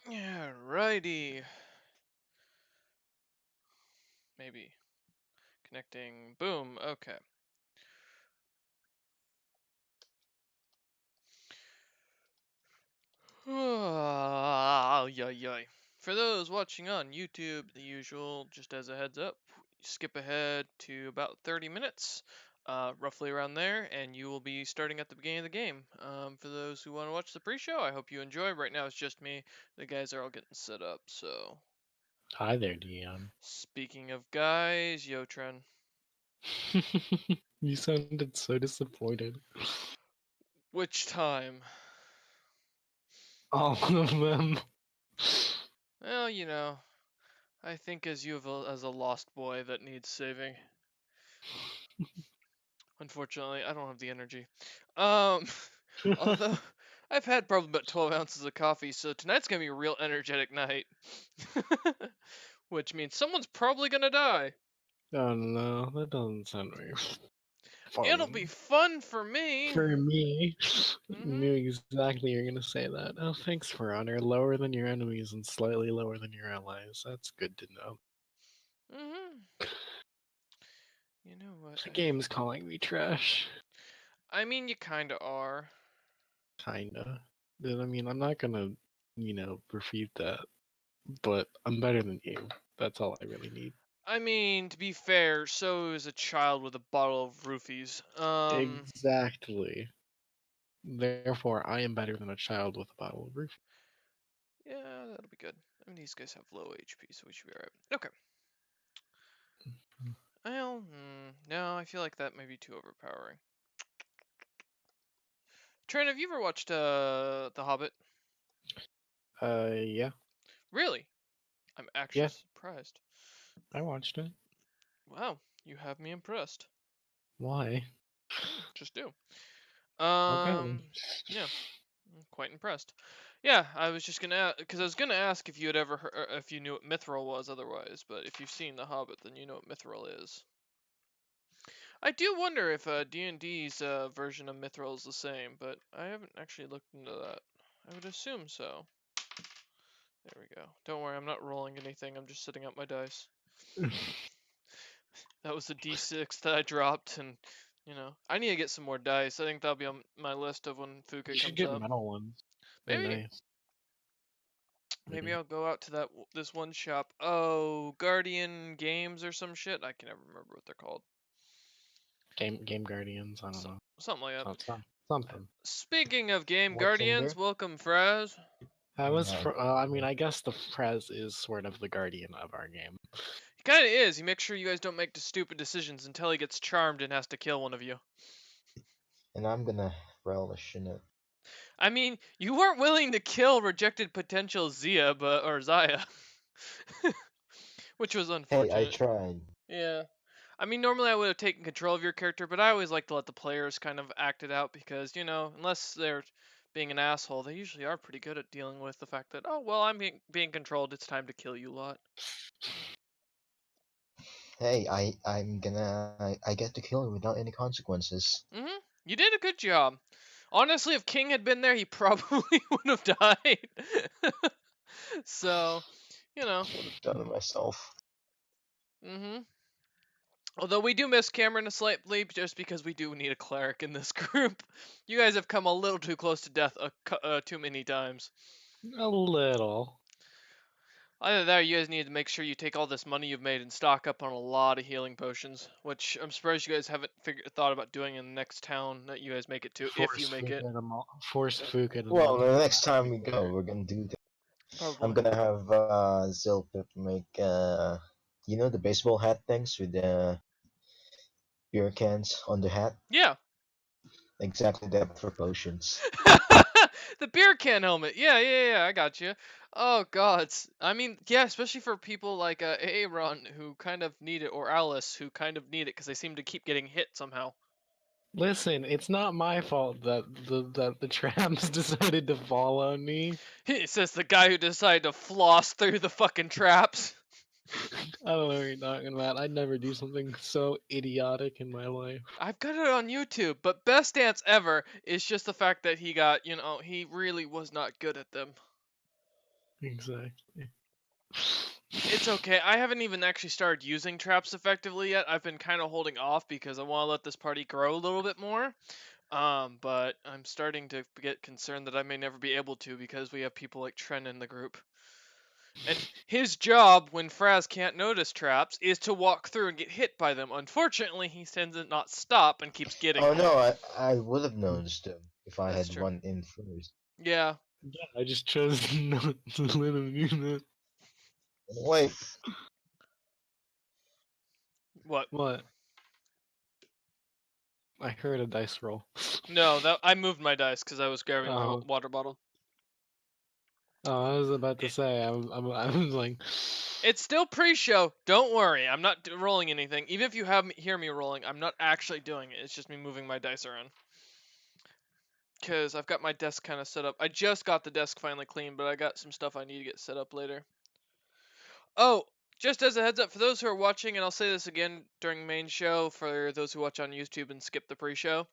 Alrighty. Maybe. Connecting. Boom. Okay. Yay. For those watching on YouTube, the usual, just as a heads up, skip ahead to about 30 minutes, roughly around there, and you will be starting at the beginning of the game. For those who want to watch the pre-show, I hope you enjoy. Right now it's just me. The guys are all getting set up, so. Hi there, Dion. Speaking of guys, Yotren. You sounded so disappointed. Which time? All of them. Well, I think as as a lost boy that needs saving. Unfortunately, I don't have the energy. Um, although I've had probably about 12 ounces of coffee, so tonight's gonna be a real energetic night. Which means someone's probably gonna die. Oh no, that doesn't sound very It'll be fun. fun for me. For me, Mhm. knew exactly you're gonna say that. Oh, thanks, For Honor. Lower than your enemies and slightly lower than your allies. That's good to know. Mhm. You know what? The game's calling me trash. I mean, you kinda are. Kinda. I mean, I'm not gonna, refute that. But I'm better than you. That's all I really need. I mean, to be fair, so is a child with a bottle of roofies. Exactly. Therefore, I am better than a child with a bottle of roof. Yeah, that'll be good. I mean, these guys have low HP, so we should be alright. Okay. Well, no, I feel like that may be too overpowering. Trent, have you ever watched The Hobbit? Yeah. Really? I'm actually Yeah, surprised. I watched it. Wow, you have me impressed. Why? Just do. Okay. Yeah, I'm quite impressed. Yeah, I was just gonna, because I was gonna ask if you had ever heard, if you knew what Mithril was otherwise, but if you've seen The Hobbit, then you know what Mithril is. I do wonder if D&D's version of Mithril is the same, but I haven't actually looked into that. I would assume so. There we go. Don't worry, I'm not rolling anything. I'm just setting up my dice. That was a D6 that I dropped, and I need to get some more dice. I think that'll be on my list of when Fuka You should comes get up. metal ones. They're Maybe, nice. maybe I'll go out to this one shop. Oh, Guardian Games or some shit. I can never remember what they're called. Game Guardians. I don't So, know. something like that. Something. Speaking of Game What's in Guardians, there? welcome, Fraz. I was. Uh, I mean, I guess the Prez is sort of the guardian of our game. He kind of is. He makes sure you guys don't make stupid decisions until he gets charmed and has to kill one of you. and I'm gonna relish in it. I mean, you weren't willing to kill rejected potential Zaya, which was Hey, I unfortunate. tried. Yeah. I mean, normally I would have taken control of your character, but I always like to let the players kind of act it out because, unless they're being an asshole, they usually are pretty good at dealing with the fact that, oh, well, I'm being controlled, it's time to kill you lot. Hey, I get to kill him without any consequences. Mm-hmm. You did a good job. Honestly, if King had been there, he probably would have died. So, you know. Would have done it myself. Mm-hmm. Although we do miss Cameron slightly, just because we do need a cleric in this group. You guys have come a little too close to death too many times. A little. Either that or you guys need to make sure you take all this money you've made and stock up on a lot of healing potions, which I'm surprised you guys haven't thought about doing in the next town that you guys make it to, if you Force make Fuka it. to Force Fuka to Well, the next multitask time we go, everywhere. we're gonna do that. I'm Probably. gonna have Zilpip make the baseball hat things with the beer cans on the hat. Yeah. Exactly that for potions. The beer can helmet. Yeah, I got you. Oh god. I mean, yeah, especially for people like Aaron who kind of need it, or Alice who kind of need it because they seem to keep getting hit somehow. Listen, it's not my fault that the traps decided to fall on me. It says the guy who decided to floss through the fucking traps. I don't know what you're talking about. I'd never do something so idiotic in my life. I've got it on YouTube, but best dance ever is just the fact that he got, he really was not good at them. Exactly. It's okay. I haven't even actually started using traps effectively yet. I've been kind of holding off because I want to let this party grow a little bit more. But I'm starting to get concerned that I may never be able to because we have people like Tren in the group. And his job, when Fraz can't notice traps, is to walk through and get hit by them. Unfortunately, he tends to not stop and keeps getting Oh them. no, I would have noticed them if I That's had true. one in first. Yeah. Yeah, I just chose not to let him do that. Wait, What? What? I heard a dice roll. No, that I moved my dice because I was grabbing my Oh. water bottle. Oh, I was about to say, I was like, It's still pre-show. Don't worry. I'm not rolling anything. Even if you hear me rolling, I'm not actually doing it. It's just me moving my dice around. Because I've got my desk kind of set up. I just got the desk finally clean, but I got some stuff I need to get set up later. Oh, just as a heads up for those who are watching, and I'll say this again during main show for those who watch on YouTube and skip the pre-show.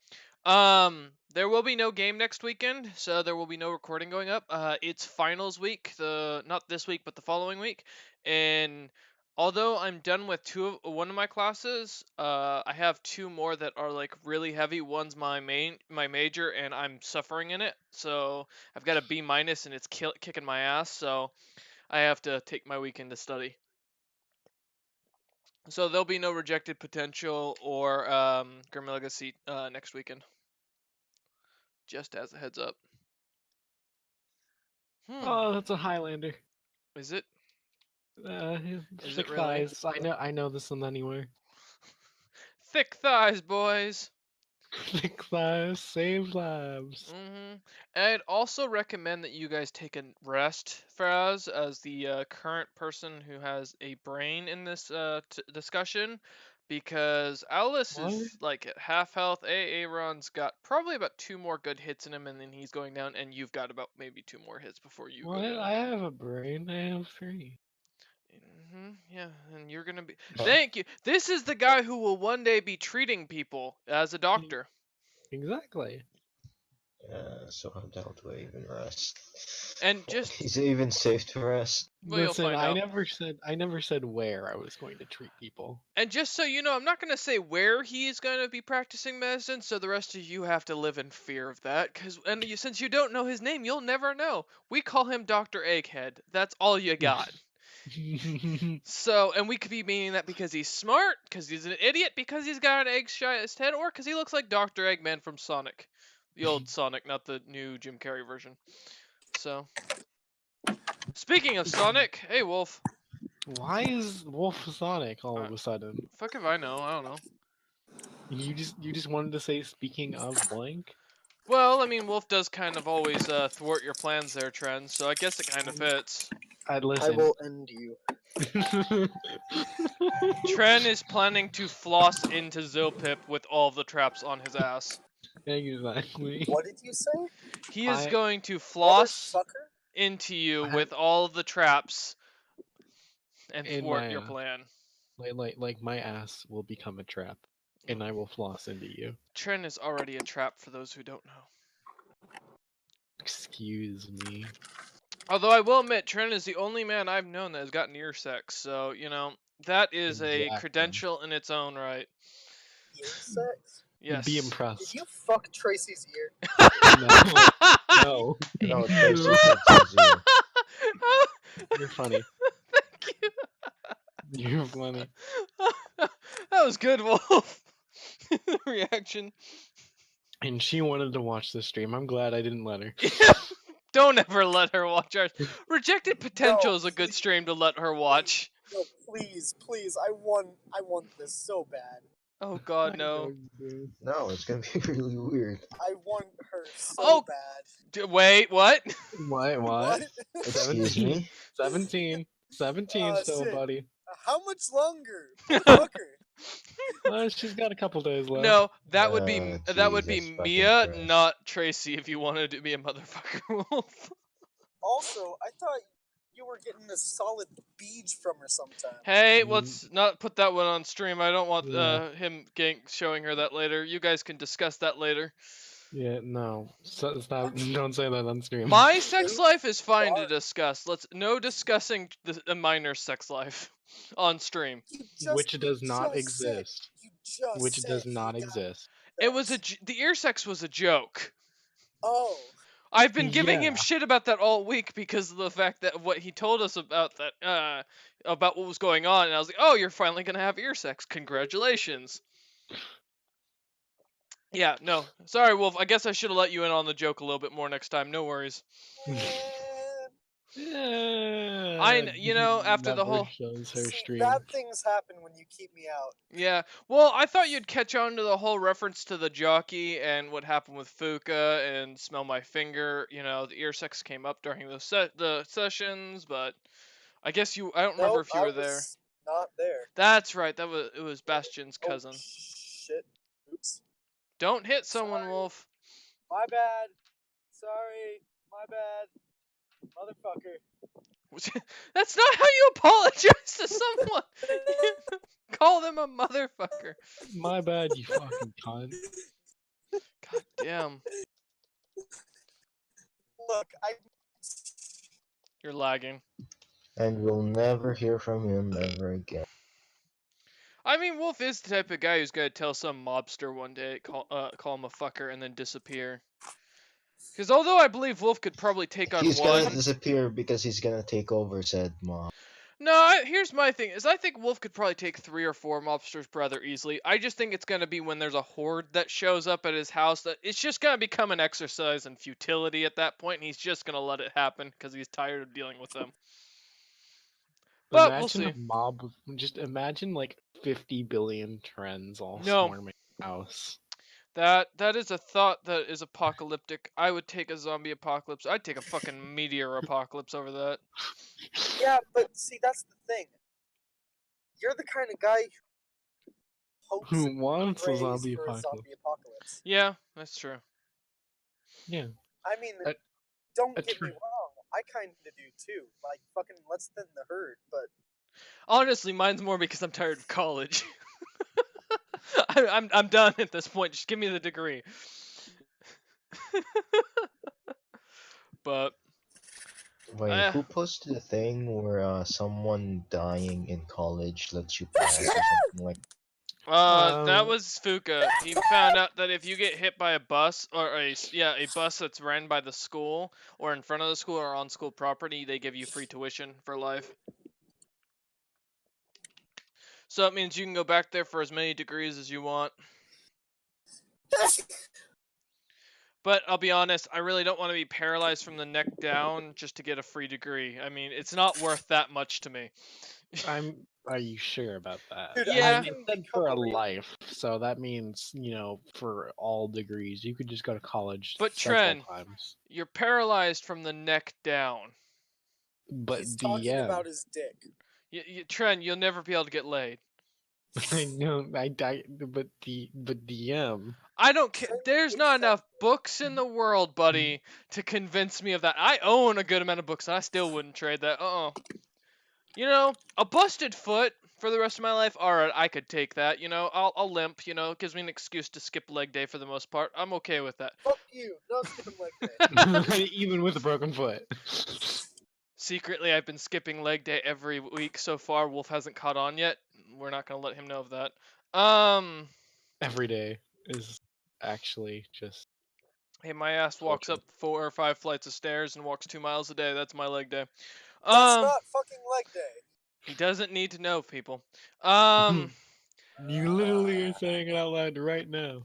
There will be no game next weekend, so there will be no recording going up. It's finals week, not this week, but the following week, and although I'm done with one of my classes, I have two more that are like really heavy. One's my major, and I'm suffering in it, so I've got a B minus, and it's kicking my ass. So I have to take my weekend to study. So there'll be no rejected potential or Grim Legacy next weekend. Just as a heads up. oh, that's a Highlander. Is it? Is Thick it really? thighs. I know this one anywhere. Thick thighs, boys. Thick thighs save lives. I'd also recommend that you guys take a rest, Fraz, as the current person who has a brain in this discussion, because Alice What? is like at half health. Aaron's got probably about 2 more good hits in him, and then he's going down, and you've got about maybe 2 more hits before you What? go down. I have a brain. I have 3. Yeah, and you're gonna be. Thank you. This is the guy who will one day be treating people as a doctor. Exactly. so how the hell do I even rest? And just, Is it even safe to rest? well, you'll Listen, find I out. never said where I was going to treat people. And just so you know, I'm not gonna say where he's gonna be practicing medicine, so the rest of you have to live in fear of that. Since you don't know his name, you'll never know. We call him Dr. Egghead. That's all you got. So, and we could be meaning that because he's smart, because he's an idiot, because he's got an egg-sized head, or because he looks like Dr. Eggman from Sonic. The old Sonic, not the new Jim Carrey version. So, speaking of Sonic, hey Wolf. Why is Wolf Sonic all of a sudden? Fuck if I know, I don't know. You just wanted to say speaking of blank? Well, I mean, Wolf does kind of always thwart your plans there, Tren, so I guess it kind of fits. I'd I listen. will end you. Tren is planning to floss into Zilpip with all the traps on his ass. Exactly. What did you say? He is I- going to floss Motherfucker? into you I- with all the traps and In thwart my your ass. plan. Like my ass will become a trap, and I will floss into you. Tren is already a trap for those who don't know. Excuse me. Although I will admit, Tren is the only man I've known that has gotten ear sex, so, you know, that is a Exactly. credential in its own right. Ear sex? Yes. Be Did impressed. you fuck Tracy's ear? No. No, Tracy touches you. You're funny. Thank you. You're funny. That was good, Wolf. Reaction. And she wanted to watch the stream. I'm glad I didn't let her. Don't ever let her watch ours. Rejected Potential No, is a good please. stream to let her watch. No, please, please. I want this so bad. Oh god, no. No, it's gonna be really weird. I want her so Oh. bad. Wait, what? What? Excuse me? 17. 17 still, shit. buddy. How much longer? Motherfucker. She's got a couple days left. No, that would be Jeez, that's fucking Mia, gross. not Tracy. If you wanted to be a motherfucker, Wolf. Also, I thought you were getting a solid beach from her sometime. Hey, let's not put that one on stream. I don't want Yeah. him showing her that later. You guys can discuss that later. Yeah, no. Stop. Don't say that on stream. My sex Oops, life is fine to sorry. discuss. No discussing the minor sex life on stream. Which does not You exist. just Which said does he not got exist. It was sex. the ear sex was a joke. Oh. I've been giving him Yeah. shit about that all week because of the fact that what he told us about that about what was going on, and I was like, "Oh, you're finally gonna have ear sex. Congratulations." Yeah, no. Sorry, Wolf. I guess I should have let you in on the joke a little bit more next time. No worries. Yeah. After the Never whole shows her See, stream. bad things happen when you keep me out. Yeah, well, I thought you'd catch on to the whole reference to the jockey and what happened with Fuka and Smell My Finger. The ear sex came up during the sessions, but I guess I don't remember Nope, if you I were there. was not there. That's right. It was Bastion's Oh, cousin. shit. Oops. Don't hit someone, Sorry. Wolf. My bad. Sorry. My bad. Motherfucker. That's not how you apologize to someone. Call them a motherfucker. My bad, you fucking cunt. God damn. Look, You're lagging. And we'll never hear from him ever again. I mean, Wolf is the type of guy who's gonna tell some mobster one day, call him a fucker, and then disappear. Because although I believe Wolf could probably take on He's gonna one, disappear because he's gonna take over said mob. no, here's my thing: is I think Wolf could probably take 3 or 4 mobsters rather easily. I just think it's gonna be when there's a horde that shows up at his house that it's just gonna become an exercise in futility at that point, and he's just gonna let it happen because he's tired of dealing with them. But we'll Imagine see. a mob. Just imagine like 50 billion trends all No. swarming the house. That is a thought that is apocalyptic. I would take a zombie apocalypse. I'd take a fucking meteor apocalypse over that. yeah, but see, that's the thing. You're the kind of guy who hopes Who and wants a prays zombie for a apocalypse? zombie apocalypse. Yeah, that's true. Yeah. I mean, A- don't a get me tr- wrong. I kind of do too. Like, fucking let's thin the herd, but Honestly, mine's more because I'm tired of college. I'm done at this point. Just give me the degree. But Wait, who posted a thing where someone dying in college lets you pass or something like? that was Fuka. He found out that if you get hit by a bus or a bus that's ran by the school or in front of the school or on school property, they give you free tuition for life. So that means you can go back there for as many degrees as you want. But I'll be honest, I really don't want to be paralyzed from the neck down just to get a free degree. I mean, it's not worth that much to me. Are you sure about that? Dude, Yeah. I mean, it said for a life, so that means for all degrees, you could just go to college But several Tren, times. you're paralyzed from the neck down. But he's talking about his dick. Tren, you'll never be able to get laid. I know, but DM. I don't care. There's not enough books in the world, buddy, to convince me of that. I own a good amount of books, and I still wouldn't trade that. A busted foot for the rest of my life. All right, I could take that. I'll limp. It gives me an excuse to skip leg day for the most part. I'm okay with that. Fuck you. No skipping leg day. Even with a broken foot. Secretly, I've been skipping leg day every week so far. Wolf hasn't caught on yet. We're not gonna let him know of that. Every day is actually just. Hey, my ass walks Torture. up 4 or 5 flights of stairs and walks 2 miles a day. That's my leg day. That's not fucking leg day. He doesn't need to know, people. You literally are saying it out loud right now.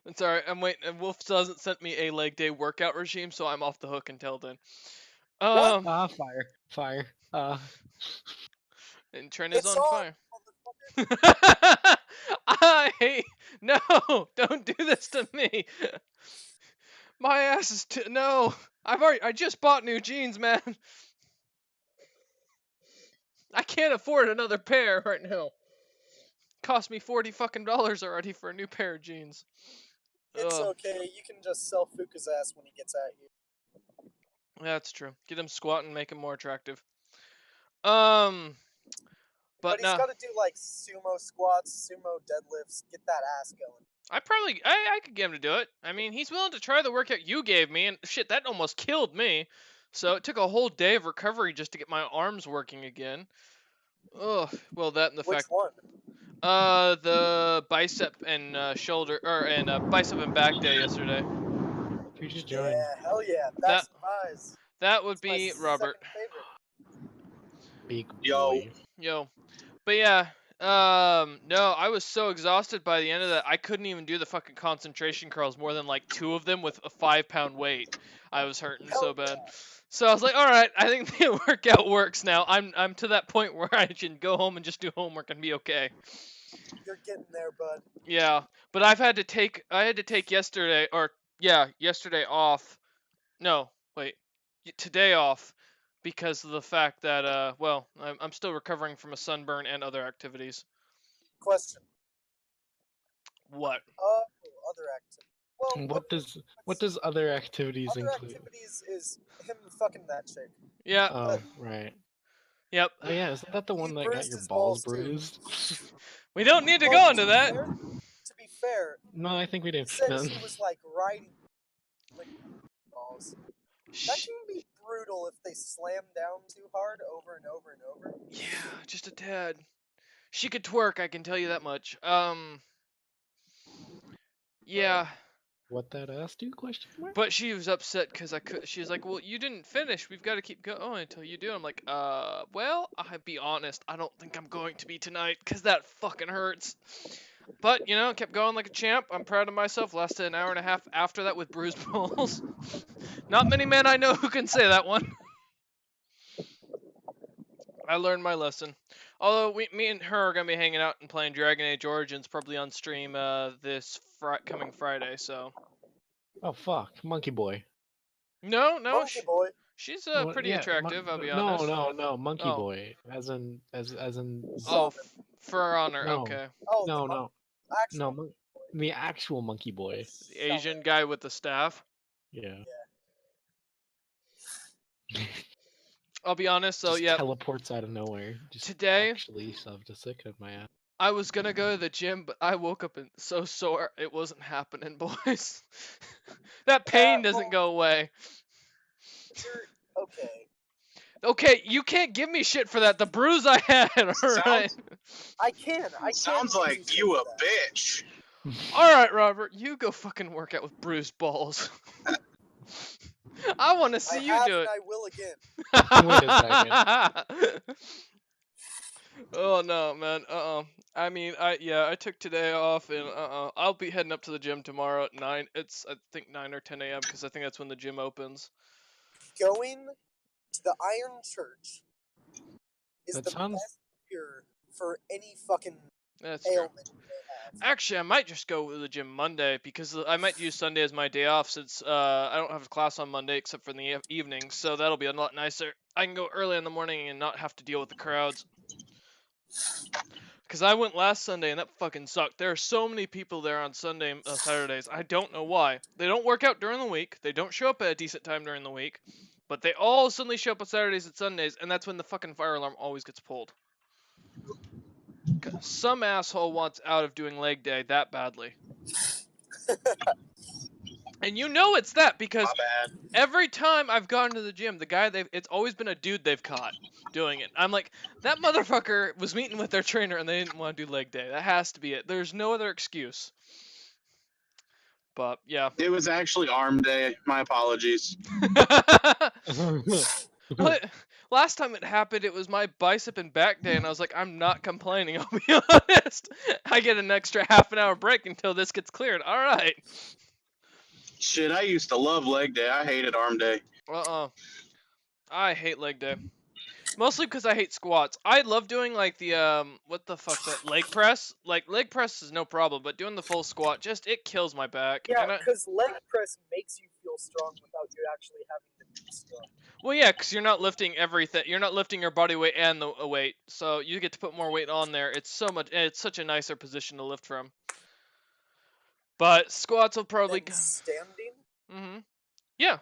It's alright. I'm waiting. And Wolf still hasn't sent me a leg day workout regime, so I'm off the hook until then. Fire. And Trent is It's on on, fire. motherfucker. No, don't do this to me. My ass is no. I just bought new jeans, man. I can't afford another pair right now. Cost me $40 fucking already for a new pair of jeans. It's Ugh. okay. You can just sell Fuka's ass when he gets at you. That's true. Get him squat and make him more attractive. But But he's no. got to do like sumo squats, sumo deadlifts, get that ass going. I could get him to do it. I mean, he's willing to try the workout you gave me, and shit, that almost killed me. So it took a whole day of recovery just to get my arms working again. Ugh. Well, that and the Which fact, one? the bicep and shoulder, bicep and back day yesterday. You just joined. Yeah, hell yeah. That Backs and thighs. that would It's my be Robert. second favorite. Big Yo. boy. Yo. But yeah, no, I was so exhausted by the end of that, I couldn't even do the fucking concentration curls more than like 2 of them with a 5-pound weight. I was hurting so Hell bad. yeah. So I was like, all right, I think the workout works now. I'm to that point where I can go home and just do homework and be okay. You're getting there, bud. Yeah, but I had to take yesterday off. No, wait, today off because of the fact that well, I'm still recovering from a sunburn and other activities. Question. What? Other activities. Well, What does other activities other include? activities is him fucking that chick. Yeah. Oh, right. Yep. Oh yeah, isn't that the He one that got bruised your his balls balls, too. bruised? We don't need to Well, go into that. To be fair, No, I think we he do. said No. she was like riding like balls. That can be brutal if they slam down too hard over and over and over. Yeah, just a tad. She could twerk, I can tell you that much. Yeah, What that ass do? Question mark. but she was upset because she was like, well, you didn't finish. We've got to keep going until you do. I'm like, well, I'll be honest. I don't think I'm going to be tonight because that fucking hurts. But, you know, kept going like a champ. I'm proud of myself. Lasted an hour and a half after that with bruised balls. Not many men I know who can say that one. I learned my lesson. Although me and her are gonna be hanging out and playing Dragon Age Origins probably on stream this coming Friday. So Oh fuck, Monkey Boy. no, Monkey boy. she's What- pretty yeah, attractive. I'll be no, honest. no, Monkey Oh. Boy, as in Oh, for honor. No. Okay, Oh, no, the no, actual no, the actual Monkey Boy. the Asian guy with the staff. Yeah. I'll be honest. So Just yeah, teleports out of nowhere. Just Today- actually shoved a sick of my ass. I was gonna go to the gym, but I woke up and so sore it wasn't happening, boys. That pain doesn't well- go away. You're okay. Okay, you can't give me shit for that. The bruise I had. Alright. I can. Sounds give like shit you for a that. bitch. Alright, Robert, you go fucking work out with bruised balls. I want to I see you have do and it. I will again. Wait a Oh no, man. I mean, I took today off, and I'll be heading up to the gym tomorrow at 9. It's I think 9 or 10 a.m. because I think that's when the gym opens. Going to the Iron Church is That the sounds- best cure for any fucking That's true. ailment you may have. Actually, I might just go to the gym Monday because I might use Sunday as my day off since I don't have a class on Monday except for in the evening, so that'll be a lot nicer. I can go early in the morning and not have to deal with the crowds. Because I went last Sunday and that fucking sucked. There are so many people there on Saturdays. I don't know why. They don't work out during the week. They don't show up at a decent time during the week. But they all suddenly show up on Saturdays and Sundays, and that's when the fucking fire alarm always gets pulled. 'Cause some asshole wants out of doing leg day that badly. And you know it's that because My bad. every time I've gone to the gym, it's always been a dude they've caught doing it. I'm like, that motherfucker was meeting with their trainer and they didn't want to do leg day. That has to be it. There's no other excuse. But yeah. It was actually arm day. My apologies. But last time it happened, it was my bicep and back day, and I was like, I'm not complaining, I'll be honest. I get an extra half an hour break until this gets cleared. All right. Shit, I used to love leg day. I hated arm day. I hate leg day. Mostly because I hate squats. I love doing like the what the fuck, that leg press. Like leg press is no problem, but doing the full squat it kills my back. Yeah, And because leg press makes you feel strong without you actually having to be strong. well, yeah, because you're not lifting everything. You're not lifting your body weight and the weight, so you get to put more weight on there. It's such a nicer position to lift from. But squats will probably. Then standing. Mm-hmm. Yeah.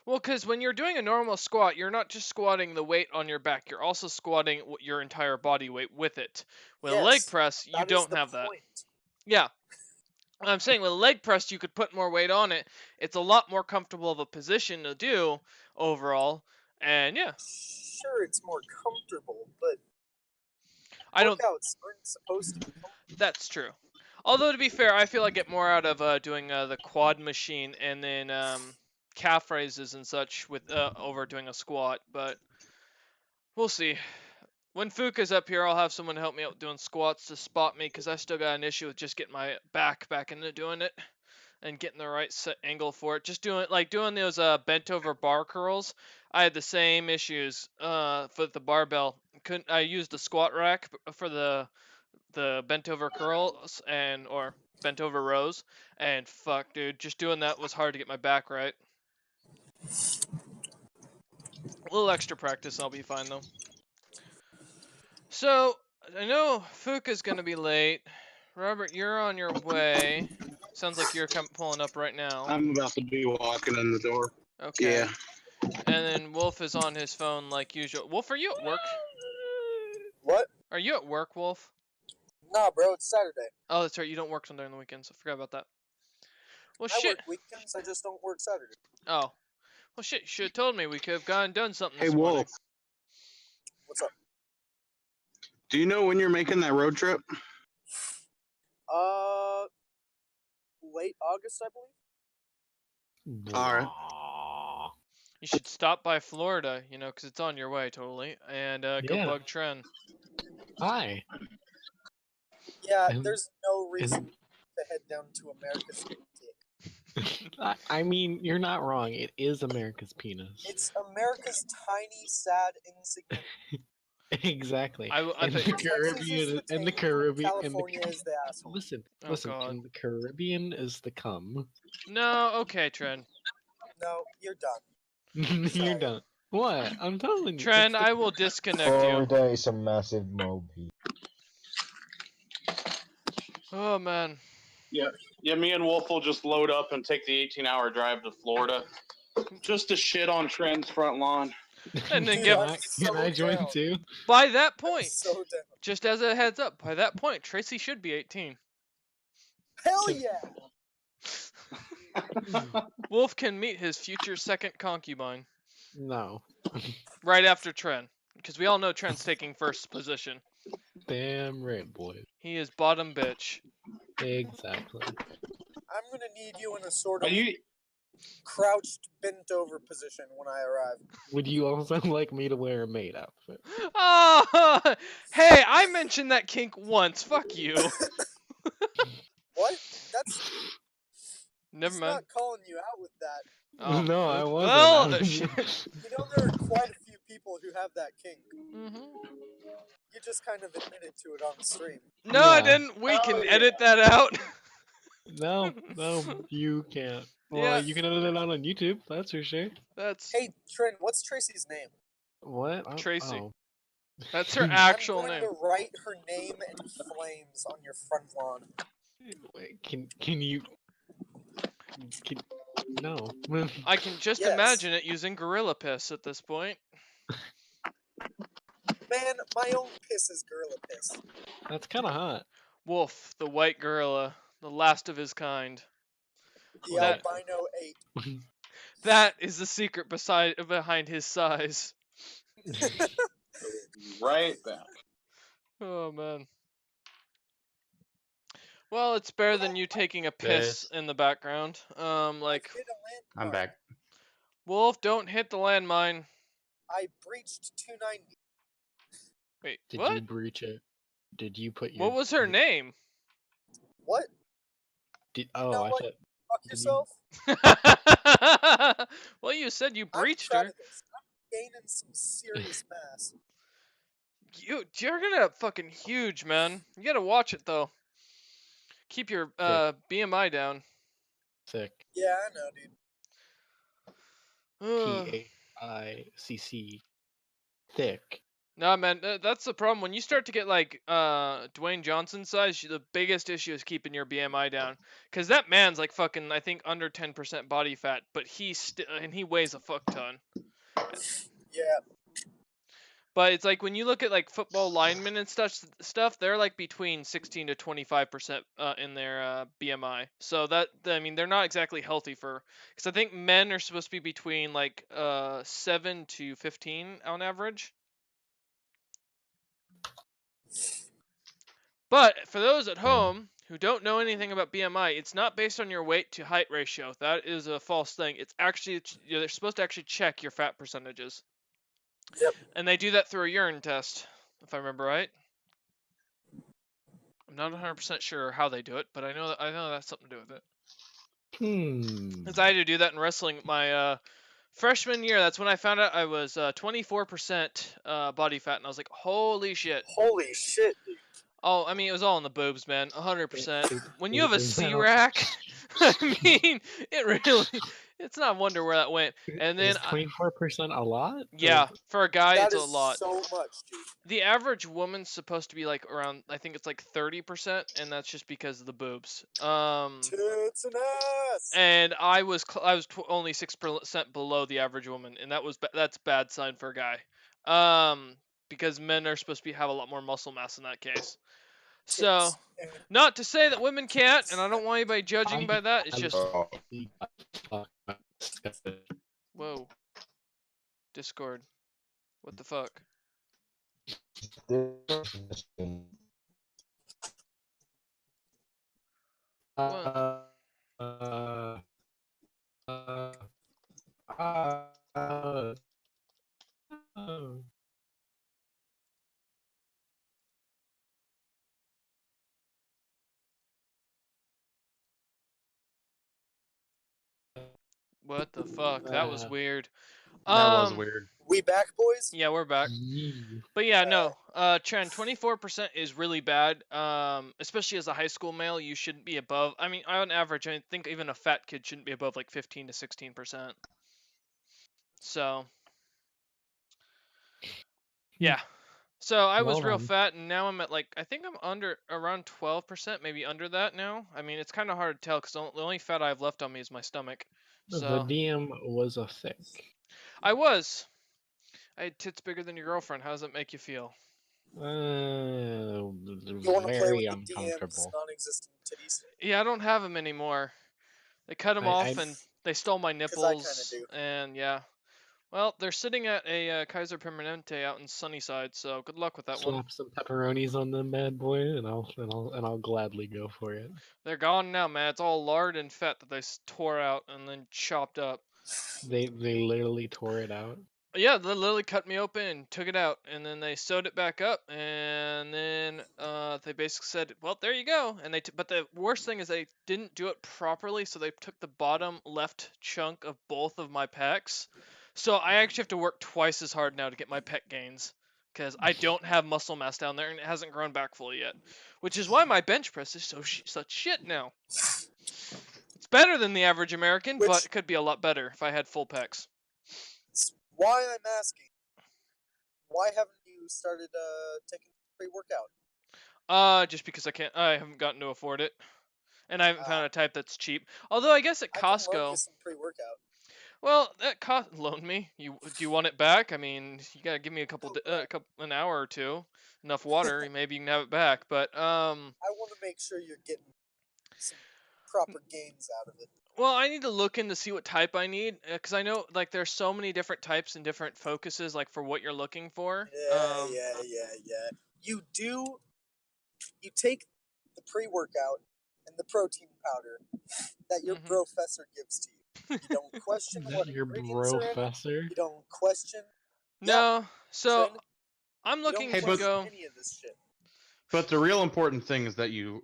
Well, because when you're doing a normal squat, you're not just squatting the weight on your back. You're also squatting your entire body weight with it. With a leg Yes, press, you That is don't the have that. point. Yeah. I'm saying with a leg press, you could put more weight on it. It's a lot more comfortable of a position to do overall. And yeah, Sure, it's more comfortable, but I don't. workouts aren't supposed to be comfortable. That's true. Although to be fair, I feel I get more out of doing the quad machine and then calf raises and such with over doing a squat. But we'll see. When Fuka's up here, I'll have someone help me out doing squats to spot me because I still got an issue with just getting my back into doing it and getting the right angle for it. Just doing those bent over bar curls. I had the same issues for the barbell. I used the squat rack for the bent over curls or bent over rows, and fuck, dude, just doing that was hard to get my back right. A little extra practice, I'll be fine though. So I know Fuka's gonna be late. Robert, you're on your way. Sounds like you're pulling up right now. I'm about to be walking in the door. Okay. Yeah. And then Wolf is on his phone like usual. Wolf, are you at work? What? Are you at work, Wolf? Nah, bro, it's Saturday. Oh, that's right. You don't work during the weekends. I forgot about that. Well, I shit. work weekends, I just don't work Saturday. Oh. Well, shit. You should have told me. We could have gone and done something Hey, this morning. Wolf. What's up? Do you know when you're making that road trip? Late August, I believe. All right. Aw. You should stop by Florida, you know, because it's on your way, totally. And go Yeah. bug Tren. Hi. Yeah, And- there's no reason to head down to America's Dick. I mean, you're not wrong. It is America's penis. It's America's tiny, sad, insignificant. Exactly. I And thought the you were- Texas is Caribbean, the and the taint, Caribbean, California is the asshole. Listen, Oh, listen. God. And the Caribbean is the cum. No, okay, Tren. No, you're done. You're Sorry. done. What? I'm telling you. Tren, it's the- I will disconnect you. Florida is a massive mob heap. Oh, man. Yeah, me and Wolf will just load up and take the 18-hour drive to Florida just to shit on Tren's front lawn. And then Dude, get... I'm Can so I join down. too? By that I'm point, so down. just as a heads up, by that point, Tracy should be 18. Hell yeah! Wolf can meet his future second concubine No. right after Tren. Because we all know Tren's taking first position. Damn right, boy. He is bottom bitch. Exactly. I'm gonna need you in a sort Are of you? crouched, bent over position when I arrive. Would you also like me to wear a maid outfit? Oh, hey, I mentioned that kink once. Fuck you. What? That's Never he's mind. not calling you out with that. Oh, No, I oops. wasn't. Well, I was- shit. You know there are quite a few people who have that kink. Mhm. You just kind of admitted to it on the stream. No, I Yeah. didn't. We Oh, can yeah. edit that out. No, you can't. Well, Yeah. you can edit it out on YouTube, that's for sure. That's Hey, Trent, what's Tracy's name? What? Oh, Tracy. oh. that's her actual I'm going name. to write her name in flames on your front lawn. Wait, can you? No. I can just Yes. imagine it using gorilla piss at this point. Man, my own piss is gorilla piss. That's kind of hot. Wolf, the white gorilla, the last of his kind. The That- albino ape. That is the secret behind his size. Right back. Oh man. Well, it's better than you taking a piss in the background. Hit a I'm landmine. back. Wolf, don't hit the landmine. I breached 290. Wait, Did what? you breach it? Did you put your? What was her your- name? What? Oh, know I what? thought. Fuck Did you- yourself. Well, you said you I'm breached proud her. of this. I'm gaining some serious mass. You're gonna fucking huge, man. You gotta watch it though. Keep your BMI down. Sick. Yeah, I know, dude. PAICC. Thick. Nah, man, that's the problem. When you start to get like Dwayne Johnson size, the biggest issue is keeping your BMI down. Cause that man's like fucking, I think under 10% body fat, but and he weighs a fuck ton. Yeah. But it's like when you look at like football linemen and stuff, they're like between 16 to 25% in their BMI. So I mean, they're not exactly healthy because I think men are supposed to be between like 7 to 15 on average. But for those at home who don't know anything about BMI, it's not based on your weight to height ratio. That is a false thing. It's actually they're supposed to actually check your fat percentages. Yep. And they do that through a urine test, if I remember right. I'm not 100% sure how they do it, but I know that's something to do with it. Because I had to do that in wrestling my freshman year. That's when I found out I was 24% body fat, and I was like, holy shit. Holy shit, dude. Oh, I mean, it was all in the boobs, man. 100%. When you have a is that C-rack, I mean, it's not a wonder where that went. And then, Is 24% a lot? yeah, for a guy, That it's a is lot. so much, dude. The average woman's supposed to be like around, I think it's like 30%, and that's just because of the boobs. Tits and ass. And I was only 6% below the average woman, and that's bad sign for a guy. Because men are supposed to have a lot more muscle mass in that case. So, not to say that women can't, and I don't want anybody judging by that. It's just, whoa, Discord, what the fuck? What the fuck? That was weird. That was weird. We back, boys? Yeah, we're back. But yeah, no. Trend 24% is really bad. Especially as a high school male, you shouldn't be above. I mean, on average, I think even a fat kid shouldn't be above like 15 to 16%. So, yeah. So I was real fat, and now I'm at like, I think I'm around 12%, maybe under that now. I mean, it's kind of hard to tell because the only fat I have left on me is my stomach. So The DM was a thick. I had tits bigger than your girlfriend. How does that make you feel? You want to play Very with the DM's uncomfortable. non-existent titties? Yeah, I don't have them anymore. They cut them off and they stole my nipples. And yeah. Well, they're sitting at a Kaiser Permanente out in Sunnyside, so good luck with that one. Slap some pepperonis on them bad boy, and I'll gladly go for it. They're gone now, man. It's all lard and fat that they tore out and then chopped up. They literally tore it out. Yeah, they literally cut me open and took it out, and then they sewed it back up, and then they basically said, "Well, there you go." And but the worst thing is they didn't do it properly, so they took the bottom left chunk of both of my pecs. So I actually have to work twice as hard now to get my pec gains, because I don't have muscle mass down there, and it hasn't grown back fully yet. Which is why my bench press is such shit now. It's better than the average American, but it could be a lot better if I had full pecs. Why I'm asking, why haven't you started taking pre-workout? Just because I haven't gotten to afford it, and I haven't found a type that's cheap. Although I guess at Costco, I can loan you some pre-workout. Well, that loan me. Do you want it back? I mean, you gotta give me an hour or two, enough water. Maybe you can have it back. But I want to make sure you're getting some proper gains out of it. Well, I need to look in to see what type I need, because I know like there's so many different types and different focuses, like for what you're looking for. Yeah. You take the pre-workout and the protein powder that your professor gives to you. You don't question what your ingredients are in it. professor. You don't question. No, so I'm looking Hey, to but- go. Any of this shit. But the real important thing is that you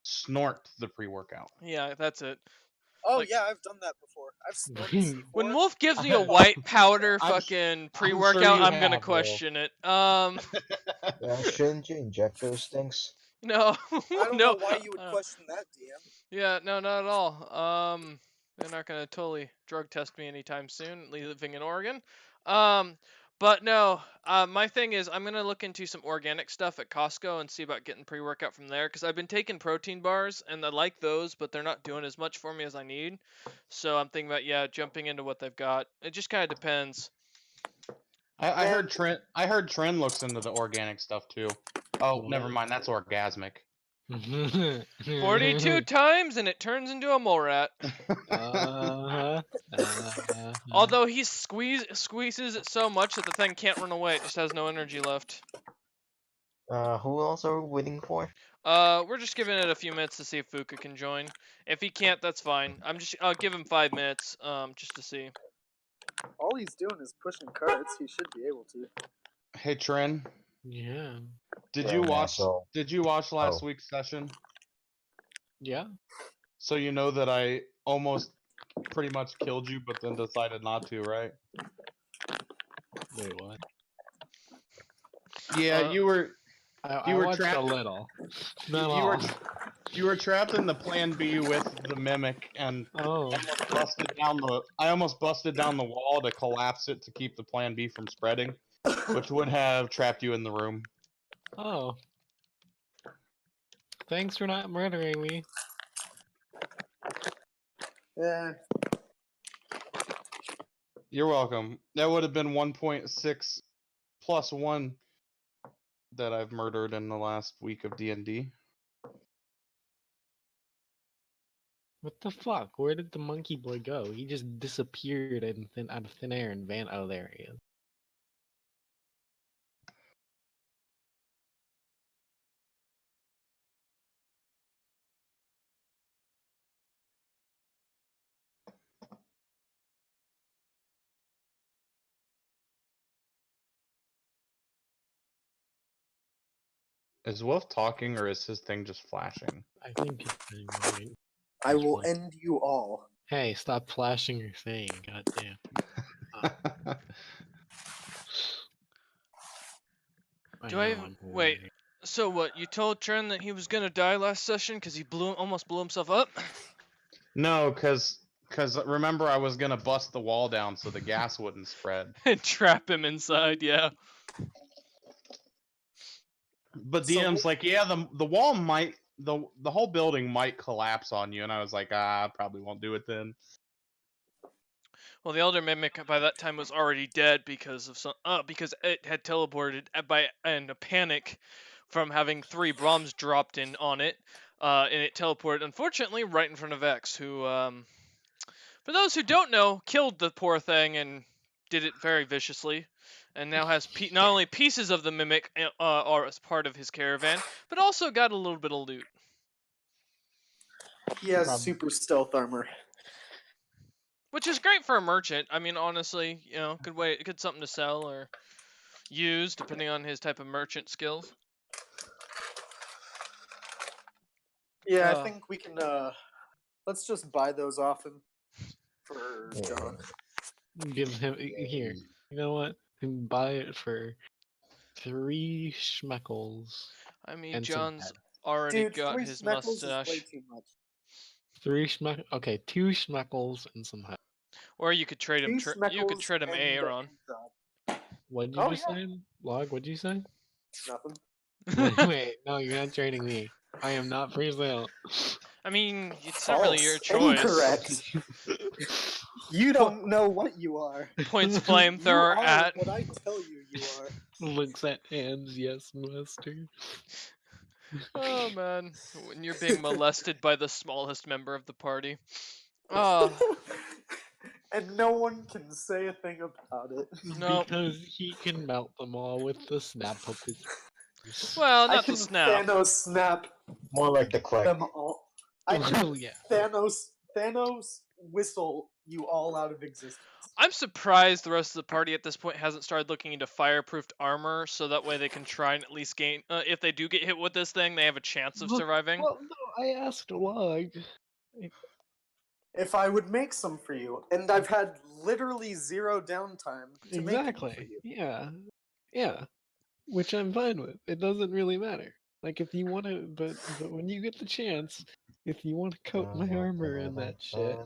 snort the pre-workout. Yeah, that's it. Oh yeah, I've done that before. I've snorted When Wolf gives me a white powder fucking pre-workout, I'm gonna question it. Yeah, shouldn't you inject those things? No, I don't no. know why you would question that, DM. Yeah, no, not at all. They're not gonna totally drug test me anytime soon, living in Oregon. But no, my thing is I'm gonna look into some organic stuff at Costco and see about getting pre-workout from there, because I've been taking protein bars and I like those, but they're not doing as much for me as I need. So I'm thinking about jumping into what they've got. It just kind of depends. I heard Trent. I heard Trent looks into the organic stuff too. Oh, never What? mind. That's orgasmic. 42 times and it turns into a mole rat. Although he squeezes it so much that the thing can't run away, it just has no energy left. Who else are we waiting for? We're just giving it a few minutes to see if Fuka can join. If he can't, that's fine. I'll give him 5 minutes, just to see. All he's doing is pushing carts. He should be able to. Hey, Tren. Yeah. Did Yeah, you watch? asshole. Did you watch last Oh. week's session? Yeah. So you know that I almost pretty much killed you, but then decided not to, right? Wait, what? Yeah, you were. I were watched a trapped- little. You Not were. all. You were trapped in the Plan B with the mimic, and Oh. I almost busted down the wall to collapse it to keep the Plan B from spreading, which would have trapped you in the room. Oh. Thanks for not murdering me. Yeah. You're welcome. That would have been 1.6 plus 1 that I've murdered in the last week of D&D. What the fuck? Where did the monkey boy go? He just disappeared out of thin air and van. Oh, there he is. Is Wolf talking or is his thing just flashing? I think it's pretty right. I will end you all. Hey, stop flashing your thing. Goddamn. Do I know have- I'm wait. boring. So what? You told Tren that he was gonna die last session because he almost blew himself up. No, cause remember I was gonna bust the wall down so the gas wouldn't spread. And trap him inside. Yeah. But So DM's like, yeah, the wall might the whole building might collapse on you, and I was like, I probably won't do it then. Well, the Elder Mimic by that time was already dead because of because it had teleported in a panic from having 3 bombs dropped in on it, and it teleported unfortunately right in front of X, who, for those who don't know, killed the poor thing and did it very viciously, and now has not only pieces of the Mimic are as part of his caravan, but also got a little bit of loot. He has Prob- super stealth armor. Which is great for a merchant. I mean, honestly, good something to sell or use, depending on his type of merchant skills. Yeah, Uh. I think we can. Let's just buy those off him for John. Give him here. You know what? Buy it for 3 schmeckles. I mean, And some John's head. already Dude, got 3 his Schmeckles is mustache. way too much. 3 schmeck. Okay, 2 schmeckles and some head. Or you could trade him. 2 You could Schmeckles trade him and Aaron. What did you Oh, just say? Log, what did you say? Nothing. Wait, no, you're not trading me. I am not for sale. I mean, it's not really your False. choice. Incorrect. You don't know what you are. Points You flamethrower are at. what I tell you you are. Looks at hands, yes, master. Oh man, when you're being molested by the smallest member of the party. Oh And no one can say a thing about it. no. Because he can melt them all with the snap of his. Well, I not can the snap. Thanos snap More like the click. them all. I can Oh yeah. Thanos whistle you all out of existence. I'm surprised the rest of the party at this point hasn't started looking into fireproofed armor, so that way they can try and at least gain. If they do get hit with this thing, they have a chance of Look, surviving. Well, no, I asked Log. If I would make some for you, and I've had literally 0 downtime to make them for Exactly. you. Yeah. Yeah. Which I'm fine with. It doesn't really matter. Like if you want to, but when you get the chance, if you want to coat my armor in that shit,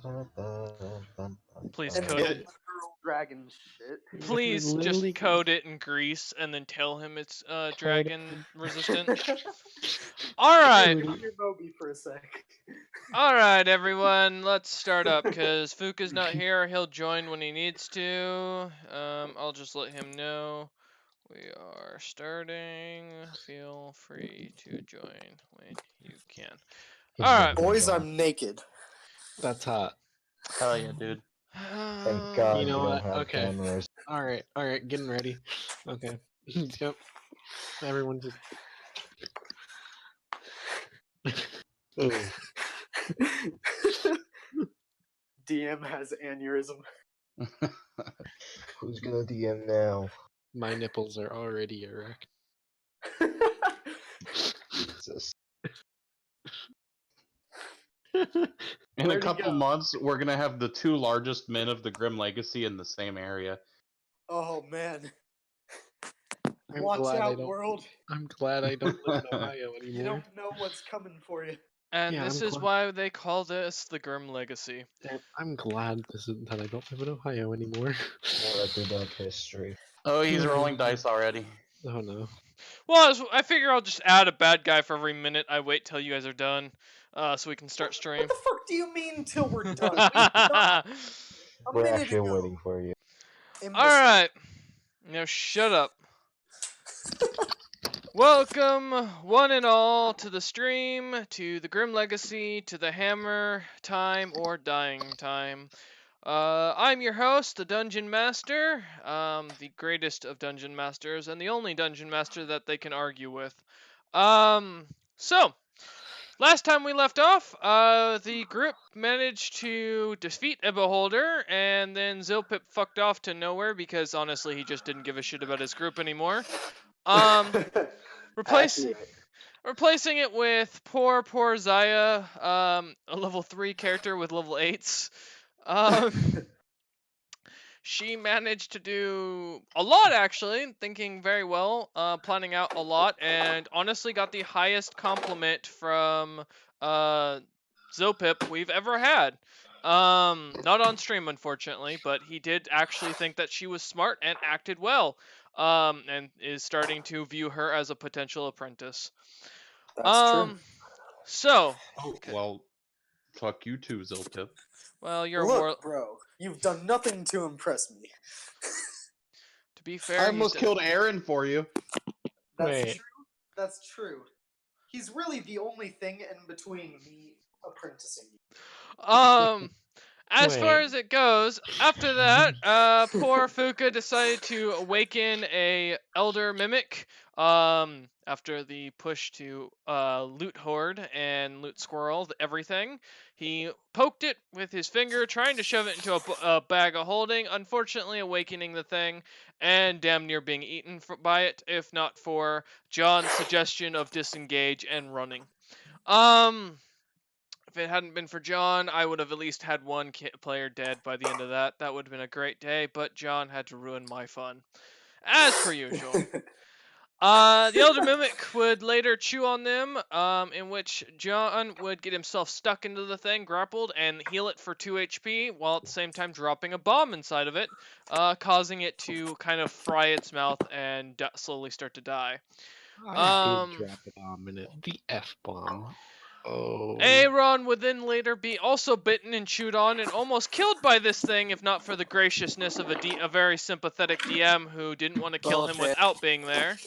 Please And coat the it. literal dragon shit. Please just literally coat it in grease and then tell him it's coat dragon it- resistant. All right. Coat Come here, Moby, for a sec. Alright, everyone, let's start up, because Fuka's not here. He'll join when he needs to. I'll just let him know. We are starting. Feel free to join when you can. He's Alright. never Boys, joined. I'm naked. That's hot. Hell yeah, dude. Thank God You know we don't what? have Okay. cameras. Alright, getting ready. Okay. Yep. Everyone just. Ooh. DM has aneurysm. Who's gonna DM now? My nipples are already erect. Jesus. In Where'd a he couple go? months, we're gonna have the 2 largest men of the Grim Legacy in the same area. Oh man. I'm Watch glad I out, don't. world. I'm glad I don't live in Ohio You anymore. don't know what's coming for you. And Yeah, this I'm is glad- why they call this the Grim Legacy. And I'm glad that I don't live in Ohio anymore. More like without history. Oh, he's rolling dice already. Oh no. Well, I figure I'll just add a bad guy for every minute I wait till you guys are done, so we can start stream. What the fuck do you mean till we're done? We stopped a We're minute actually ago. waiting for you. Imbecile. Alright. Now shut up. Welcome, one and all, to the stream, to the Grim Legacy, to the Hammer Time or Dying Time. I'm your host, the Dungeon Master, the greatest of Dungeon Masters, and the only Dungeon Master that they can argue with. So, last time we left off, the group managed to defeat a beholder, and then Zilpip fucked off to nowhere because honestly he just didn't give a shit about his group anymore. Replacing it with poor Zaya, a level 3 character with level 8s. She managed to do a lot, actually, thinking very well, planning out a lot, and honestly got the highest compliment from Zilpip we've ever had. Not on stream, unfortunately, but he did actually think that she was smart and acted well, and is starting to view her as a potential apprentice. That's true. So, Oh, well, fuck you too, Zilpip. well, you're a Look, war. bro, you've done nothing to impress me. To be fair, I he's almost killed Aaron for you. That's Wait. true. That's true. He's really the only thing in between me apprenticing you. As far Wait. as it goes, after that, poor Fuka decided to awaken a Elder Mimic, after the push to, loot Horde and loot Squirrel, everything. He poked it with his finger, trying to shove it into a bag of holding, unfortunately awakening the thing, and damn near being eaten by it, if not for John's suggestion of disengage and running. If it hadn't been for John, I would have at least had one player dead by the end of that. That would have been a great day, but John had to ruin my fun. As per usual. The Elder Mimic would later chew on them, in which John would get himself stuck into the thing, grappled, and heal it for 2 HP, while at the same time dropping a bomb inside of it, causing it to kind of fry its mouth and slowly start to die. I did drop a bomb in it. The F-bomb. Oh. Aaron would then later be also bitten and chewed on and almost killed by this thing, if not for the graciousness of a very sympathetic DM who didn't want to kill him Bullshit. without being there.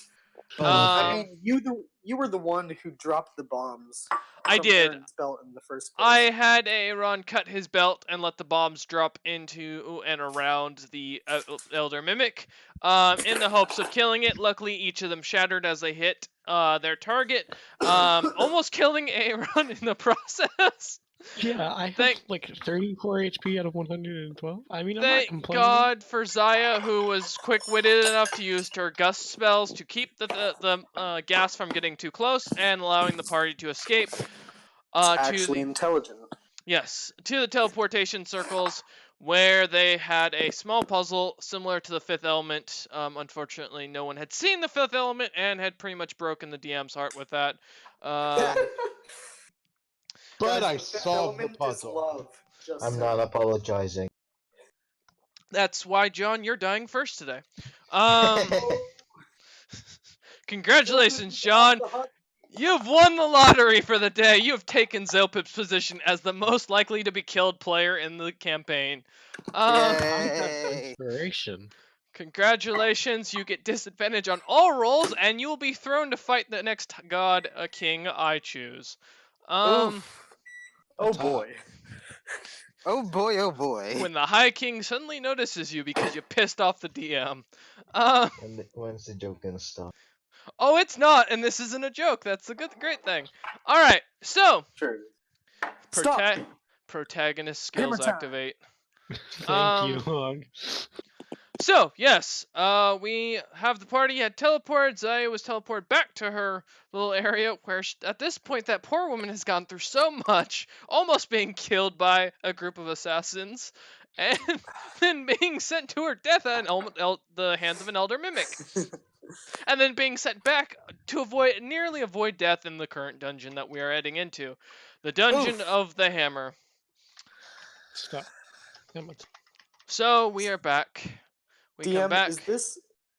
I mean, you were the one who dropped the bombs. I from did. Aaron's belt in the first place. I had Aaron cut his belt and let the bombs drop into and around the Elder Mimic, in the hopes of killing it. Luckily, each of them shattered as they hit their target, almost killing Aaron in the process. Yeah, I have like 34 HP out of 112. I mean, I'm not Thank complaining. God for Zaya, who was quick-witted enough to use her gust spells to keep the gas from getting too close and allowing the party to escape. Actually intelligent. Yes, to the teleportation circles, where they had a small puzzle similar to the Fifth Element. Unfortunately, no one had seen the Fifth Element and had pretty much broken the DM's heart with that. But Guys, I the fifth solved the element is puzzle. love. Just I'm saying. not apologizing. That's why, John, you're dying first today. Congratulations, John. You've won the lottery for the day. You have taken Zilpip's position as the most likely to be killed player in the campaign. Yay! Inspiration. Congratulations, you get disadvantage on all rolls, and you will be thrown to fight the next god, king I choose. Oof. Oh That's boy. Oh boy, oh boy. When the High King suddenly notices you because you pissed off the DM. When's the joke gonna stop? Oh, it's not, and this isn't a joke. That's the great thing. All right, so Sure. Stop. protagonist Hammer skills time. activate. Thank you, Hog. So yes, we have the party had teleported. Zaya was teleported back to her little area where, at this point, that poor woman has gone through so much, almost being killed by a group of assassins, and then being sent to her death at the hands of an elder mimic, and then being sent back to nearly avoid death in the current dungeon that we are heading into, the dungeon of the hammer. Stop. So we are back. We come DM, back.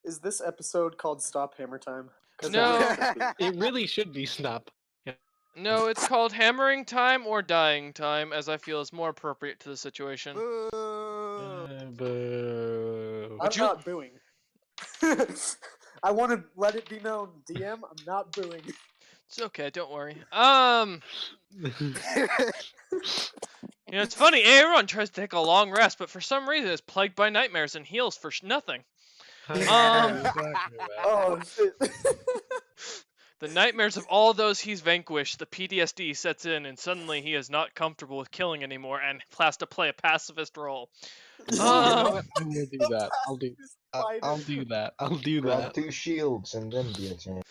is this episode called Stop Hammer Time? 'Cause No. It really should be Stop. No, it's called hammering time or dying time, as I feel is more appropriate to the situation. Boo. I'm not booing. I want to let it be known, DM, I'm not booing. It's okay, don't worry. You know, it's funny, everyone tries to take a long rest, but for some reason it's plagued by nightmares and heals for nothing. Oh shit. The nightmares of all those he's vanquished, the PTSD sets in, and suddenly he is not comfortable with killing anymore and has to play a pacifist role. You know what? I'm gonna do that. I'll do that. I'll do Grab that. 2 shields and then be a tank.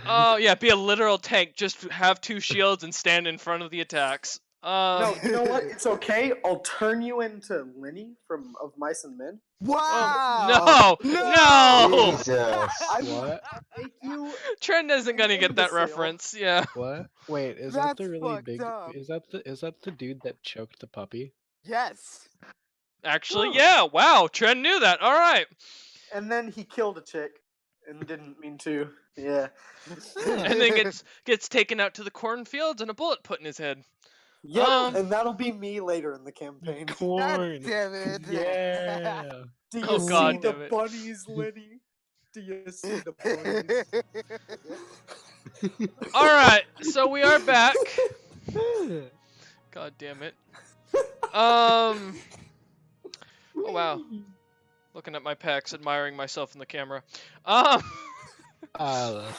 Oh, yeah, be a literal tank. Just have 2 shields and stand in front of the attacks. No, you know what? It's okay. I'll turn you into Lenny of Mice and Men. Wow! No! Jesus. I What? make you. Trent isn't gonna get that Imbecile. reference. Yeah. What? Wait, is that the That's really fucked big? up. Is that the dude that choked the puppy? Yes. Actually, Whoa. yeah. Wow, Trent knew that. All right. And then he killed a chick, and didn't mean to. Yeah. And then gets taken out to the cornfields and a bullet put in his head. Yep. And that'll be me later in the campaign. God Corn. damn it. Yeah. Do you Oh, see God the damn it. bunnies, Lenny? Do you see the bunnies? All right, so we are back. God damn it. Oh wow. Looking at my pecs, admiring myself in the camera. That's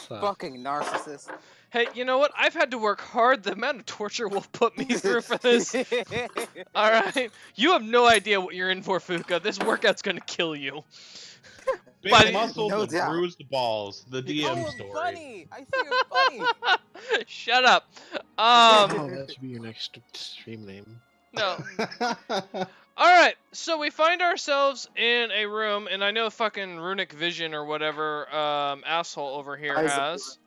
Fucking narcissist. Hey, you know what? I've had to work hard. The amount of torture will put me through for this. All right, you have no idea what you're in for, Fuka. This workout's gonna kill you. Big But- muscles No and doubt. bruised balls. The DM Oh, story. funny. I see a funny. Shut up. Oh, that should be your next stream name. No. Alright, so we find ourselves in a room, and I know fucking Runic Vision or whatever asshole over here Isaac. has.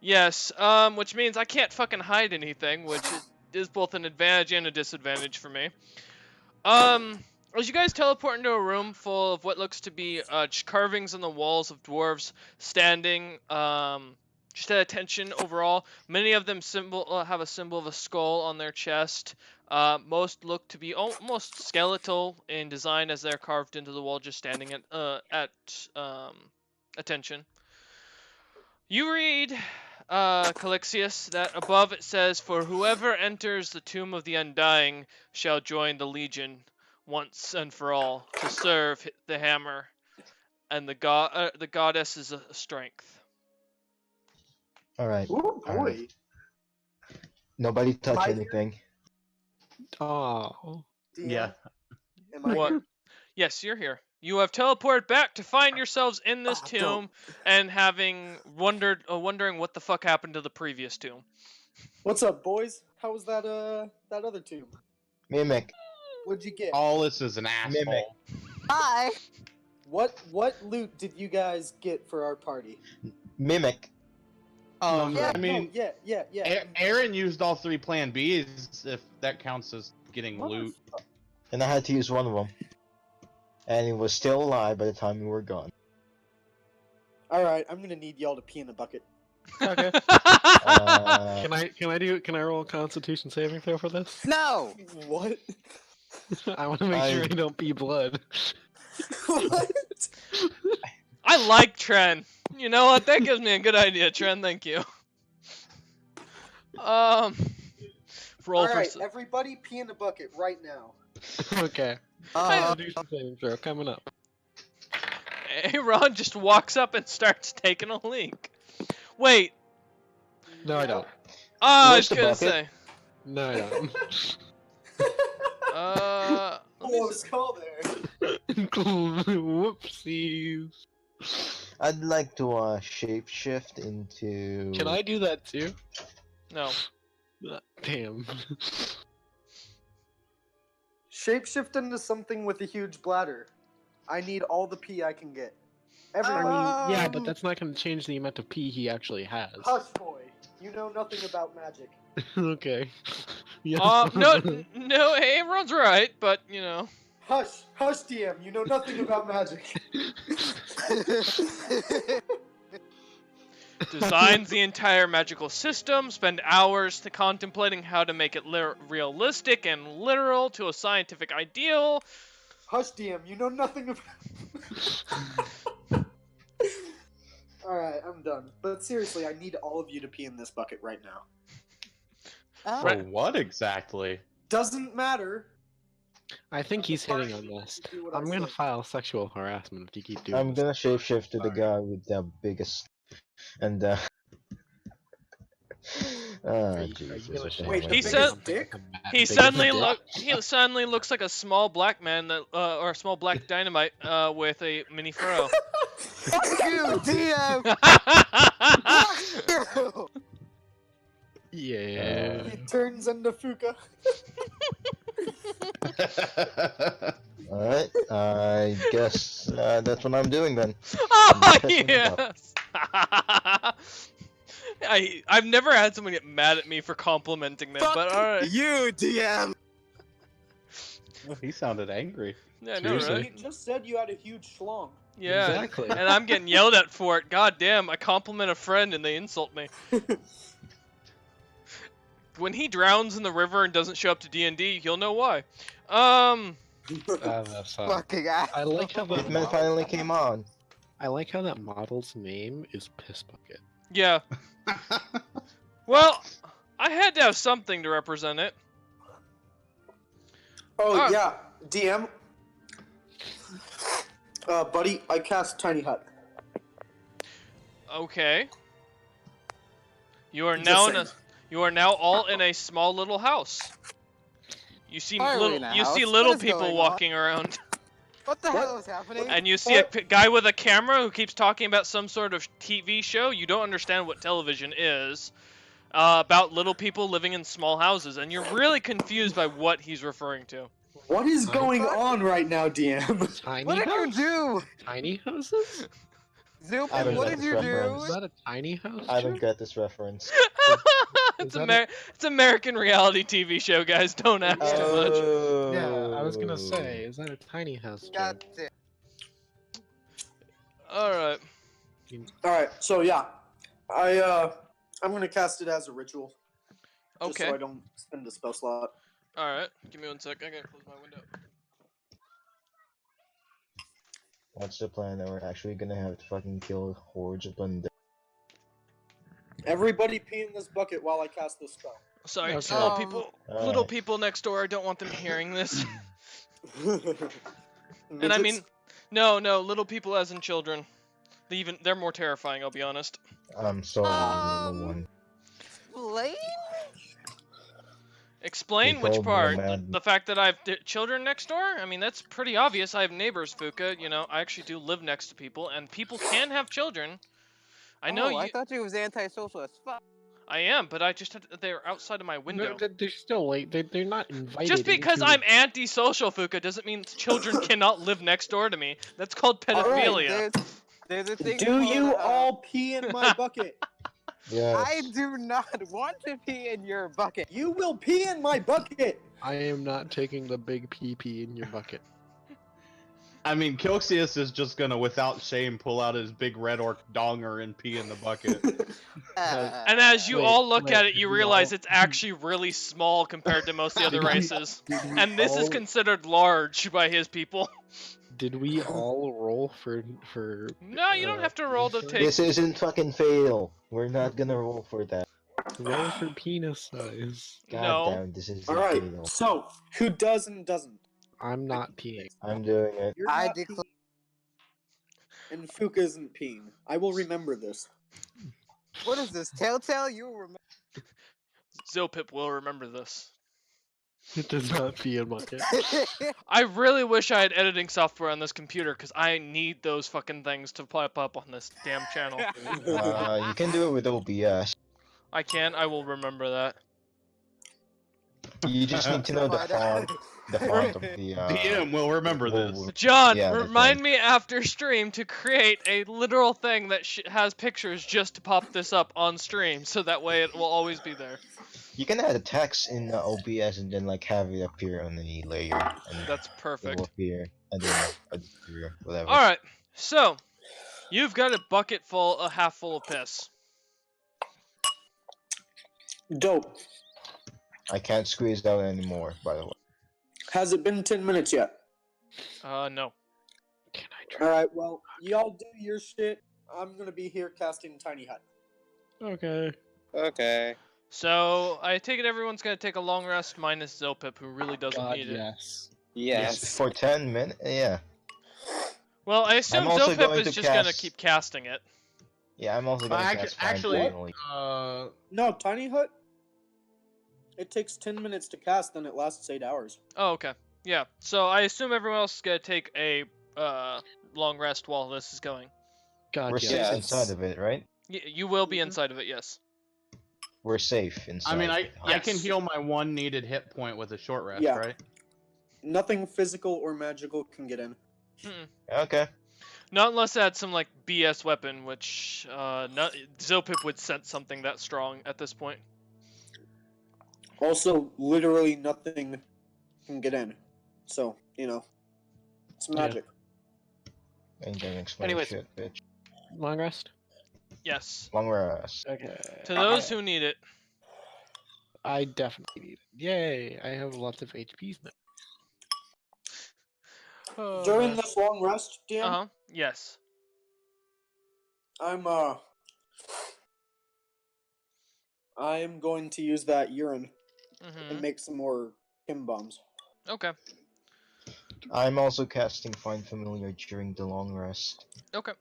Yes, which means I can't fucking hide anything, which is both an advantage and a disadvantage for me. As you guys teleport into a room full of what looks to be carvings on the walls of dwarves standing, just at attention overall. Many of them have a symbol of a skull on their chest. Most look to be almost skeletal in design as they're carved into the wall, just standing at attention. You read, Calixius, that above it says, "For whoever enters the Tomb of the Undying shall join the Legion once and for all to serve the hammer, and the goddess is a strength." Alright. Oh boy. Alright. Nobody touch My- anything. Oh. DM, Yeah. Am I What? here? Yes, you're here. You have teleported back to find yourselves in this Ah, tomb dope. and having wondering what the fuck happened to the previous tomb. What's up, boys? How was that other tomb? Mimic. What'd you get? All this is an asshole. Mimic. Hi. What loot did you guys get for our party? Mimic. Yeah, I mean, yeah. Aaron used all 3 Plan Bs, if that counts as getting loot. And I had to use one of them. And he was still alive by the time we were gone. Alright, I'm gonna need y'all to pee in the bucket. Okay. Uh, Can I roll a Constitution saving throw for this? No! What? I want to make sure I don't pee blood. What? I like Tren. You know what? That gives me a good idea, Tren. Thank you. Roll for. Alright, everybody pee in the bucket right now. Okay. Uh, Constitution saving throw coming up. Aaron just walks up and starts taking a leak. Wait. No, I don't. Oh, I was Where's the gonna bucket? say. No, I don't. Let me Close call there. Whoopsies. I'd like to shapeshift into. Can I do that too? No. Damn. Shapeshift into something with a huge bladder. I need all the pee I can get. Everybody. Yeah, but that's not going to change the amount of pee he actually has. Hush, boy. You know nothing about magic. Okay. Yes. No, Aaron's right, but you know. Hush, hush, DM. You know nothing about magic. Designs the entire magical system, spend hours contemplating how to make it realistic and literal to a scientific ideal. Hush, DM. You know nothing about. Alright, I'm done. But seriously, I need all of you to pee in this bucket right now. For what exactly? Doesn't matter. I think he's hitting on this. Do what I I'm going to say. file sexual harassment if you keep doing I'm this. gonna shapeshift to the guy with the biggest. And Are you Jesus, gonna okay, shave Wait, my the He dick said- something biggest like a mad He biggest suddenly dick? he suddenly looks like a small black man that or a small black dynamite with a mini fro. Fuck you, DM! Fuck you! Yeah. He turns into Fuka. Alright, I guess that's what I'm doing then. Oh Picking it up. yes. I've never had someone get mad at me for complimenting them, but Fuck alright. you, DM! Oh, he sounded angry. Yeah, I know, Seriously. right? You just said you had a huge schlong. Yeah. Exactly. And I'm getting yelled at for it. God damn, I compliment a friend and they insult me. When he drowns in the river and doesn't show up to D&D, you'll know why. That's fine. Fucking ass. I like how that Hitman finally came on. I like how that model's name is Piss Bucket. Yeah. Well, I had to have something to represent it. Oh, Ah. yeah. DM. Buddy, I cast Tiny Hut. Okay. You are Just now saying. you are now all in a small little house. You see Why are we little in a you see house? little What is people going on? walking around, What the hell is happening? and you see a guy with a camera who keeps talking about some sort of TV show. You don't understand what television is. About little people living in small houses, and you're really confused by what he's referring to. What is going on right now, DM? Tiny What did you house? do? Tiny houses? Zoop, I don't what know did this you reference. Is do? that a tiny house? I don't Jack? get this reference. It's that a- it's American reality TV show, guys. Don't ask too much. Oh. Yeah, I was gonna say, is that a tiny house? God Jack? damn. All right. Alright, so yeah. I'm gonna cast it as a ritual. Just Okay. so I don't spend a spell slot. All right. Give me 1 sec. I gotta close my window. What's the plan that we're actually gonna have to fucking kill hordes of undead? Everybody pee in this bucket while I cast this spell. Sorry, Okay. small Um, people, Alright. little people next door. I don't want them hearing this. And I mean, Midgets? no, little people as in children. They're more terrifying. I'll be honest. I'm sorry, little Um, one. Blaine? Explain They which called me a part. man. The fact that I have children next door? I mean, that's pretty obvious. I have neighbors, Fuka. You know, I actually do live next to people, and people can have children. I know you. I thought you was antisocial as fuck. I am, but I just had they're outside of my window. No, they're still late. They're not invited. Just because into- I'm antisocial, Fuka, doesn't mean children cannot live next door to me. That's called pedophilia. There's a thing Do called, you all pee in my bucket? Yes. I do not want to pee in your bucket. You will pee in my bucket! I am not taking the big pee in your bucket. I mean, Kilxius is just gonna, without shame, pull out his big red orc donger and pee in the bucket. And as you Wait, all look at it, did you we realize all- it's actually really small compared to most of the other Did we- races. did we And this is all- considered large by his people. Did we all roll for? No, you don't have to roll to penis take. This isn't fucking fail. We're not gonna roll for that. size? Roll for penis size. God No. damn, this is All right. fail. So who does and doesn't? I'm not peeing. I'm doing it. You're I not declare. peeing, and Fuka isn't peeing. I will remember this. What is this? Telltale? You remember? Zilpip will remember this. It does not pee in bucket. I really wish I had editing software on this computer because I need those fucking things to pop up on this damn channel. You can do it with OBS. I can. I will remember that. You just need to know the Right. font. The font of the. DM will remember this. John, Yeah, that's remind right. me after stream to create a literal thing that has pictures just to pop this up on stream, so that way it will always be there. You can add a text in OBS and then like have it appear on the layer, and That's it will perfect. appear. And then appear, whatever. All right, so you've got a bucket full, a half full of piss. Dope. I can't squeeze out anymore, by the way. Has it been 10 minutes yet? No. Can I try? All right. Well, y'all do your shit. I'm gonna be here casting Tiny Hut. Okay. Okay. So I take it everyone's gonna take a long rest, minus Zilpip, who really doesn't God, need it. yes. Yes. For 10 minutes, yeah. Well, I assume also Zilpip going is to just gonna cast- keep casting it. Yeah, I'm also gonna cast Find actually, Family. No, Tiny Hut. It takes 10 minutes to cast, then it lasts 8 hours. Oh, okay. Yeah. So I assume everyone else is gonna take a long rest while this is going. God, We're yes. safe Yes. inside of it, right? You will be Mhm. inside of it, yes. We're safe inside. I mean, of it. I can Yes. heal my one needed hit point with a short rest, Yeah. right? Nothing physical or magical can get in. Okay. Not unless it had some like BS weapon, which Zilpip would sense something that strong at this point. Also, literally nothing can get in. So, it's magic. Ain't gonna explain Anyways. shit, bitch. Long rest. Yes. Long rest. Okay. To those who need it. I definitely need it. Yay! I have lots of HPs now. During this long rest, DM, Uh-huh. Yes. I am going to use that urine and Mhm. make some more Kim bombs. Okay. I'm also casting Find Familiar during the long rest. Okay.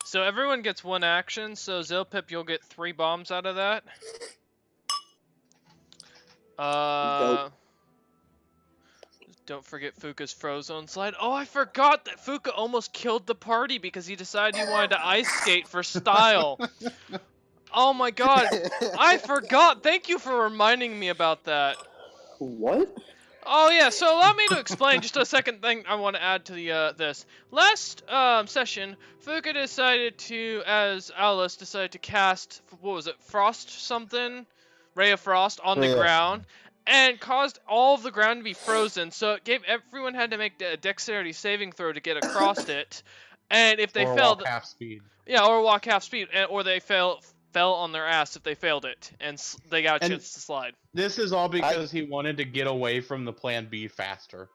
So everyone gets one action, so Zilpip, you'll get 3 bombs out of that. Don't forget Fuka's Frozone slide. Oh, I forgot that Fuka almost killed the party because he decided he wanted to ice skate for style. Oh my god, I forgot. Thank you for reminding me about that. What? Oh yeah, so allow me to explain just a second thing I want to add to the this. Last session, Fuka decided to, as Alice decided to cast, what was it, Frost something? Ray of Frost on the Yeah. ground, and caused all of the ground to be frozen, so it gave everyone had to make a dexterity saving throw to get across it. And if they or failed, walk half speed. yeah, or walk half speed, or they fell on their ass if they failed it, and they got a And- chance to slide. This is all because he wanted to get away from the plan B faster.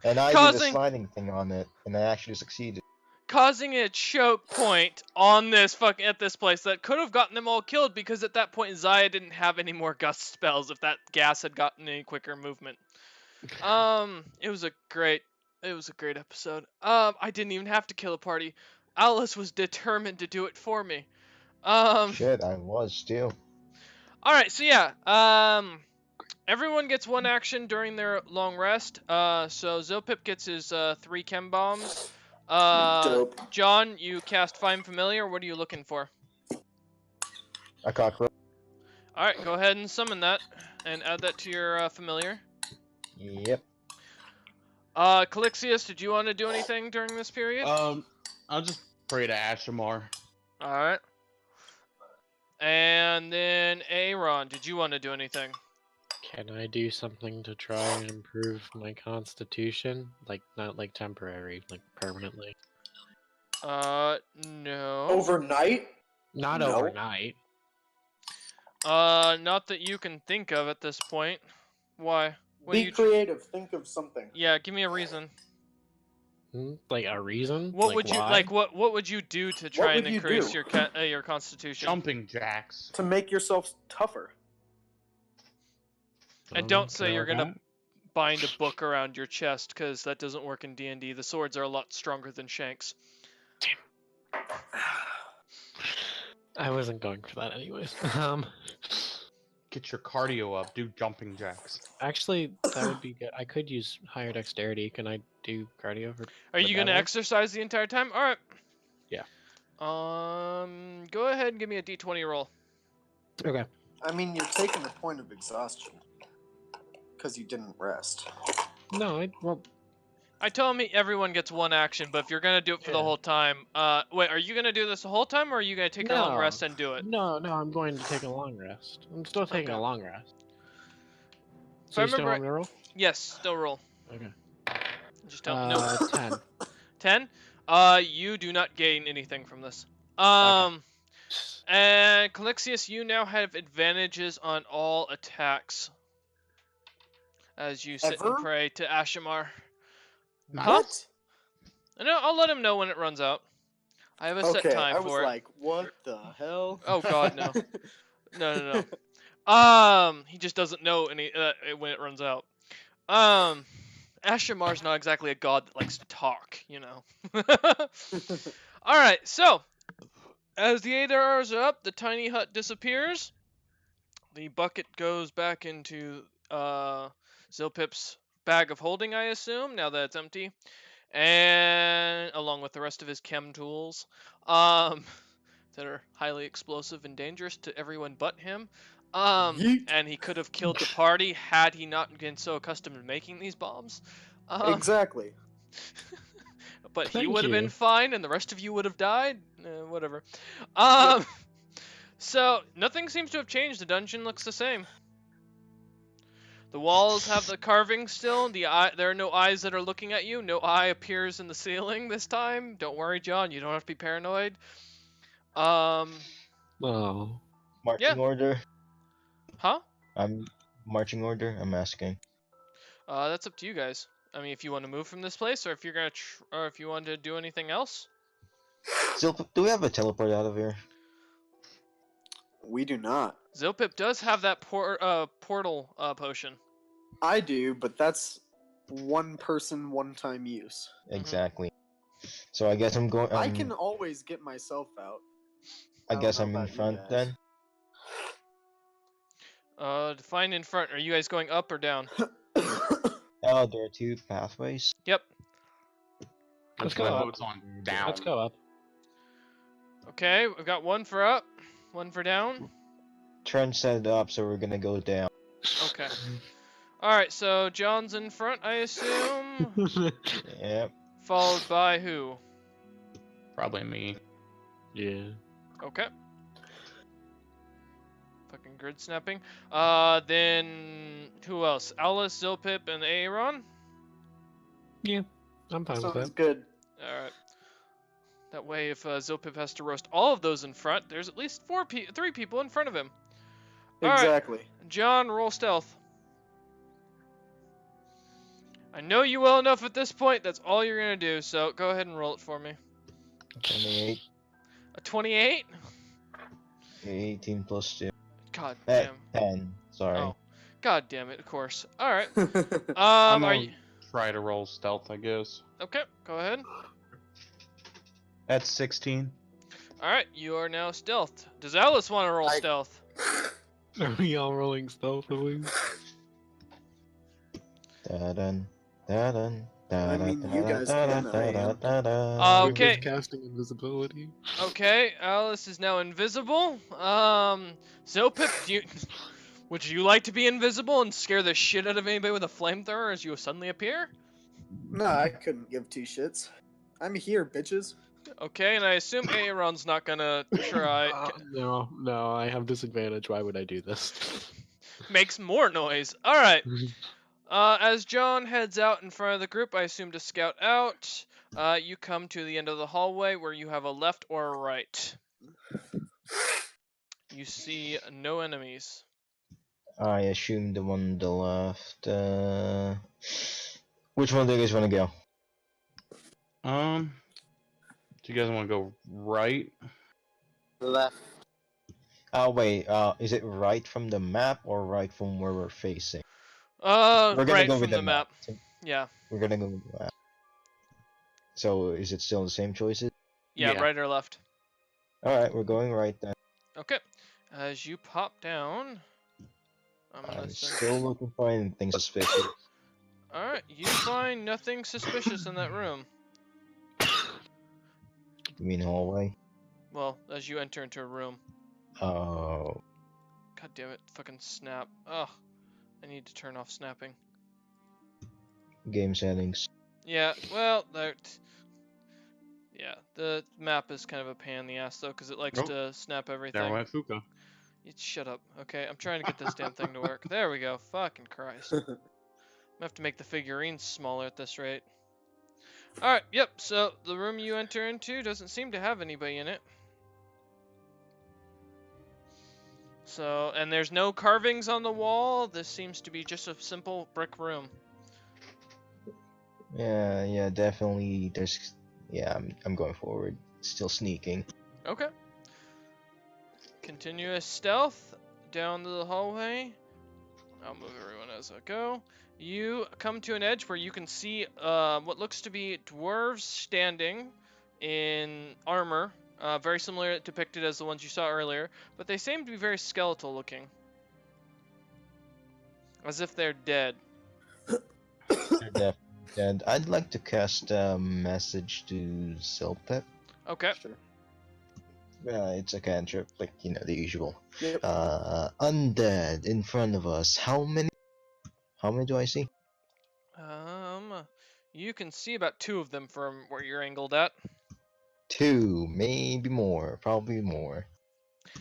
And I did a Causing- sliding thing on it, and I actually succeeded. Causing a choke point on this at this place that could have gotten them all killed, because at that point Zaya didn't have any more gust spells if that gas had gotten any quicker movement. It was a great episode. I didn't even have to kill a party. Alice was determined to do it for me. Shit, I was still. Alright, so yeah, everyone gets one action during their long rest. So Zilpip gets his 3 chem bombs. Dope. John, you cast Find Familiar. What are you looking for? A cockroach. Alright, go ahead and summon that, and add that to your familiar. Yep. Calixius, did you want to do anything during this period? I'll just pray to Ashamar. Alright. And then Aaron, did you want to do anything? Can I do something to try and improve my constitution? Like, not like temporary, like permanently. No. Overnight? Not No. overnight. Not that you can think of at this point. Why? What do Be you? creative. Think of something. Yeah, give me a reason. Like a reason? What Like, would you why? like? What would you do to try and would you increase do? your constitution? Jumping jacks. To make yourself tougher. And don't say you're work gonna out? bind a book around your chest, because that doesn't work in D&D. The swords are a lot stronger than shanks. I wasn't going for that anyways. Get your cardio up. Do jumping jacks. Actually, that would be good. I could use higher dexterity. Can I do cardio for? Are you gonna battle? exercise the entire time? All right. Yeah. Go ahead and give me a D20 roll. Okay. I mean, you're taking the point of exhaustion. Because you didn't rest. No, I told me everyone gets one action, but if you're gonna do it for the Yeah. whole time, wait, are you gonna do this the whole time, or are you gonna take a long No. rest and do it? no, I'm going to take a long rest. I'm still taking Okay. a long rest. If So I you still remember want me to roll? Yes, still roll. Okay. Just don't. No. 10. 10. You do not gain anything from this. And Calixius, you now have advantages on all attacks as you sit Ever? and pray to Ashamar. What? No, I'll let him know when it runs out. I have a set Okay, time I was for it. like, what the hell? Oh God, no. No. He just doesn't know any when it runs out. Ashamar's not exactly a god that likes to talk, you know. All right, so as the 8 hours are up, the tiny hut disappears. The bucket goes back into Zilpip's bag of holding, I assume, now that it's empty, and along with the rest of his chem tools, that are highly explosive and dangerous to everyone but him. Yeet. And he could have killed the party had he not been so accustomed to making these bombs. Exactly. But he Thank would have been you. fine, and the rest of you would have died. Whatever. So nothing seems to have changed. The dungeon looks the same. The walls have the carving still. There are no eyes that are looking at you. No eye appears in the ceiling this time. Don't worry, John. You don't have to be paranoid. Oh. Marching order. Huh? I'm marching order. I'm asking. That's up to you guys. I mean, if you want to move from this place, or if you're gonna, or if you want to do anything else. Zilpip, do we have a teleport out of here? We do not. Zilpip does have that portal potion. I do, but that's one person, one time use. Exactly. So I guess I'm going. I can always get myself out. I guess don't know I'm in about you front guys. then. Define in front. Are you guys going up or down? Oh, there are two pathways. Yep. Let's So go the up. vote's on down. Let's go up. Okay, we've got one for up, one for down. Trent set it up, so we're gonna go down. Okay. Alright, so John's in front, I assume. Yep. Followed by who? Probably me. Yeah. Okay. Fucking grid snapping. Then who else? Alice, Zilpip, and Aaron? Yeah. I'm fine with Sounds that. good. Alright. That way, if Zilpip has to roast all of those in front, there's at least 3 people in front of him. Alright. Exactly. John, roll stealth. I know you well enough at this point, that's all you're gonna do, so go ahead and roll it for me. 28, A 28? 18 plus 2. God Eh, damn. 10. Sorry. Oh. God damn it, of course. Alright. I'm Are gonna you... try to roll stealth, I guess. Okay, go ahead. That's 16. Alright, you are now stealthed. Does Alice want to roll I- stealth? Are we all rolling stealthily? Da-dun, da-dun, I mean, you guys da-dun, can, I am. da-dun. Okay. With casting invisibility. Okay, Alice is now invisible. Zilpip, would you like to be invisible and scare the shit out of anybody with a flamethrower as you suddenly appear? No, I couldn't give two shits. I'm here, bitches. Okay, and I assume Aaron's not gonna try. No, I have disadvantage. Why would I do this? Makes more noise. All right. As John heads out in front of the group, I assume to scout out, you come to the end of the hallway where you have a left or a right. You see no enemies. I assume the one on the left. Which one do you guys want to go? Do you guys want to go right? Left. Oh wait, is it right from the map or right from where we're facing? Right go from with the map. So Yeah. we're gonna go with the map. So is it still the same choices? Yeah, Yeah. right or left. Alright, we're going right then. Okay. As you pop down, I'm gonna I'm send. still looking for anything suspicious. All right, you find nothing suspicious in that room. You mean hallway? Well, as you enter into a room. Oh. God damn it, fucking snap. Ugh. I need to turn off snapping. Game settings. Yeah, well, yeah, the map is kind of a pain in the ass though, because it likes Nope. to snap There everything. went Fuka. Shut up. Okay, I'm trying to get this damn thing to work. There we go. Fucking Christ. I'm gonna have to make the figurines smaller at this rate. Alright, yep, so the room you enter into doesn't seem to have anybody in it. So, and there's no carvings on the wall. This seems to be just a simple brick room. Yeah, definitely. I'm going forward. Still sneaking. Okay. Continuous stealth down the hallway. I'll move everyone as I go. You come to an edge where you can see what looks to be dwarves standing in armor, very similar depicted as the ones you saw earlier, but they seem to be very skeletal looking, as if they're dead. They're definitely dead. I'd like to cast a message to Zilpip. Okay. Sure. It's a cantrip, like, the usual. Yep. Undead in front of us. How many do I see? You can see about 2 of them from where you're angled at. 2, maybe more, probably more.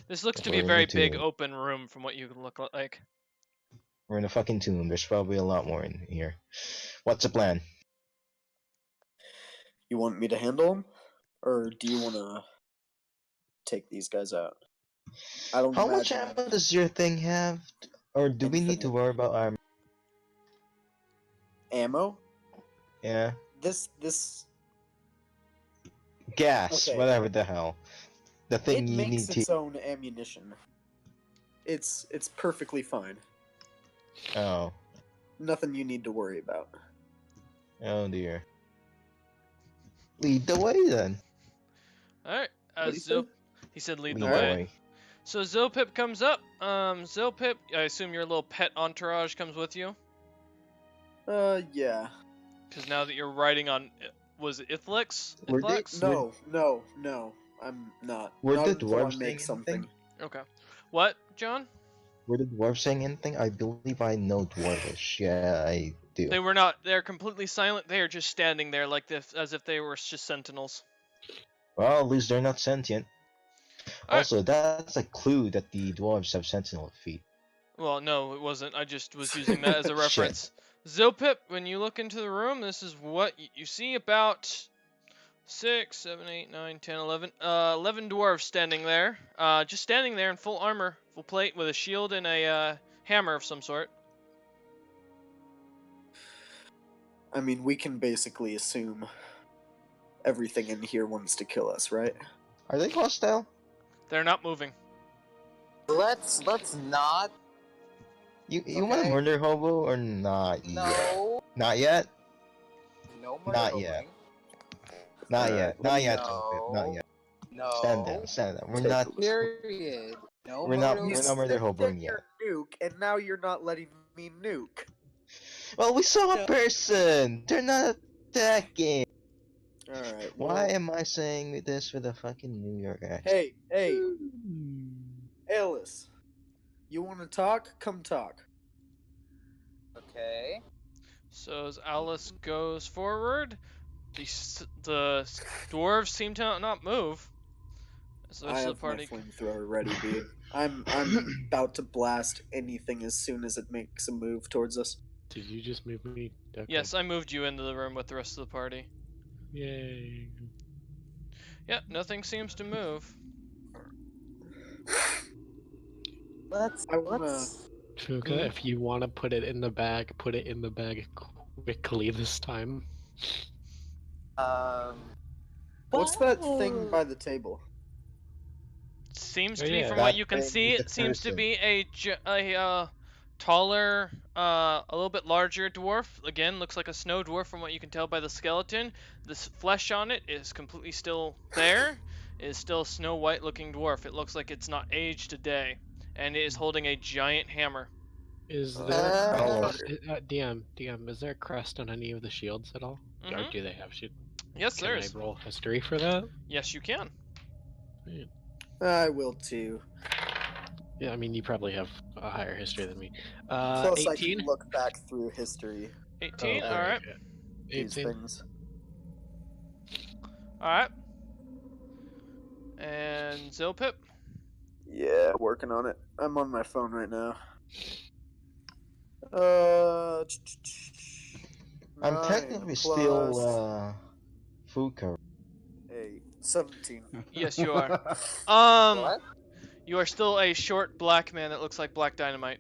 This looks to We're be a in very the big tomb. open room from what you can look like. We're in a fucking tomb. There's probably a lot more in here. What's the plan? You want me to handle them, or do you want to take these guys out? I don't. How much imagine- ammo does your thing have? Or do we need to Infinite. worry about armor? ammo? Yeah. This Gas, Okay. whatever the hell. The it thing you need makes to. its own ammunition. It's perfectly fine. Oh. Nothing you need to worry about. Oh dear. Lead the way then. Alright, What'd he say? he said lead Lead the the way. way. So Zilpip comes up. Zilpip, I assume your little pet entourage comes with you? Yeah. Because now that you're riding on, was it Ithlix? Were they- Ithlix? No. I'm not. Were Not the until dwarves I make saying something. anything? Okay. What, John? Were the dwarves saying anything? I believe I know dwarvish. Yeah, I do. They were not. They're completely silent. They are just standing there like this, as if they were just sentinels. Well, at least they're not sentient. Alright. Also, that's a clue that the dwarves have sentinel feet. Well, no, it wasn't. I just was using that as a Shit. reference. Zilpip, when you look into the room, this is what you see: about 6, 7, 8, 9, 10, 11. 11 dwarves standing there. Just standing there in full armor, full plate, with a shield and a hammer of some sort. I mean, we can basically assume everything in here wants to kill us, right? Are they hostile? They're not moving. Let's not. You want to Okay. murder hobo or not yet? No. Not yet? No more. Not yet. Not yet. Not yet, No. Zilpip. Not yet. No. Stand down. Stand down. We're Take not. it. Period. No We're not- more we're real- not murder said hoboing that yet. you're nuke, and now you're not letting me nuke. Well, we saw Yeah. a person. They're not attacking. All right. Why am I saying this with a fucking New York accent? Hey, Alice. You want to talk? Come talk. Okay. So as Alice goes forward, the dwarves seem to not move. Is the I rest of have the party? my flamethrower ready, dude. I'm about to blast anything as soon as it makes a move towards us. Did you just move me? Okay. Yes, I moved you into the room with the rest of the party. Yay. Yeah, nothing seems to move. Let's. I wanna- Let's. Fuka, if you want to put it in the bag, put it in the bag quickly this time. What's that thing by the table? Seems Oh, to be, yeah. from what That you can thing see, is a it seems to person. be a taller, a little bit larger dwarf. Again, looks like a snow dwarf from what you can tell by the skeleton. This flesh on it is completely still there. It is still a snow white looking dwarf. It looks like it's not aged a day. And it is holding a giant hammer. Is there Oh, DM, is there a crest on any of the shields at all? Or Mhm. do they have shield? Yes, Can there I is. roll history for that? Yes, you can. I will too. Yeah, I mean, you probably have a higher history than me. Plus, I 18? can look back through history. 18. Oh, All right. okay. These 18? things. All right. And Zilpip. Yeah, working on it. I'm on my phone right now. I'm 9 technically plus still Fuka. 8, 17. Yes, you are. What? You are still a short black man that looks like Black Dynamite.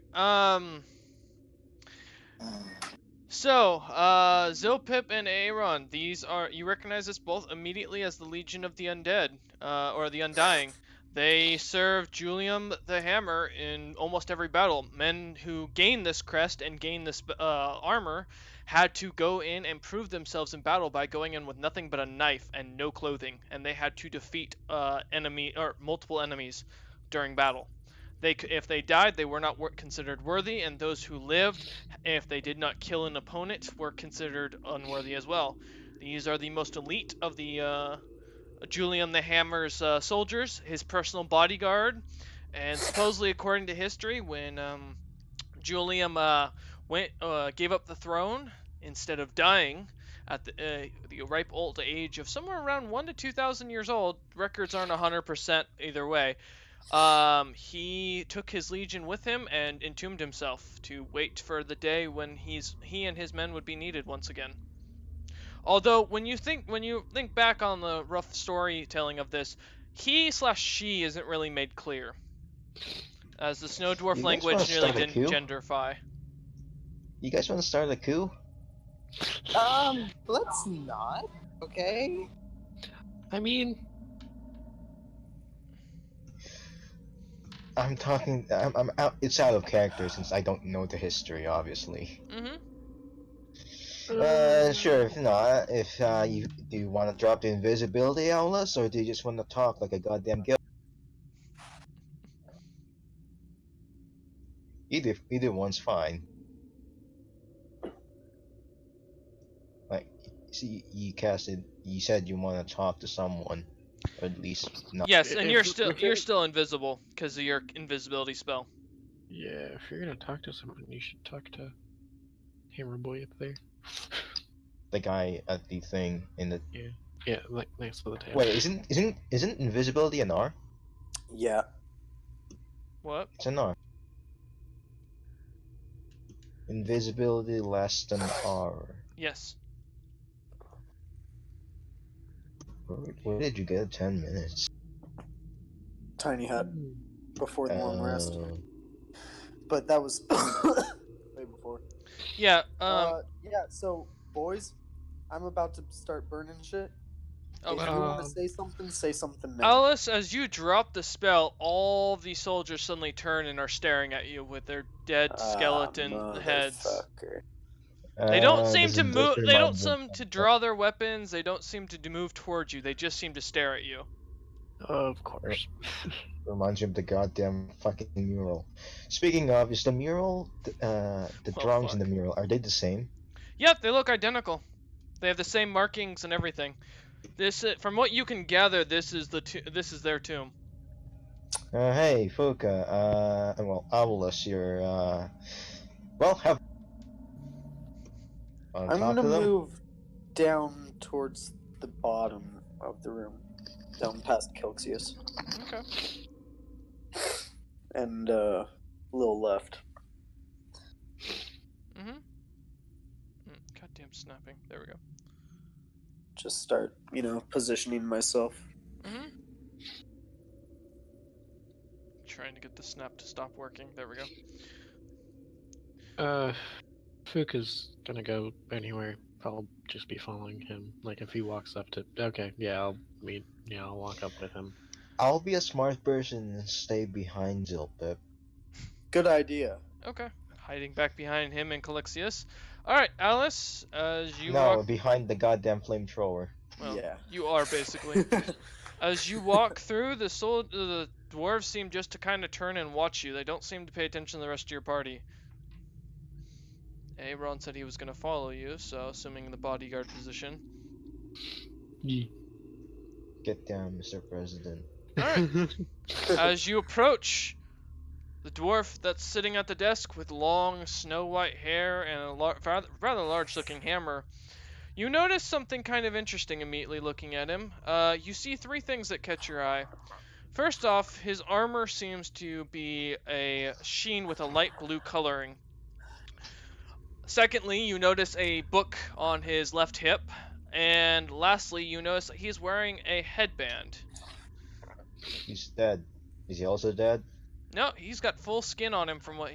So, Zilpip and Aaron, you recognize this both immediately as the Legion of the Undead, or the Undying. They served Julium the Hammer in almost every battle. Men who gained this crest and gained this armor had to go in and prove themselves in battle by going in with nothing but a knife and no clothing, and they had to defeat multiple enemies during battle. If they died, they were not considered worthy, and those who lived, if they did not kill an opponent, were considered unworthy as well. These are the most elite of the Julian the Hammer's soldiers, his personal bodyguard, and supposedly, according to history, when Julian gave up the throne instead of dying at the ripe old age of somewhere around 1,000 to 2,000 years old. Records aren't 100% either way. He took his legion with him and entombed himself to wait for the day when he and his men would be needed once again. Although when you think back on the rough storytelling of this, he/she isn't really made clear, as the Snow Dwarf You guys language wanna nearly start a didn't coup? genderify. You guys want to start a coup? Let's not. Okay. I mean, I'm talking. I'm out. It's out of character since I don't know the history, obviously. Mm-hmm. Sure. If not, do you want to drop the invisibility, Aulus, or do you just want to talk like a goddamn guild? Either one's fine. Like, see, you said you want to talk to someone, or at least not. Yes, and If- you're still invisible because of your invisibility spell. yeah, if you're gonna talk to someone, you should talk to Hammer Boy up there. The guy at the thing in the. Yeah, like next to the table. Wait, isn't invisibility an R? Yeah. What? It's an R. Invisibility less than R. Yes. Where did you get 10 minutes? Tiny hut before the long rest. Uh, But that was way before. Yeah. Yeah, so, boys, I'm about to start burning shit. Okay. If you want to say something now. Alice, as you drop the spell, all the soldiers suddenly turn and are staring at you with their dead skeleton heads. Motherfucker. They don't seem to doesn't this move. They remind don't you seem of to draw their weapons. They don't seem to move towards you. They just seem to stare at you. Of course. Reminds you of the goddamn fucking mural. Speaking of, is the mural, the drawings in the mural, are they the same? Yep, they look identical. They have the same markings and everything. This, from what you can gather, this is their tomb. Hey, Fuka, well, Aulus, you're, well, have... Wanna I'm talk gonna to them? move down towards the bottom of the room. down past Kelxius. Okay. And a little left. Mm-hmm. Goddamn snapping. There we go. Just start, positioning myself. Mm-hmm. Trying to get the snap to stop working. There we go. Fuka's gonna go anywhere. I'll just be following him. Like if he walks up to, okay, yeah, I'll walk up with him. I'll be a smart person and stay behind Zilpip. Good idea. Okay. Hiding back behind him and Calixius. Alright, Alice, as you No, walk... behind the goddamn flamethrower. Well, Yeah. you are, basically. As you walk through, the dwarves seem just to kind of turn and watch you. They don't seem to pay attention to the rest of your party. Ron said he was going to follow you, so assuming the bodyguard position. Get down, Mr. President. Alright. As you approach the dwarf that's sitting at the desk with long snow-white hair and a rather large-looking hammer, you notice something kind of interesting immediately looking at him. You see three things that catch your eye. First off, his armor seems to be a sheen with a light blue coloring. Secondly, you notice a book on his left hip. And lastly, you notice that he's wearing a headband. He's dead. Is he also dead? No, he's got full skin on him from what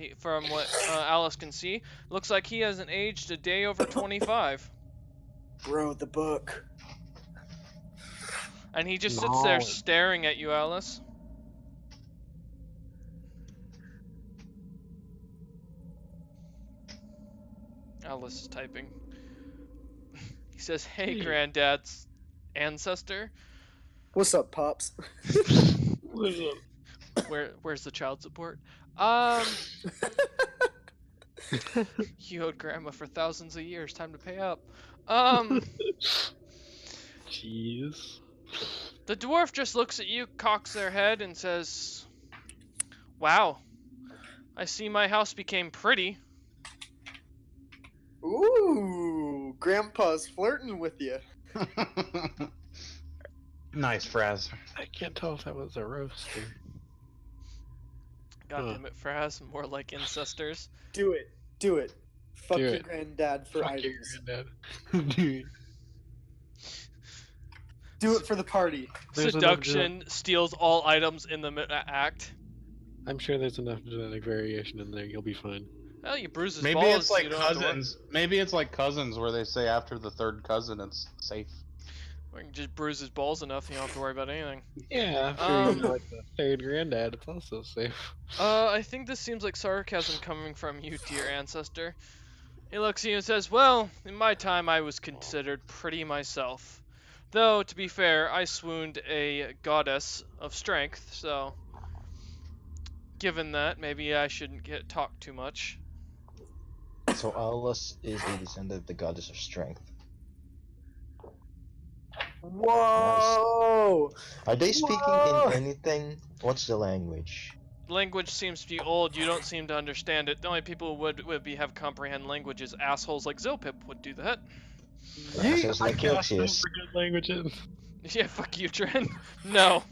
Alice can see. Looks like he hasn't aged a day over 25. Bro, the book. And he just sits there staring at you, Alice. Alice is typing. He says, "Hey, Granddad's ancestor. What's up, Pops? Where's the child support? You owed Grandma for thousands of years. Time to pay up. Jeez. The dwarf just looks at you, cocks their head, and says, "Wow, I see my house became pretty." Ooh, Grandpa's flirting with you. Nice, Fraz. I can't tell if that was a roaster. God damn it, Fraz, more like ancestors. Do it. Fuck Do your it. granddad for Fuck your items. granddad. Dude. Do it for the party. There's Seduction steals all items in the act. I'm sure there's enough genetic variation in there. You'll be fine. Well, you bruise his Maybe balls. it's like you don't have to worry. cousins. Maybe it's like cousins where they say after the third cousin it's safe. Or you can just bruise his balls enough, you don't have to worry about anything. Yeah, after you like the third granddad, it's also safe. I think this seems like sarcasm coming from you, dear ancestor. He looks at you and says, "Well, in my time I was considered pretty myself. Though, to be fair, I swooned a goddess of strength, so... Given that, maybe I shouldn't get talked too much." So Alice is the descendant of the goddess of strength. Whoa! Are they speaking Whoa! in anything? What's the language? Language seems to be old, you don't seem to understand it. The only people who would have comprehend language is assholes like Zilpip would do that. Sounds like Kelxius. For good languages. Yeah, fuck you, Tren. No.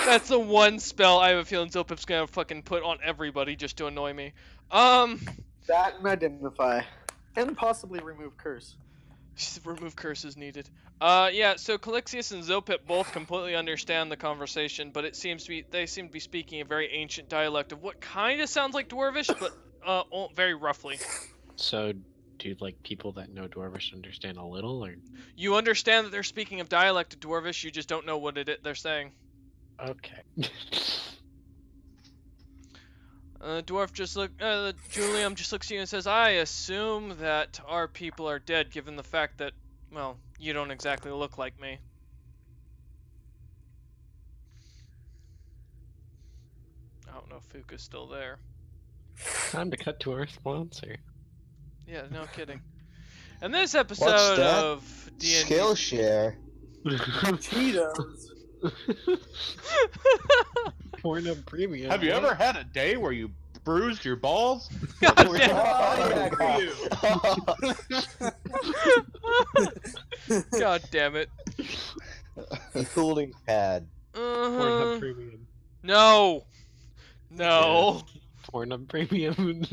That's the one spell I have a feeling Zilpip's gonna fucking put on everybody just to annoy me. That and identify. And possibly remove curse. Remove curses needed. Yeah, so Calixius and Zilpip both completely understand the conversation, but they seem to be speaking a very ancient dialect of what kind of sounds like Dwarvish, but very roughly. So, do like people that know Dwarvish understand a little, or? You understand that they're speaking of dialect of Dwarvish, you just don't know what they're saying. Okay. Dwarf just Julium just looks at you and says, "I assume that our people are dead, given the fact that, well, you don't exactly look like me." I don't know if Fuka's still there. Time to cut to our sponsor. Yeah, no kidding. And this What's episode that? of D&D... Skillshare. Cheetos. Pornhub Premium. Have you what? ever had a day where you bruised your balls? God Oh, damn. God damn it. A cooling pad. Pornhub Uh, Premium. no. No. Pornhub Premium.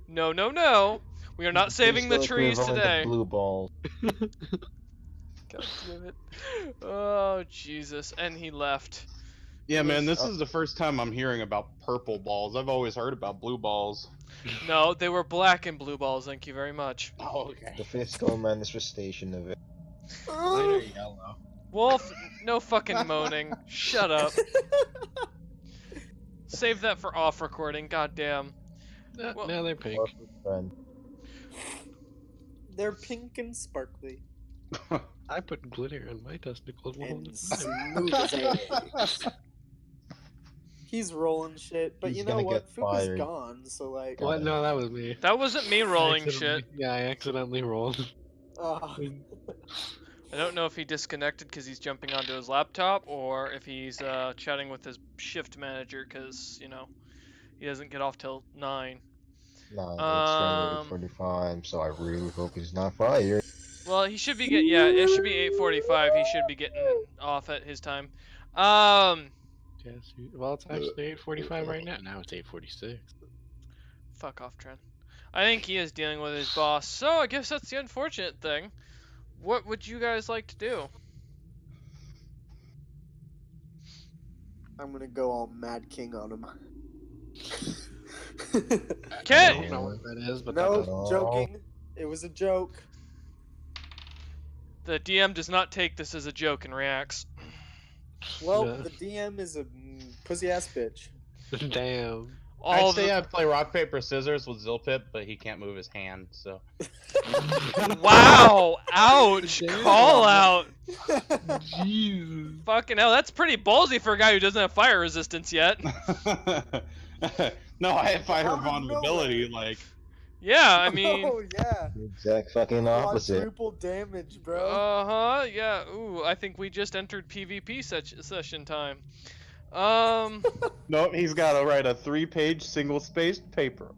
No, no, no. We are not saving the Digital trees equivalent of today. blue balls. God damn it. Oh, Jesus. And he left. Yeah, man, this Oh. is the first time I'm hearing about purple balls. I've always heard about blue balls. No, they were black and blue balls, thank you very much. Oh, okay. The physical manifestation of it. Mine are yellow. Wolf, no fucking moaning. Shut up. Save that for off recording, goddamn. Well- Now they're pink. Perfect friend. They're pink and sparkly. I put glitter on my testicles all And the time. smooth as eggs. He's rolling shit, but He's you know gonna what? get Fuka's fired. gone, so like. What? No, that was me. That wasn't me rolling shit. Yeah, I accidentally rolled. ah. I don't know if he disconnected because he's jumping onto his laptop or if he's chatting with his shift manager because, you know, he doesn't get off till 9. Nah, it's currently 45, so I really hope he's not fired. Well, he should be getting, yeah, it should be 8:45. He should be getting off at his time. Yes, well, it's actually 8:45 right now. Now it's 8:46. Fuck off, Trent. I think he is dealing with his boss, so I guess that's the unfortunate thing. What would you guys like to do? I'm gonna go all Mad King on him. I Okay. don't know what that is, but No, that doesn't. joking. It was a joke. The DM does not take this as a joke and reacts. Well, Yeah. the DM is a pussy ass bitch. Damn. All I'd say the... I'd play rock, paper, scissors with Zilpip, but he can't move his hand, so. Wow! Ouch! Damn. Call out! Jesus. Fucking hell, that's pretty ballsy for a guy who doesn't have fire resistance yet. No, I have fire Out of vulnerability, nowhere. like. Yeah, I mean... Oh yeah. The exact fucking opposite. Quadruple damage, bro. Uh-huh, yeah, ooh, I think we just entered PvP session time. Nope, he's gotta write a 3-page single-spaced paper.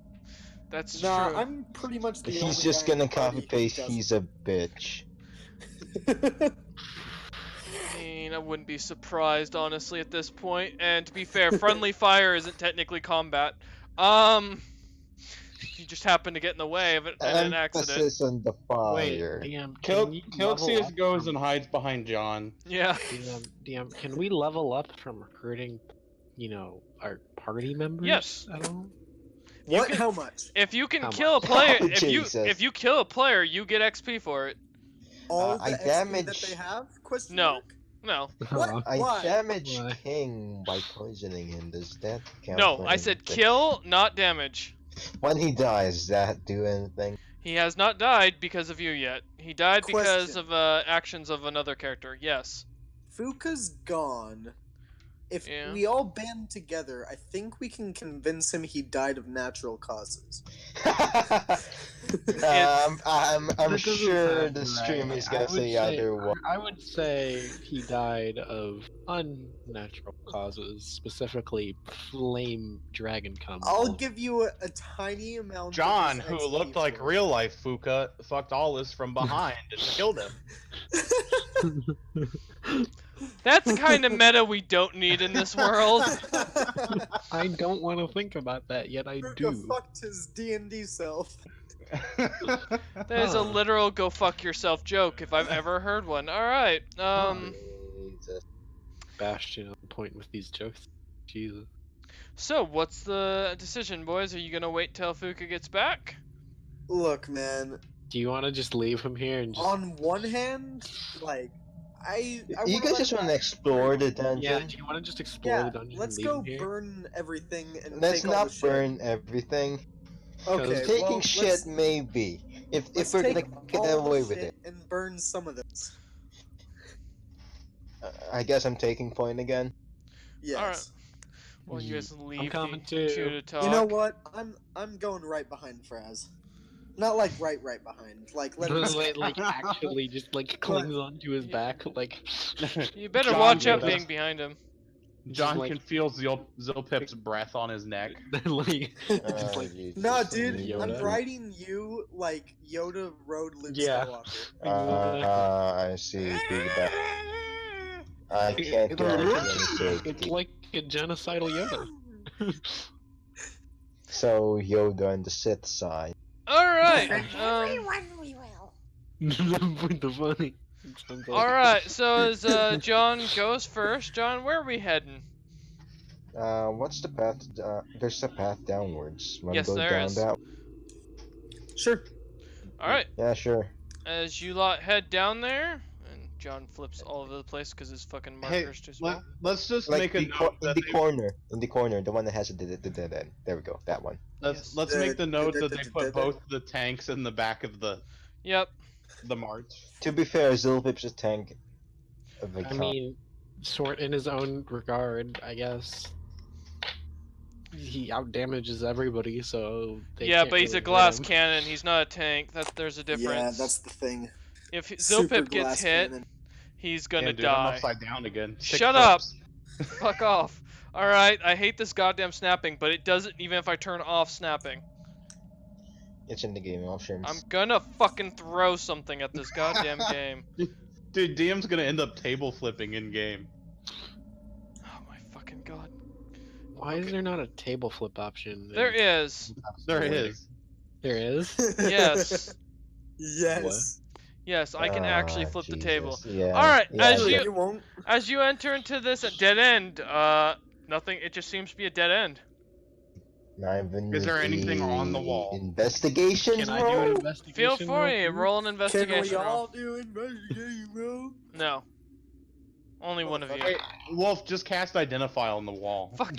That's Nah, true. I'm pretty much the He's only just guy in gonna the party copy paste. who He's a bitch. doesn't. I mean, I wouldn't be surprised, honestly, at this point. And to be fair, friendly fire isn't technically combat. You just happen to get in the way of it in an accident. Emphasis on the Wait, fire. DM, can we level Kilxius up goes from- and hides behind John. Yeah. DM, can we level up from hurting, you know, our party members? Yes. At all? What? can- How much? If you can How kill a much? player, Oh, if you Jesus. kill a player, you get XP for it. All I the XP that damage- they have? Question No. mark? No. What? I Why? damaged Why? King by poisoning him. Does that count? No, for I said anything? kill, not damage. When he dies, does that do anything? He has not died because of you yet. He died because Question. of actions of another character. Yes. Fuka's gone. If Yeah. we all band together, I think we can convince him he died of natural causes. I'm That doesn't sure sound the stream right. is I gonna would say either one. I would say he died of unnatural causes, specifically flame dragon combo. I'll give you a tiny amount. of John, his who XP looked like for it. real life Fuka, fucked Allus from behind and killed him. That's the kind of meta we don't need in this world. I don't want to think about that, yet I Fuka do. fucked his D&D self. That is a Huh. literal go fuck yourself joke if I've ever heard one. Alright, Jesus. Bastion on point with these jokes. Jesus. so what's the decision, boys? Are you gonna wait till Fuka gets back? Look, man. Do you want to just leave him here and just? On one hand, like, I You wanna guys let just him want to back. explore the Yeah. dungeon? Do you want to just explore Yeah, the dungeon? let's and go leave him here? burn everything and Let's take all not the shit. burn everything. Okay, Taking well, shit let's- maybe. If let's we're gonna take get all the away with shit it. and burn some of this. I guess I'm taking point again. Yes. Well, you guys leave coming the two too. to talk. You know what? I'm going right behind Fraz. Not like right behind. Like let him. like actually just like clings onto his back like You better John watch out did that. being behind him. John like- can feel Zilpip's breath on his neck. like, just like Jesus. Nah, dude, Yoda. I'm riding you like Yoda rode Luke Yeah. Skywalker. I see. Feedback. I can't guarantee any it's safety. like a genocidal Yoda. So Yoda on the Sith side. All right. we will. The funny. All right. So as John goes first, John, where are we heading? What's the path? There's a path downwards. Wanna Yes, go there down is. that? Sure. All right. Yeah, sure. As you lot head down there, and John flips all over the place because his fucking Hey, marker's too small. let's just Like make a in note that the corner, the one that has the dead end. There we go, that one. Yes. let's make the note that they put both the tanks in the back of the Yep. march. To be fair, Zilpip's a tank. Of a I mean, sort in his own regard, I guess. He outdamages everybody, so they Yeah, can't but he's really a hurt glass him. cannon. He's not a tank. There's a difference. Yeah, that's the thing. If Super Zilpip gets glass hit, cannon. he's gonna Damn, dude, I'm die. upside down again. Six Shut up. flips. Fuck off. All right, I hate this goddamn snapping, but it doesn't even if I turn off snapping. It's in the game options. I'm gonna fucking throw something at this goddamn game. Dude, DM's gonna end up table flipping in game. Oh my fucking god. Why is there not a table flip option? There is. There it is. There is? Yes. Yes. Yes, I can actually flip the table. Yeah. All right, yeah, as yeah. you won't. as you enter into this dead end, nothing. It just seems to be a dead end. Not even Is there with anything on the the wall? Investigation Can I do an roll? investigation? Feel free. roll, Roll an Can investigation we all roll. do investigation roll? No. Only one of you. Hey, Wolf, just cast Identify on the wall. Fuck.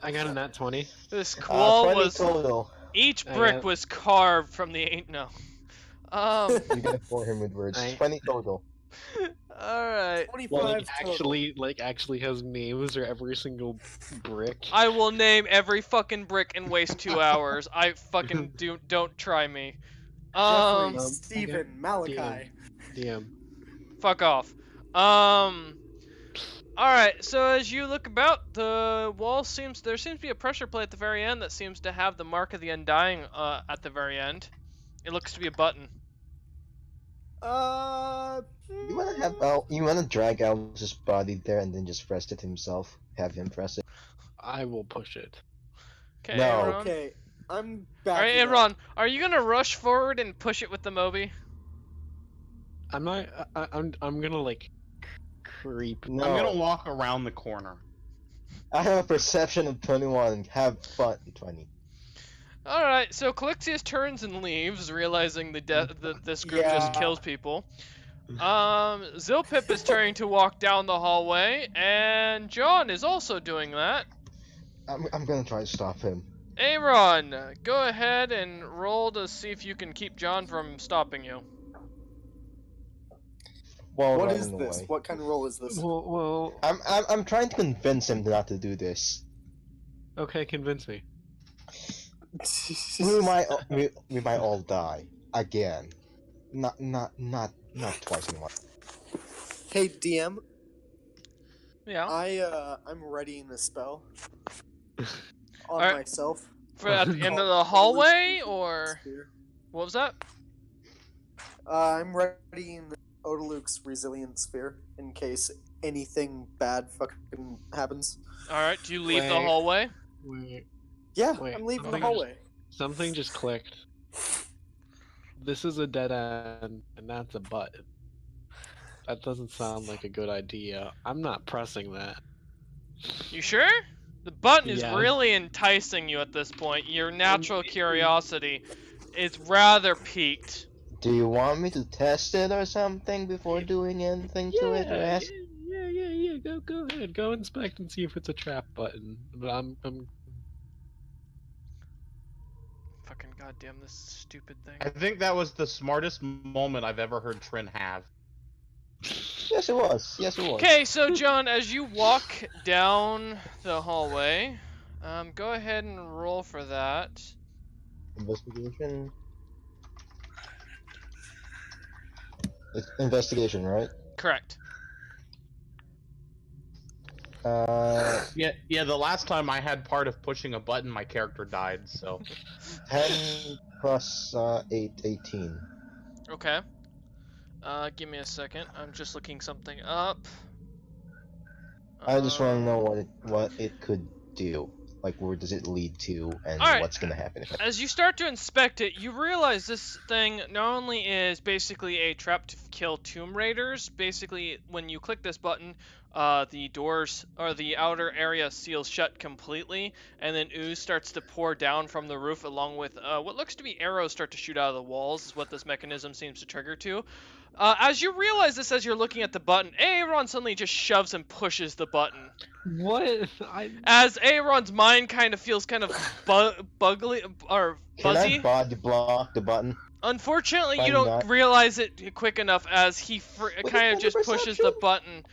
I got a nat 20. This wall 20 was total. each I brick got- was carved from the ain't no. You're gonna bore him with words. I- 20 total. All right. 25 Well, total. actually has names or every single brick. I will name every fucking brick and waste 2 hours. I fucking don't try me. Jeffrey, Um, Steven, Malachi. DM. Fuck off. Alright, so as you look about, the wall there seems to be a pressure plate at the very end that seems to have the mark of the Undying at the very end. It looks to be a button. You wanna drag Alex's body there and then just press it himself? Have him press it? I will push it. Okay, No. Aaron. Okay, I'm back. Alright, Aaron, are you gonna rush forward and push it with the Moby? I'm not. I'm gonna like creep. No. I'm gonna walk around the corner. I have a perception of 21. Have fun, 20. Alright, so Calixius turns and leaves, realizing that this group just Yeah. kills people. Zilpip is turning to walk down the hallway, and John is also doing that. I'm gonna try to stop him. Aaron, go ahead and roll to see if you can keep John from stopping you. While What running is this? away. What kind of roll is this? Well, I'm trying to convince him not to do this. okay, convince me. We might all die again. Not twice in one. Hey DM, Yeah. I'm readying a spell on Alright. myself. For at the end of Called the hallway, Odaluk's or Sphere. what was that? I'm readying Odaluke's Resilience Sphere in case anything bad fucking happens. All right. Do you leave the Wait. hallway? Wait, Yeah, Wait, I'm leaving the something hallway. something just clicked. This is a dead end, and that's a button. That doesn't sound like a good idea. I'm not pressing that. You sure? The button is Yeah. really enticing you at this point. Your natural curiosity is rather piqued. Do you want me to test it or something before doing anything to it? Or ask? Yeah. Go ahead. Go inspect and see if it's a trap button. But I'm Fucking goddamn this stupid thing. I think that was the smartest moment I've ever heard Trin have. Yes, it was. Yes, it was. Okay, so John, as you walk down the hallway, go ahead and roll for that. Investigation. It's investigation, right? Correct. Yeah, the last time I had part of pushing a button, my character died, so... 10 plus 8, 18. Okay. Give me a second. I'm just looking something up. I just want to know what it could do. Like, where does it lead to, and Alright. what's gonna happen. As you start to inspect it, you realize this thing not only is basically a trap to kill Tomb Raiders. Basically, when you click this button, the doors or the outer area seals shut completely, and then ooze starts to pour down from the roof, along with what looks to be arrows start to shoot out of the walls. Is what this mechanism seems to trigger to. As you realize this, as you're looking at the button, Aaron suddenly just shoves and pushes the button. What? As Aaron's mind kind of feels kind of buggly or fuzzy. Can I body block the button? Unfortunately, Why you don't not? realize it quick enough as he kind of just pushes the button.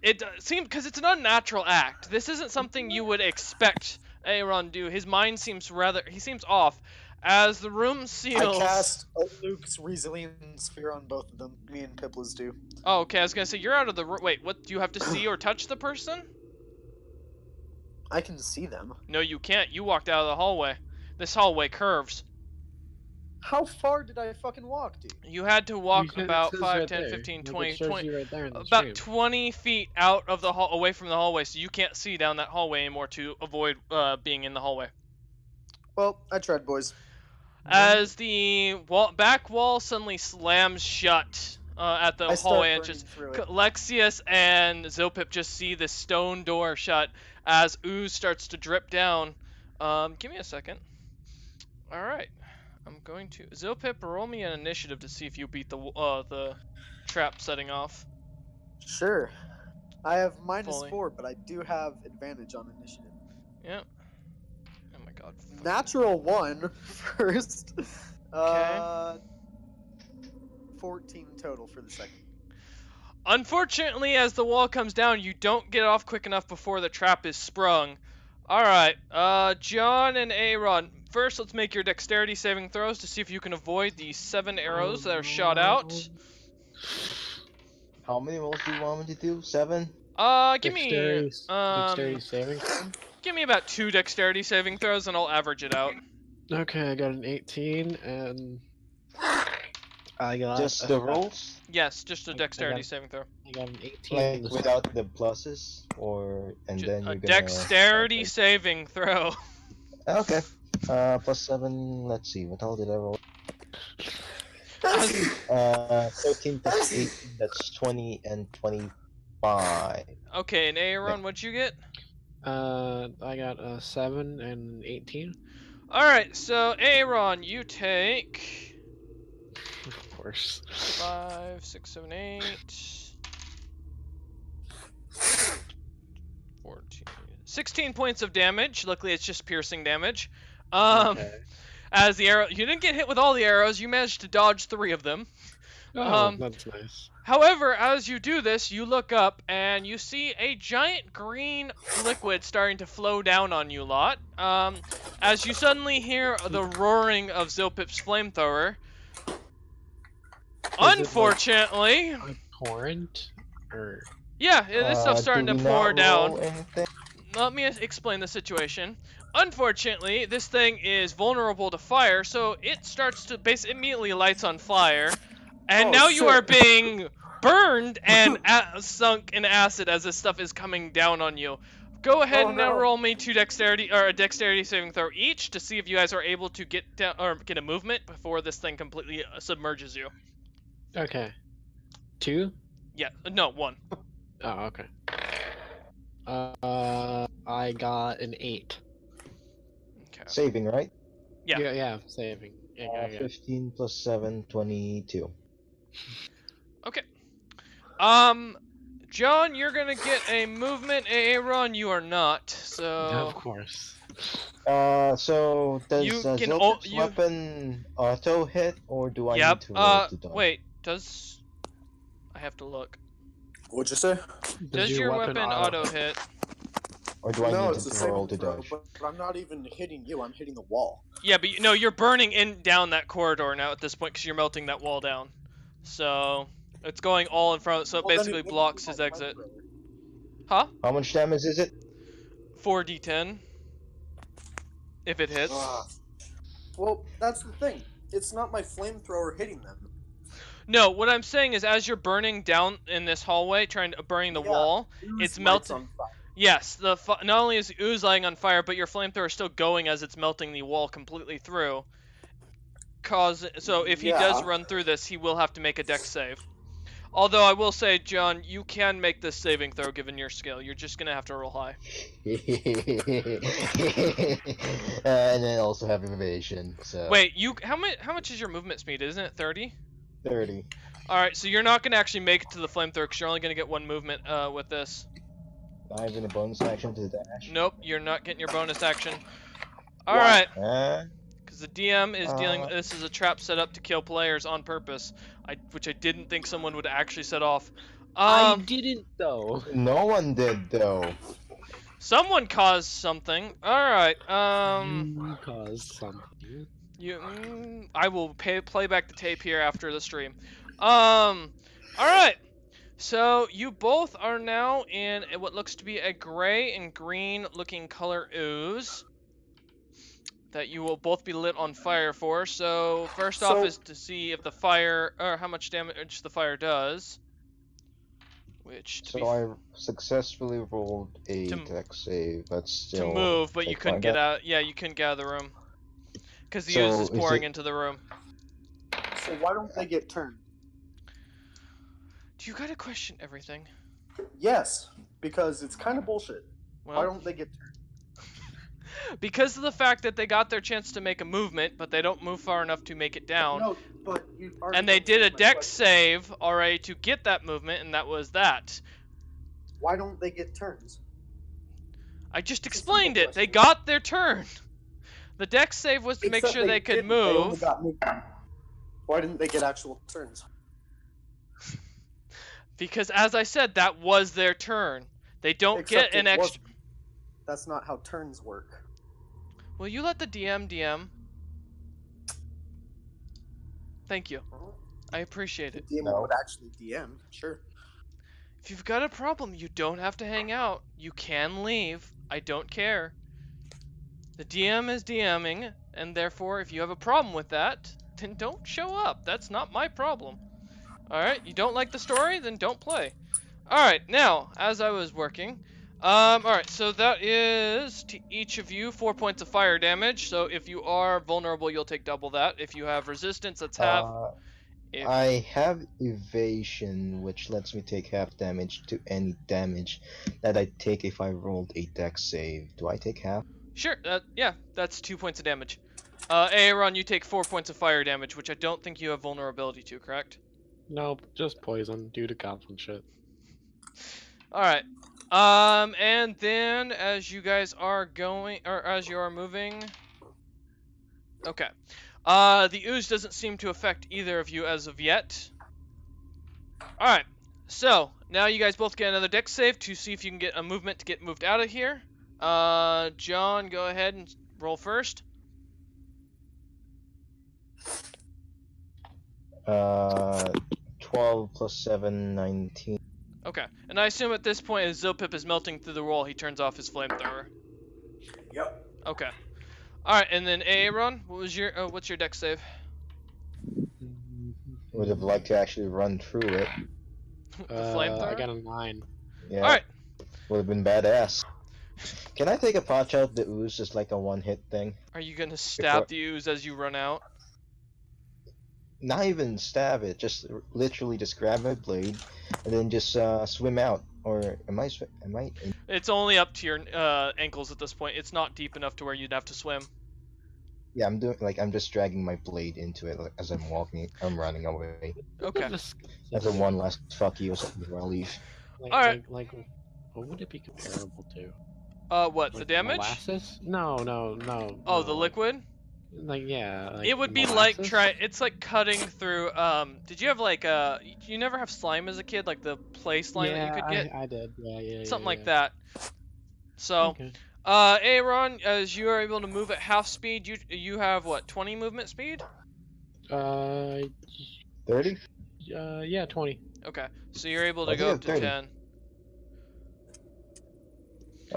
It seems because it's an unnatural act. This isn't something you would expect Aaron do. His mind seems he seems off. As the room seals. I cast Luke's Resilience Sphere on both of them. Me and Piplas do. Oh, okay. I was gonna say you're out of the wait. What do you have to see or touch the person? I can see them. No, you can't. You walked out of the hallway. This hallway curves. How far did I fucking walk, dude? You had to walk It about says 5, right 10, there. 15, Like, 20, it shows 20 you right there in the about stream. 20 feet out of the away from the hallway, so you can't see down that hallway anymore to avoid being in the hallway. Well, I tried, boys. As the back wall suddenly slams shut at the I start hallway burning entrance, through it. Lexius and Zilpip just see the stone door shut as ooze starts to drip down. Give me a second. All right, I'm going to Zilpip roll me an initiative to see if you beat the trap setting off. Sure. I have Fully. -4, but I do have advantage on initiative. Yep. Oh my god. Natural 1 first. 14 total for the second. Unfortunately, as the wall comes down, you don't get off quick enough before the trap is sprung. Alright, John and Aaron, first let's make your dexterity saving throws to see if you can avoid the 7 arrows that are shot out. How many rolls do you want me to do? 7? Give me, Dexterity saving throw? give me about 2 dexterity saving throws and I'll average it out. Okay, I got an 18 and I got Just the rolls? Yes, just a I dexterity got- saving throw. I got an 18. Like, in the without the pluses? Or, and then you're A gonna... dexterity okay. saving throw. Okay. Plus 7, let's see, what all did I roll? 13 plus 18, that's 20 and 25. Okay, and Aaron, what'd you get? I got a 7 and an 18. Alright, so Aaron, you take Of course. 5, 6, 7, 8, 14, 16 points of damage. Luckily, it's just piercing damage. Okay. As the arrow, you didn't get hit with all the arrows. You managed to dodge 3 of them. Oh, that's nice. However, as you do this, you look up and you see a giant green liquid starting to flow down on you lot. As you suddenly hear the roaring of Zilpip's flamethrower. Unfortunately, A torrent? Or... yeah, this stuff's starting do to we pour not down. roll anything? Let me explain the situation. Unfortunately, this thing is vulnerable to fire, so it starts to immediately lights on fire, and Oh, now you shit. are being burned and sunk in acid as this stuff is coming down on you. Go ahead Oh, and now no. roll me a dexterity saving throw each to see if you guys are able to get down or get a movement before this thing completely submerges you. Okay. 2? Yeah, no, 1. Oh, okay. I got an 8. Okay. Saving, right? Yeah. Yeah, saving. Yeah. 15 plus 7, 22. Okay. John, you're gonna get a movement. Aaron, you are not. So. Of course. So does You can Zilpip's you- weapon auto hit, or do I Yep. need to roll to dodge? Wait. Does I have to look? What'd you say? Does your weapon auto hit? Or do I No, need it's the to same roll to throw, dodge? but I'm not even hitting you. I'm hitting the wall. Yeah, but no, you're burning down that corridor now at this point because you're melting that wall down. So it's going all in front, so it Well, then basically wouldn't blocks be his my exit. flamethrower. Huh? How much damage is it? 4d10. If it hits. Well, that's the thing. It's not my flamethrower hitting them. No, what I'm saying is as you're burning down in this hallway, burning the wall, it's melting. On fire. Yes, not only is the ooze lighting on fire, but your flamethrower is still going as it's melting the wall completely through. So if he does run through this, he will have to make a dex save. Although I will say, John, you can make this saving throw given your skill. You're just gonna have to roll high. And then also have evasion. So. Wait, how much is your movement speed? Isn't it 30? 30. All right, so you're not gonna actually make it to the flamethrower because you're only gonna get one movement with this. Not even a bonus action to the dash. Nope, you're not getting your bonus action. All right. Uh, Because the DM is dealing. This is a trap set up to kill players on purpose, which I didn't think someone would actually set off. I didn't though. No one did though. Someone caused something. All right. You caused something. I will play back the tape here after the stream. All right. So you both are now in what looks to be a gray and green looking color ooze that you will both be lit on fire for. So first off is to see if the fire, or how much damage the fire does. I successfully rolled a dex save, but still. To move, but you couldn't get out. Yeah, you couldn't get out of the room because the ooze is pouring into the room. So why don't they get turned? Do you gotta question everything? Yes, because it's kind of bullshit. Well, why don't they get turned? Because of the fact that they got their chance to make a movement, but they don't move far enough to make it down. No, but you and they did a dex save already to get that movement, and that was that. Why don't they get turns? I just explained it. They got their turn. The dex save was to make sure they could move. Why didn't they get actual turns? Because as I said, that was their turn. They don't get an extra. That's not how turns work. Will you let the DM? Thank you. I appreciate it. The DM would actually DM, sure. If you've got a problem, you don't have to hang out. You can leave. I don't care. The DM is DMing, and therefore, if you have a problem with that, then don't show up. That's not my problem. Alright, you don't like the story? Then don't play. Alright, now, as I was working... alright, so that is to each of you 4 points of fire damage. So if you are vulnerable, you'll take double that. If you have resistance, that's half. I have evasion, which lets me take half damage to any damage that I take if I rolled a dex save. Do I take half? Sure, yeah, that's 2 points of damage. Aaron, you take 4 points of fire damage, which I don't think you have vulnerability to, correct? Nope, just poison due to goblin shit. Alright. And then as you guys are going, or as you are moving, okay. The ooze doesn't seem to affect either of you as of yet. Alright, so now you guys both get another dex save to see if you can get a movement to get moved out of here. John, go ahead and roll first. 12 plus 7, 19. Okay, and I assume at this point, as Zilpip is melting through the wall, he turns off his flamethrower. Yep. Okay. All right, and then Aaron, what's your dex save? Would have liked to actually run through it. The flamethrower. I got a 9. Yeah. All right. Would have been badass. Can I take a pot shot of the ooze, just like a one-hit thing? Are you gonna stab the ooze as you run out? Not even stab it, just literally just grab my blade and then just swim out. Or am I? It's only up to your ankles at this point. It's not deep enough to where you'd have to swim. Yeah, I'm just dragging my blade into it as I'm walking. I'm running away. Okay. As a one last fuck you before I leave. All right. Like, what would it be comparable to? What? The damage? Molasses? No. Oh, the liquid? Like, yeah. Like it would be molasses? like it's like cutting through. Did you have like you never have slime as a kid, like the play slime that you could get? I did. Yeah. Something like that. So, Okay. Aaron, as you are able to move at half speed, you have what, 20 movement speed? 30? Yeah, 20. Okay, so you're able to I go think up to 30. 10.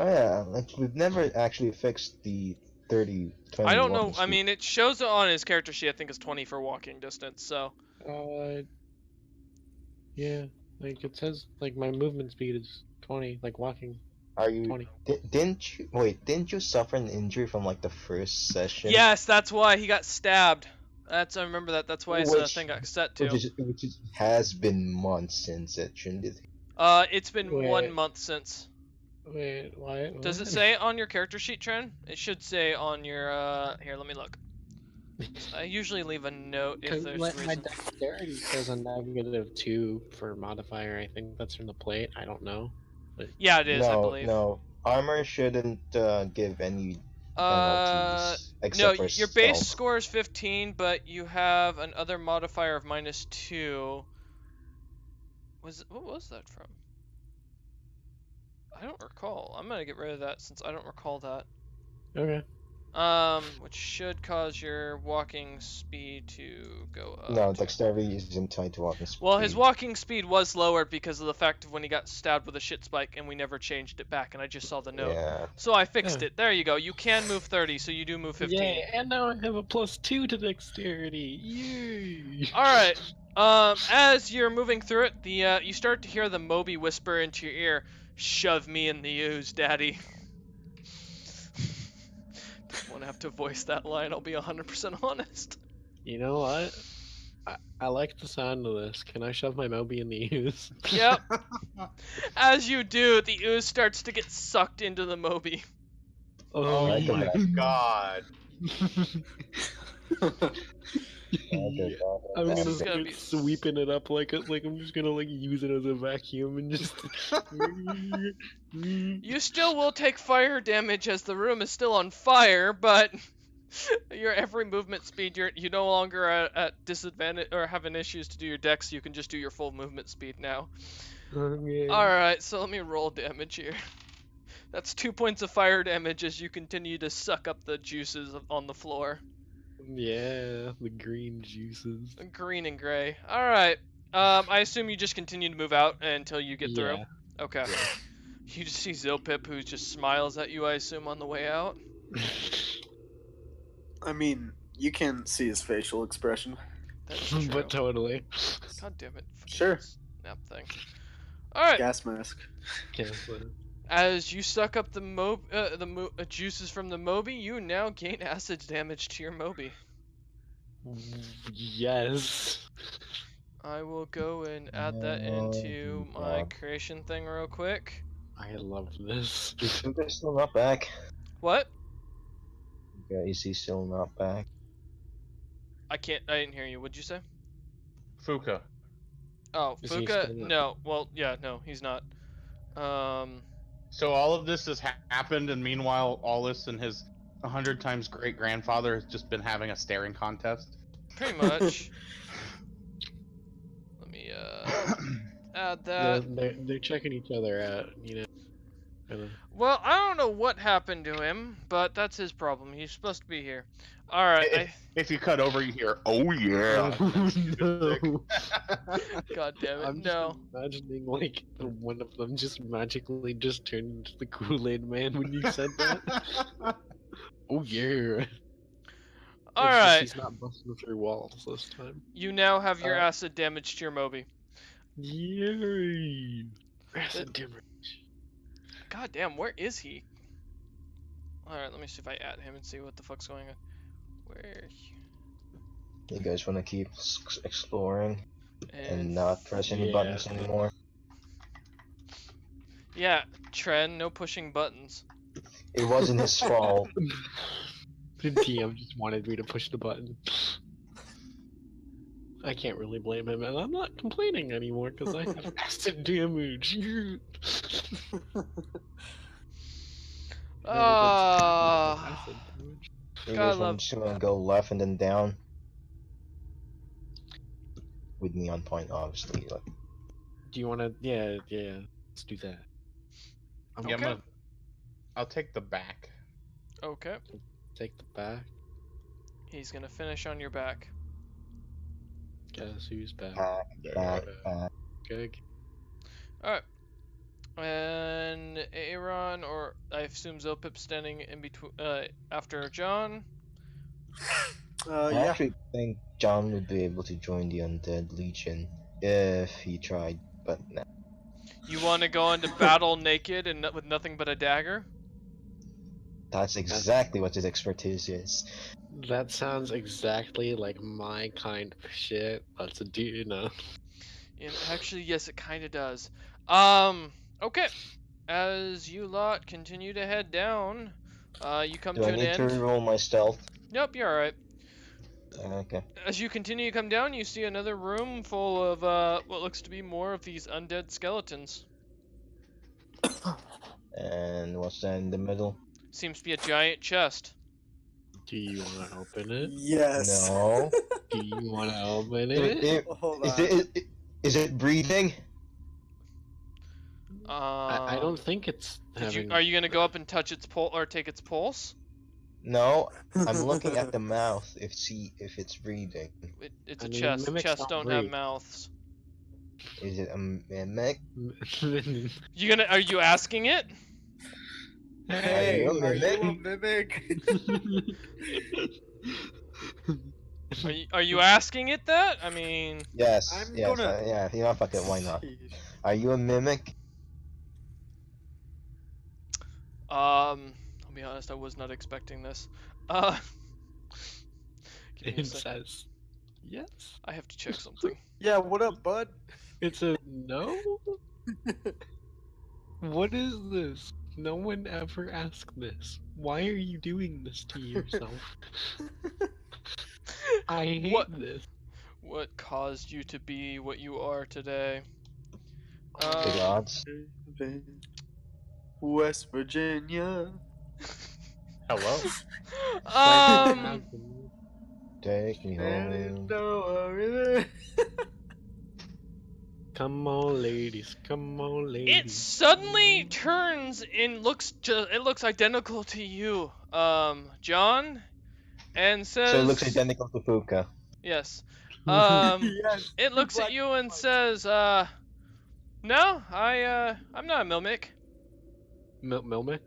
Oh yeah, like we've never actually fixed the 30, 20 I don't know. walking I speed. mean, it shows it on his character sheet. I think it's 20 for walking distance. So Yeah, like it says, like my movement speed is 20, like walking Are you 20. didn't you suffer an injury from like the first session? yes, that's why he got stabbed. I remember that. That's why his thing got set to. Which has been months since it, shouldn't it? It's been 1 Wait. month since. Wait, why? Does it what? say on your character sheet, Tren? It should say on your here, let me look. I usually leave a note if 'Cause there's my reason. dexterity says a -2 for modifier. I think that's from the plate. I don't know. Yeah, it is, I No, believe. no. Armor shouldn't give any penalties No, except for your base stealth. score is 15, but you have another modifier of -2. What was that from? I don't recall. I'm gonna get rid of that since I don't recall that. Okay. Which should cause your walking speed to go up. No, dexterity isn't tied to walking speed. Well, his walking speed was lowered because of the fact of when he got stabbed with a shit spike, and we never changed it back, and I just saw the note. Yeah. So I fixed Yeah. it. There you go. You can move 30, so you do move 15. Yay, and now I have a +2 to dexterity. Yay! All right. As you're moving through it, you start to hear the Moby whisper into your ear, "Shove me in the ooze, Daddy." Don't want to have to voice that line. I'll be 100% honest. You know what? I like the sound of this. Can I shove my Moby in the ooze? Yep. As you do, the ooze starts to get sucked into the Moby. Oh I Oh like my that. god. I'm This gonna is gonna start be- sweeping it up like I'm just gonna like use it as a vacuum and just. You still will take fire damage as the room is still on fire, but your every movement speed, you no longer at disadvantage or having issues to do your dex. You can just do your full movement speed now. Okay. All right, so let me roll damage here. That's 2 points of fire damage as you continue to suck up the juices on the floor. Yeah, the green juices. Green and gray. All right. I assume you just continue to move out until you get through. Yeah. Okay. You just see Zilpip, who just smiles at you, I assume, on the way out. I mean, you can see his facial expression. That's true. But totally. God damn it. fucking Sure. Snap thing. All right. Gas mask. As you suck up the juices from the Moby, you now gain acid damage to your Moby. Yes. I will go and add that into my creation thing real quick. I love this. Is Fuka still not back? What? Yeah, is he still not back? I didn't hear you. What'd you say? Fuka. Oh, Is he Fuka? still not- No. Well, yeah, no, he's not. So all of this has happened, and meanwhile, Aulus and his 100 times great grandfather has just been having a staring contest. Pretty much. Let me add that. They're checking each other out, you know. Kinda. Well, I don't know what happened to him, but that's his problem. He's supposed to be here. All right. If you cut over, you hear, "Oh yeah." No. God damn it. I'm just No. imagining like one of them just magically just turned into the Kool-Aid Man when you said that. Oh yeah. All It's just right. He's not busting through walls this time. You now have your acid damage to your Moby. Yay! Acid damage. God damn, where is he? Alright, let me see if I add him and see what the fuck's going on. Where? You guys want to keep exploring and And not press any buttons anymore? yeah, Tren, no pushing buttons. It wasn't his fault. The DM just wanted me to push the button. I can't really blame him, and I'm not complaining anymore because I have acid damage. Ah. Acid damage. You God, guys want to go left and then down? With me on point, obviously. Like, Do you want to? Yeah, let's do that. Yeah, Okay. I'll take the back. Okay. Take the back. He's gonna finish on your back. Guess who's back? back. Good. Alright. And Aaron, or I assume Zopip standing in between after John. I Yeah. actually think John would be able to join the Undead Legion if he tried, but no. You want to go into battle naked and with nothing but a dagger? That's exactly what his expertise is. That sounds exactly like my kind of shit. Let's do, you know. And actually, yes, it kind of does. Okay. As you lot continue to head down, you come Do to I an need to end. roll my stealth? Yep, you're alright. Okay. As you continue to come down, you see another room full of what looks to be more of these undead skeletons. And what's that in the middle? Seems to be a giant chest. Do you want to open it? Yes. No. Do you want to open It- it? it- Hold is, on. is it breathing? I don't think it's having... Are you gonna go up and touch its pulse or take its pulse? No. I'm looking at the mouth if it's breathing. It's I a mean, chest. mimics Chests don't don't have breathe. mouths. Is it a mimic? Are you asking it? Hey, Are you a are you a mimic? mimic? Are you asking it that? I mean, Yes. I'm yes. gonna- Yeah. You know, fuck it. Why not? Are you a mimic? I'll be honest, I was not expecting this. Give me a It second. says yes. I have to check something. Yeah, what up, bud? It's a no? What is this? No one ever asked this. Why are you doing this to yourself? I hate What- this. What caused you to be what you are today? Big odds. West Virginia. Hello. Take me home. Come on, ladies. Come on, It ladies. suddenly turns and looks identical to you, John, and says, So it looks identical to Fuka. yes. Yes. It looks at you and says, no, I'm not a mimic. Milmic?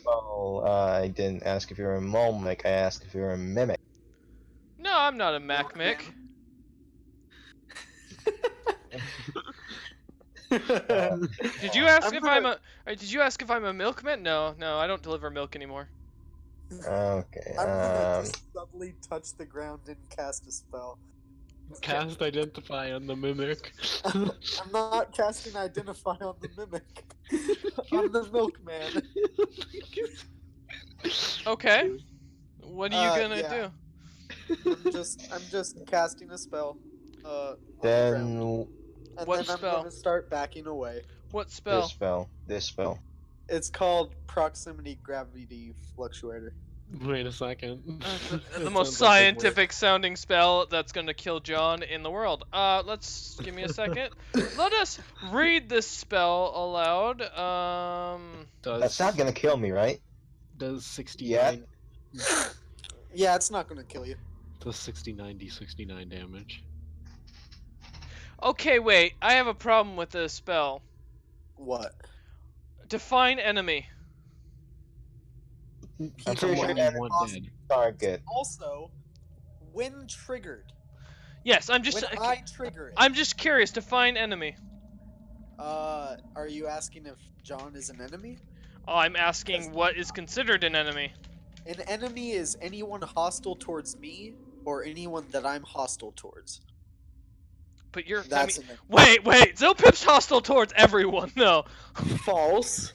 Well, I didn't ask if you're a Molmic, I asked if you're a mimic. No, I'm not a Macmic. Did you ask if I'm a? Did you ask if I'm a milkman? No, I don't deliver milk anymore. Okay, I'm gonna just subtly touch the ground and cast a spell. Cast identify on the mimic. I'm not casting identify on the mimic. I'm the milkman. Okay. What are you gonna yeah. do? I'm just casting a spell. On the ground. then And What then I'm spell? gonna start backing away. What spell? this spell. It's called Proximity Gravity Fluctuator. Wait a second. The That most sounds like a word. scientific sounding spell that's gonna kill John in the world. Let's give me a second. Let us read this spell aloud. That's not gonna kill me, right? Does 69 Yeah, it's not gonna kill you. does 69 d69 damage? Okay, wait. I have a problem with this spell. What? Define enemy. I'm pretty Someone sure you enemy want dead. target. Also, when triggered, Yes, I'm just. when I trigger it, I'm just curious. Define enemy. are you asking if John is an enemy? Oh, I'm asking what is considered an enemy. An enemy is anyone hostile towards me or anyone that I'm hostile towards. But you're. That's I mean, an wait. Zopip's hostile towards everyone, though. false.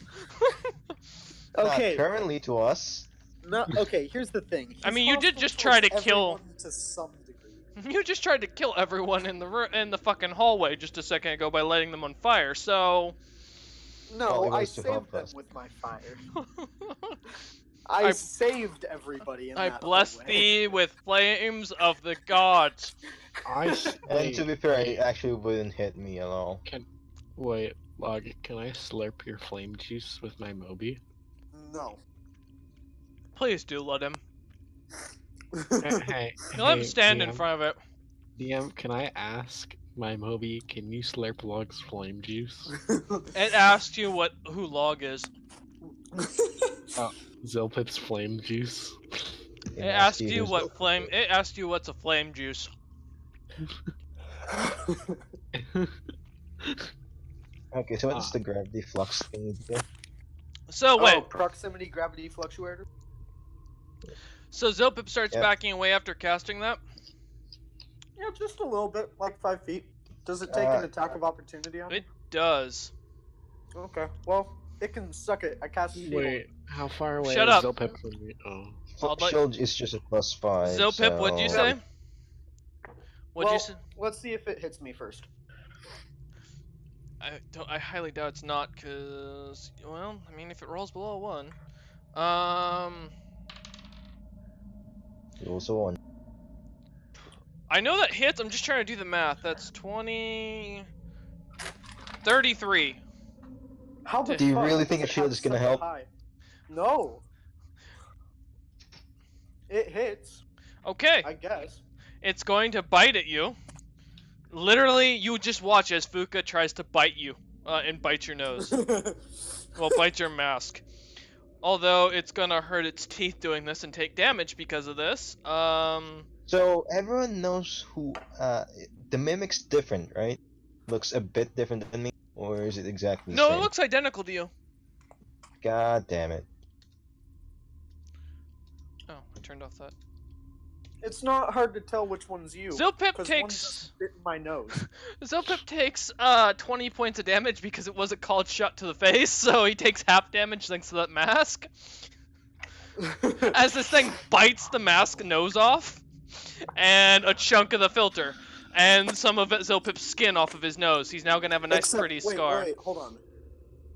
Okay. Not currently to us. No. Okay. Here's the thing. I He's mean, you did hostile just try to towards kill- everyone to some degree. You just tried to kill everyone in the fucking hallway just a second ago by lighting them on fire. So. No, Well, it I was to saved help them us. with my fire. I- I saved everybody in I that bless hallway. thee with flames of the gods. And to be fair, it actually wouldn't hit me at all. Wait, Log, can I slurp your flame juice with my Moby? No. Please do let him. Hey, Let him hey, stand in DM, front of it. DM, can I ask My Moby, can you slurp Log's flame juice? It asked you who Log is. Zilpip's flame juice. It asked you who's what open flame. to it. It asked you what's a flame juice. Okay, so what's the gravity flux thing again? So wait. Oh, proximity gravity fluctuator. So Zilpip starts Yep. backing away after casting that. Yeah, just a little bit, like 5 feet. Does it take an attack of opportunity on It does. Okay, well, it can suck it. I cast shield. Wait, how far away Shut is up. Zilpip from me? Oh. I'll let- Shield is just a +5. Zilpip, what'd you so- say? What'd Well, you say? let's see if it hits me first. I highly doubt it's not, cause well, I mean, if it rolls below 1, It was a 1. I know that hits. I'm just trying to do the math. That's 20, 33. How the Do you fuck really does think a it shield have is gonna such a help? high? No. It hits, Okay, I guess. it's going to bite at you. Literally, you just watch as Fuka tries to bite you, and bite your nose. Well, bite your mask. Although it's gonna hurt its teeth doing this and take damage because of this. So everyone knows who the mimic's different, right? Looks a bit different than me, or is it exactly the No, same? it looks identical to you. God damn it. Oh, I turned off that. It's not hard to tell which one's you. Zilpip 'cause one takes just bit in my nose. Zilpip takes 20 points of damage because it wasn't called shut to the face, so he takes half damage thanks to that mask. As this thing bites the mask nose off, and a chunk of the filter, and some of Zilpip's skin off of his nose. He's now gonna have a nice, Except- pretty scar. Wait, hold on.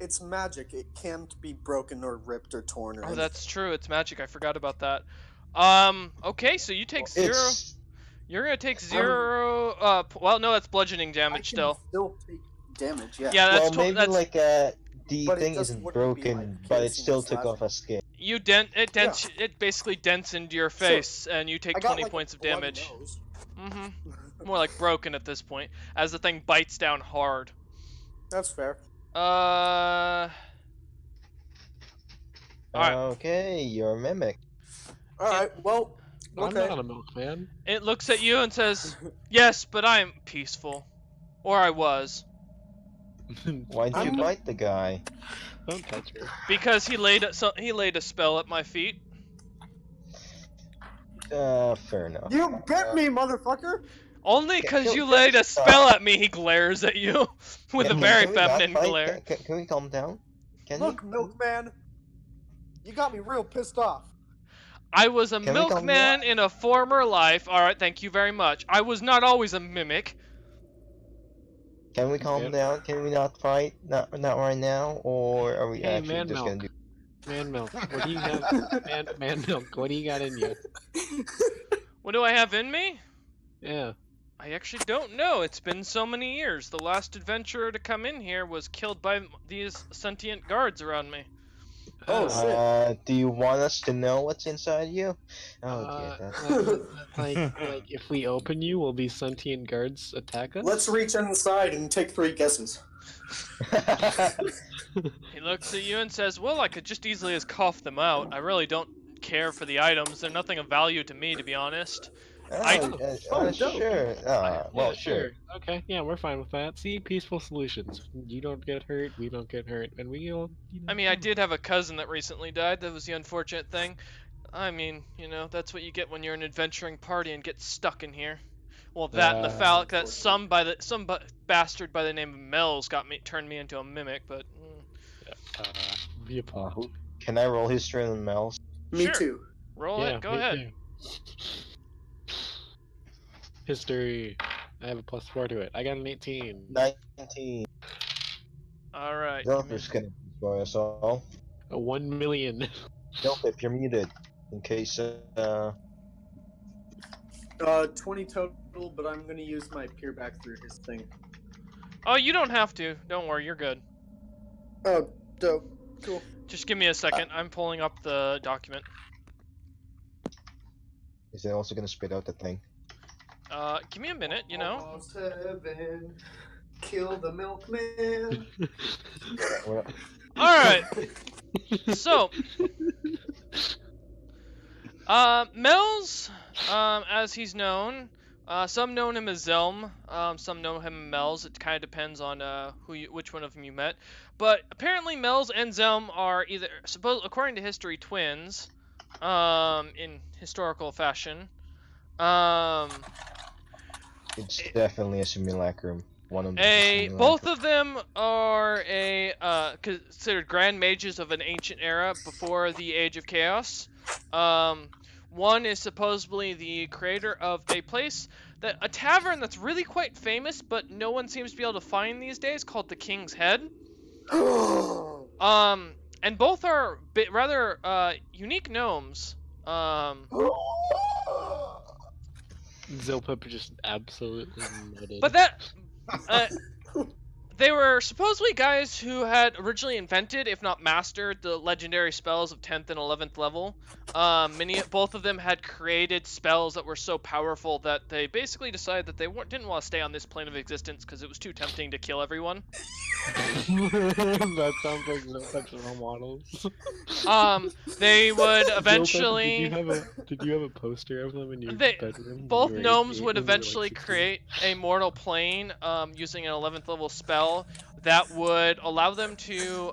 It's magic. It can't be broken or ripped or torn or Oh, anything. that's true. It's magic. I forgot about that. Okay, so you take 0. It's You're gonna take 0. Well, no, that's bludgeoning I damage can still. take damage, yeah. Yeah, that's well, to- maybe that's like the But it thing just isn't wouldn't be, broken, like, but it piercing still or took off a skin. you it basically dents into your face, and you take I got, 20 like, a points of bloody damage. nose. More like broken at this point, as the thing bites down hard. That's fair. Alright. Okay, you're a mimic. Alright, well, I'm okay. not a milkman. It looks at you and says, "Yes, but I'm peaceful. Or I was. Why'd you bite the guy? Don't touch her. Because he laid a spell at my feet. Fair enough. You bit me, motherfucker! Only Can- because can- you can laid we a stop? spell at me, he glares at you with a Can- very can we not feminine fight? glare. Can we calm down? Can Look, milkman. You got me real pissed off. I was a Can we calm milkman down? in a former life. Alright, thank you very much. I was not always a mimic. Can we calm Okay. down? Can we not fight? Not right now, or are we Hey, actually man just milk. gonna do? Man milk. What do you have? Man milk. What do you got in you? What do I have in me? Yeah. I actually don't know. It's been so many years. The last adventurer to come in here was killed by these sentient guards around me. Oh, shit. Do you want us to know what's inside you? Okay, Like if we open you, will these sentient guards attack us? Let's reach inside and take 3 guesses. that's. He looks at you and says, "Well, I could just easily as cough them out. I really don't care for the items. They're nothing of value to me, to be honest." Oh, sure. Yeah, Well, sure. Okay, yeah, we're fine with that. See, peaceful solutions. You don't get hurt, we don't get hurt, and we all. I mean, I did have a cousin that recently died. That was the unfortunate thing. I mean, you know, that's what you get when you're an adventuring party and get stuck in here. Well, that and the fact that some bastard by the name of Mel's turned me into a mimic, but. Be a paw. Can I roll history on Mel's? Me Sure. too. Roll it. Go me ahead. too. History. I have a +4 to it. I got an 18. 19. All right. Delph's gonna destroy us all. A 1 million. Delphip, you're muted. In case 20 total, but I'm gonna use my peer back through his thing. Oh, you don't have to. Don't worry. You're good. Oh, dope. Cool. Just give me a second. I'm pulling up the document. is it also gonna spit out the thing? Give me a minute, you know. Almost heaven. Kill the milkman. Well, Alright, so, Mel's, as he's known, some know him as Zelm, some know him as Mel's. It kind of depends on which one of them you met. But apparently Mel's and Zelm are either, according to history, twins, in historical fashion. it's definitely a simulacrum. One of them. is a Both of them are considered grand mages of an ancient era before the Age of Chaos. One is supposedly the creator of a tavern that's really quite famous, but no one seems to be able to find these days, called the King's Head. And both are rather unique gnomes. Zilpup just absolutely nutted. But they were supposedly guys who had originally invented, if not mastered, the legendary spells of 10th and 11th level. Both of them had created spells that were so powerful that they basically decided that they didn't want to stay on this plane of existence because it was too tempting to kill everyone. That sounds like Zilpup's role models. They would Zilpup, eventually... did you have a poster of them in your bedroom? Both when you were gnomes 8 would when you were, like, eventually 16? create a mortal plane using an 11th level spell that would allow them to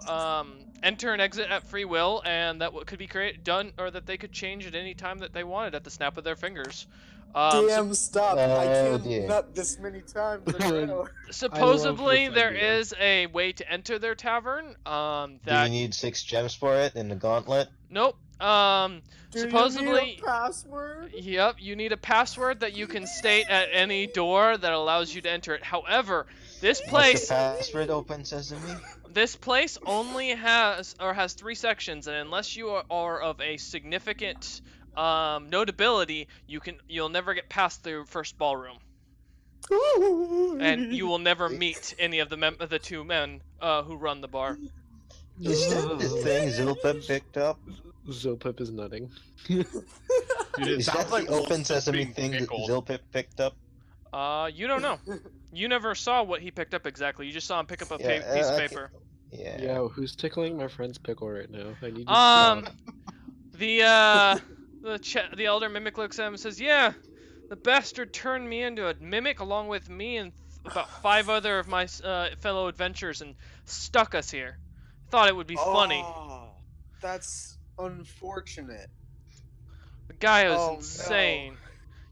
enter and exit at free will, and that could be that they could change at any time that they wanted at the snap of their fingers. Damn, stop. I can't dear. nut this many times in a row. Supposedly, this there idea. is a way to enter their tavern. Do That you need 6 gems for it in the gauntlet? Nope. Do you Supposedly, need a password? yep, you need a password that you can state at any door that allows you to enter it. However, this What's place, the password, Open Sesame? this place only has 3 sections, and unless you are of a significant notability, you'll never get past the first ballroom, and you will never meet any of the 2 men who run the bar. Is that the thing Zilpup picked up? Zilpup is nutting. Dude, it Is that sounds like the Open Wolf's Sesame being thing that pickled. Zilpup picked up? You don't know. You never saw what he picked up exactly. You just saw him pick up a Yeah, piece of okay. paper. Yeah. Yo, who's tickling my friend's pickle right now? I need to stop. The elder mimic looks at him and says, "Yeah, the bastard turned me into a mimic along with me and about 5 other of my fellow adventurers and stuck us here. Thought it would be funny." Oh, that's unfortunate. The guy was Oh, no. insane.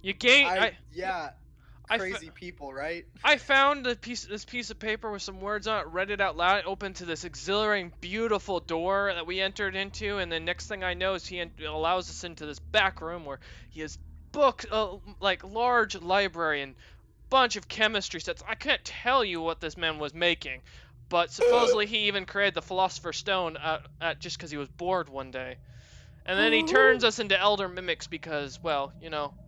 You gain. I Crazy people, right? I found this piece of paper with some words on it, read it out loud, it opened to this exhilarating, beautiful door that we entered into, and the next thing I know is he allows us into this back room where he has books, like large library and bunch of chemistry sets. I can't tell you what this man was making, but supposedly he even created the Philosopher's Stone just because he was bored one day. And then he turns us into elder mimics because, well,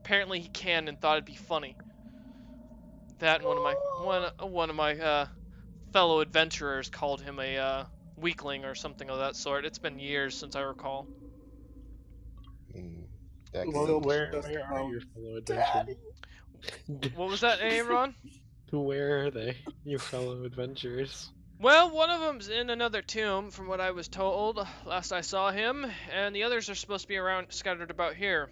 apparently he can and thought it'd be funny. That and one of my fellow adventurers called him a weakling or something of that sort. It's been years since I recall. That Well, could- where are your fellow adventurers? What was that, Ron? Where are they, your fellow adventurers? Well, one of them's in another tomb, from what I was told last I saw him, and the others are supposed to be scattered about here.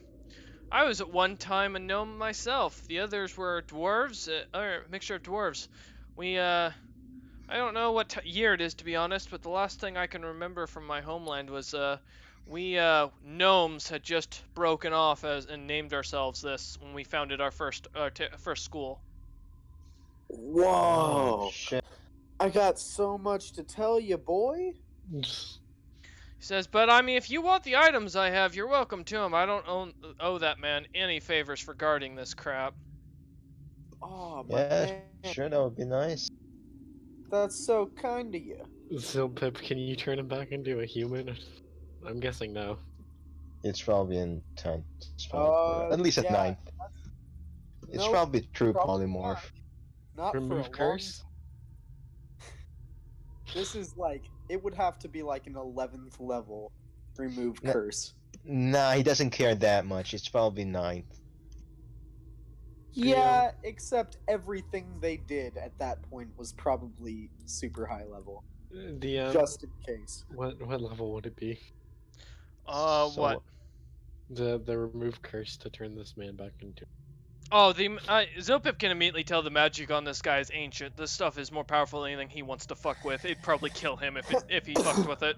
I was at one time a gnome myself. The others were dwarves, or a mixture of dwarves. I don't know what year it is, to be honest, but the last thing I can remember from my homeland was, we gnomes had just broken off and named ourselves this when we founded our first school. Whoa! Shit. I got so much to tell you, boy. He says, but I mean, if you want the items I have, you're welcome to them. I don't owe that man any favors for guarding this crap. Oh, my Yeah, man. sure, that would be nice. That's so kind of you. Zilpip, can you turn him back into a human? I'm guessing no. It's probably in 10th. At least at yeah. 9th. It's Nope, probably true probably polymorph. Not Remove for a curse? This is like, it would have to be like an 11th level remove No. 'curse. curse. Nah, he doesn't care that much. It's probably 9th. Oh, man. It's probably true polymorph. Nope. Yeah, except everything they did at that point was probably super high level, DM, just in case. what level would it be? What? The remove curse to turn this man back into. Oh, Zopip can immediately tell the magic on this guy is ancient. This stuff is more powerful than anything he wants to fuck with. It'd probably kill him if he fucked with it.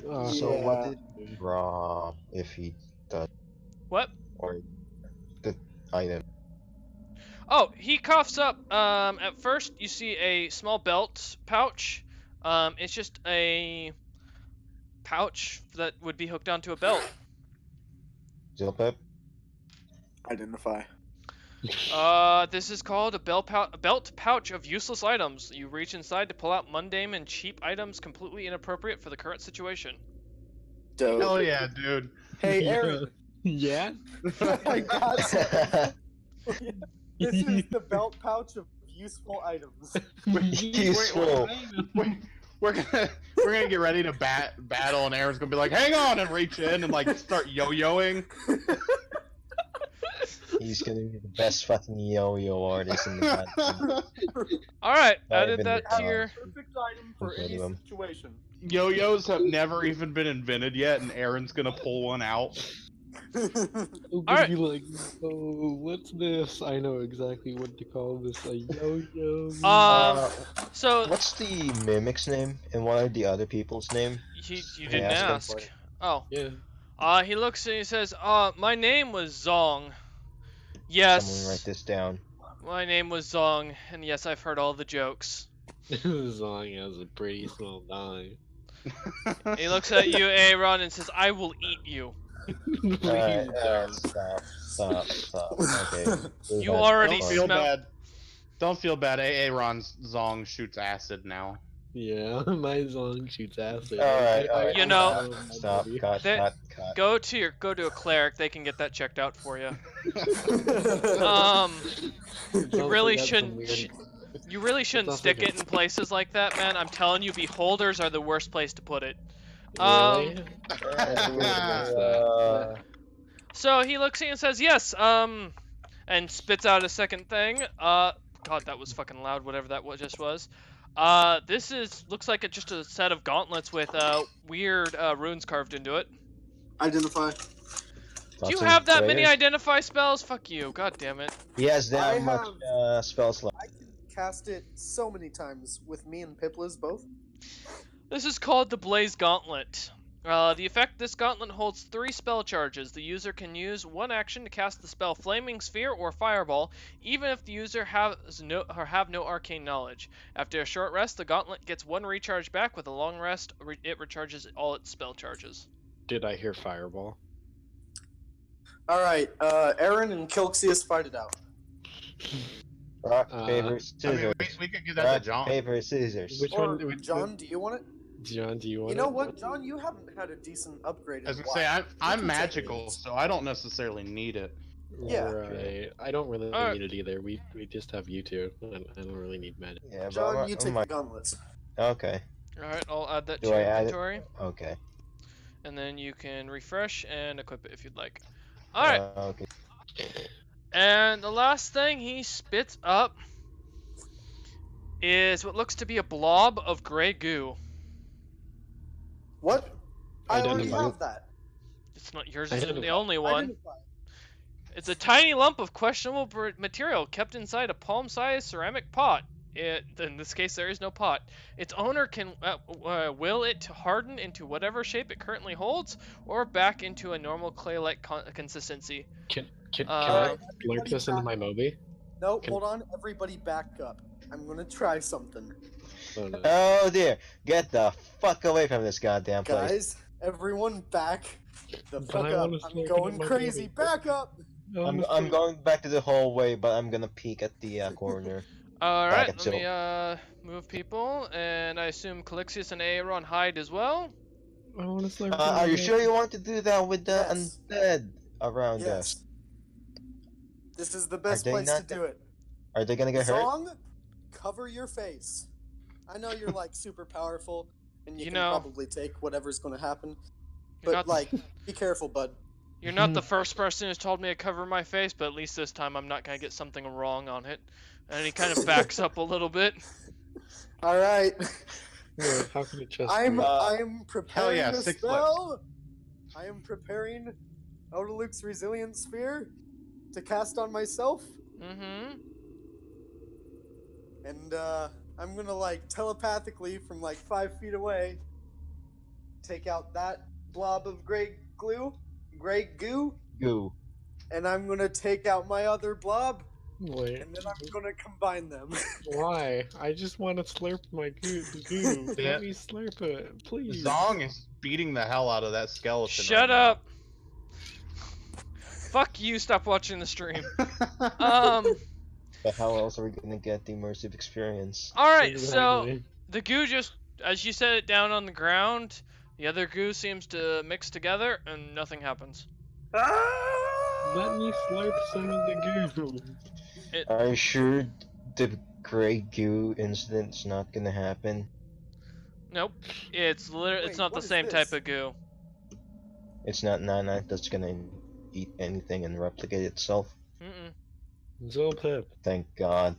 So Yeah. what did Rob if he does What? or the item? Oh, he coughs up. At first you see a small belt pouch. It's just a pouch that would be hooked onto a belt. Zilpep? Identify. This is called a belt pouch of useless items. You reach inside to pull out mundane and cheap items completely inappropriate for the current situation. Dope. Hell yeah, dude. Hey, Aaron. Yeah. I got something. This is the belt pouch of useful items. Useful. We're gonna get ready to battle, and Aaron's gonna be like, "Hang on," and reach in and like start yo-yoing. He's gonna be the best fucking yo-yo artist in the battle. All right, Not added even that the to your. Perfect item for any situation. Yo-yos have never even been invented yet, and Aaron's gonna pull one out. I'm gonna be like, oh, what's this? I know exactly what to call this. A yo-yo. So What's the mimic's name and what are the other people's name? you didn't ask him ask. Oh. Yeah. He looks and he says, my name was Zong. Yes. Someone write this down. My name was Zong, and yes, I've heard all the jokes. Zong has a pretty small dime. He looks at you, Aaron, and says, I will eat you. Alright, stop. Okay. You already Don't feel smell- bad. Don't feel bad. Aaron Zong shoots acid now. Yeah, my Zong shoots acid. Alright, You know- Stop, cut. Go to a cleric, they can get that checked out for you. You really shouldn't. You really shouldn't stick it in places like that, man. I'm telling you, beholders are the worst place to put it. Really? So he looks at you and says, yes, and spits out a second thing. God, that was fucking loud, whatever that just was. This looks like just a set of gauntlets with, weird, runes carved into it. Identify. Do you have that many identify spells? Fuck you, god damn it. He has that much spells left. I can cast it so many times with me and Piplas both. This is called the Blaze Gauntlet. The effect, this gauntlet holds 3 spell charges. The user can use one action to cast the spell Flaming Sphere or Fireball, even if the user have no arcane knowledge. After a short rest, the gauntlet gets 1 recharge back. With a long rest, it recharges all its spell charges. Did I hear fireball? Alright, Aaron and Kilxius fight it out. Rock, paper, scissors. We could give that to John. Rock, paper, scissors. Which Or, one? John, do you want it? John, do you want You know it? what, John? You haven't had a decent upgrade in I was a gonna say while. I'm You can take magical, these. so I don't necessarily need it. Yeah. Right. I don't really Alright. need it either. We just have you two. I don't really need magic. Yeah, but John, you take the gauntlets. Okay, Alright, I'll add that Do to I your add it? inventory. okay. And then you can refresh and equip it if you'd like. Alright, Okay. and the last thing he spits up is what looks to be a blob of gray goo. What? I already Identify. have that. It's not yours, isn't the Identify. only one. Identify. It's a tiny lump of questionable material kept inside a palm-sized ceramic pot. In this case, there is no pot. Its owner can will it to harden into whatever shape it currently holds, or back into a normal clay-like consistency. Can Uh, I blurk this into my Moby? No, Can- hold on. Everybody back up. I'm gonna try something. Oh, no. Oh dear, get the fuck away from this goddamn place. Guys, everyone back the But fuck I up. wanna I'm smoke going it in my crazy. Moby. Back up! I'm going back to the hallway, but I'm gonna peek at the corner. Alright, Back let up, me move people, and I assume Calixius and Aaron hide as well. I want to slurp. Are you sure you want to do that with the Yes. undead around Yes. us? This is the best they place to not do it. Are they gonna get hurt? Song, cover your face. I know you're like super powerful, and you, You can know- probably take whatever's gonna happen. You're But not- like, be careful, bud. You're not the first person who's told me to cover my face, but at least this time I'm not gonna get something wrong on it. And he kind of backs up a little bit. All right. Yeah, how can it just I'm be? preparing yeah, a 6 spell. I am preparing Odaluke's Resilient Sphere to cast on myself, Mm-hmm. and I'm gonna like telepathically from like 5 feet away take out that blob of gray goo, Goo. and I'm gonna take out my other blob, Wait, and then I'm gonna combine them. why? I just want to slurp my goo. Yeah. Let me slurp it, please. Zong is beating the hell out of that skeleton. Shut right up. Fuck you, stop watching the stream. But how else are we gonna get the immersive experience? Alright, so Exactly. the goo just, as you set it down on the ground, the other goo seems to mix together and nothing happens. Let me slurp some of the goo. Are you sure the gray goo incident's not gonna happen? Nope. It's literally, it's Wait, not the what is same this? type of goo. It's not Nana that's gonna eat anything and replicate itself. Mm-mm. Zolpip. Thank God.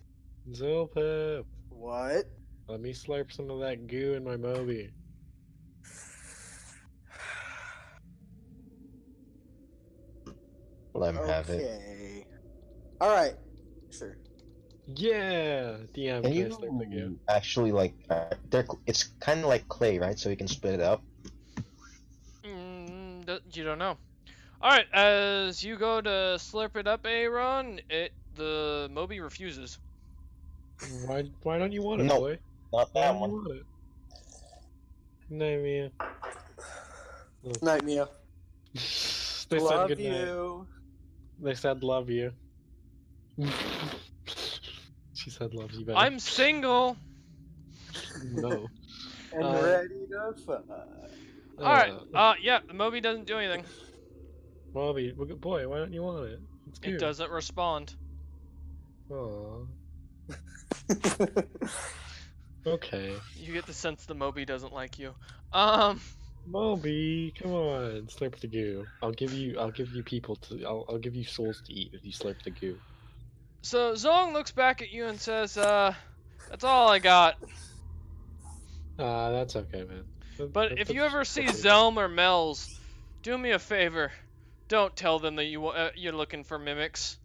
Zolpip. What? Let me slurp some of that goo in my Moby. Let him have it. Okay. All right. Sure. Yeah! DM, Can can I slurp the goo? you actually like? It's kind of like clay, right? So you can split it up. You don't know. Alright, as you go to slurp it up, Aaron, the Moby refuses. Why don't you want it, No. boy? Not Why that don't you one. want it? No, Mia. Night, Mia. They said Love good night. you. They said love you. She said loves you better. I'm single! No. And Uh, ready to fuck. Alright, yeah, the Moby doesn't do anything. Moby, boy, why don't you want it? It's cute. It doesn't respond. Aww. Okay. You get the sense the Moby doesn't like you. Moby, come on, slurp the goo. I'll give you people to. I'll give you souls to eat if you slurp the goo. So Zong looks back at you and says, that's all I got. That's okay, man. But if you ever see Zelm or Mel's, do me a favor. Don't tell them that you're looking for mimics.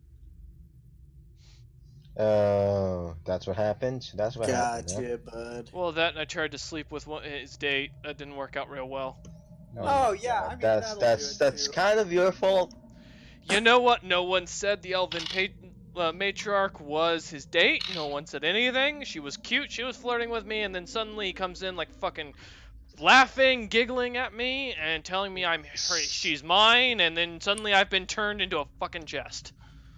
That's what happened. That's what happened. huh? Gotcha, bud. Well, that and I tried to sleep with his date. That didn't work out real well. Oh, yeah, I mean, that'll do it, that's too. kind of your fault. You know what? No one said the Elven matriarch was his date. No one said anything. She was cute. She was flirting with me, and then suddenly he comes in like fucking laughing, giggling at me, and telling me she's mine, and then suddenly I've been turned into a fucking jest.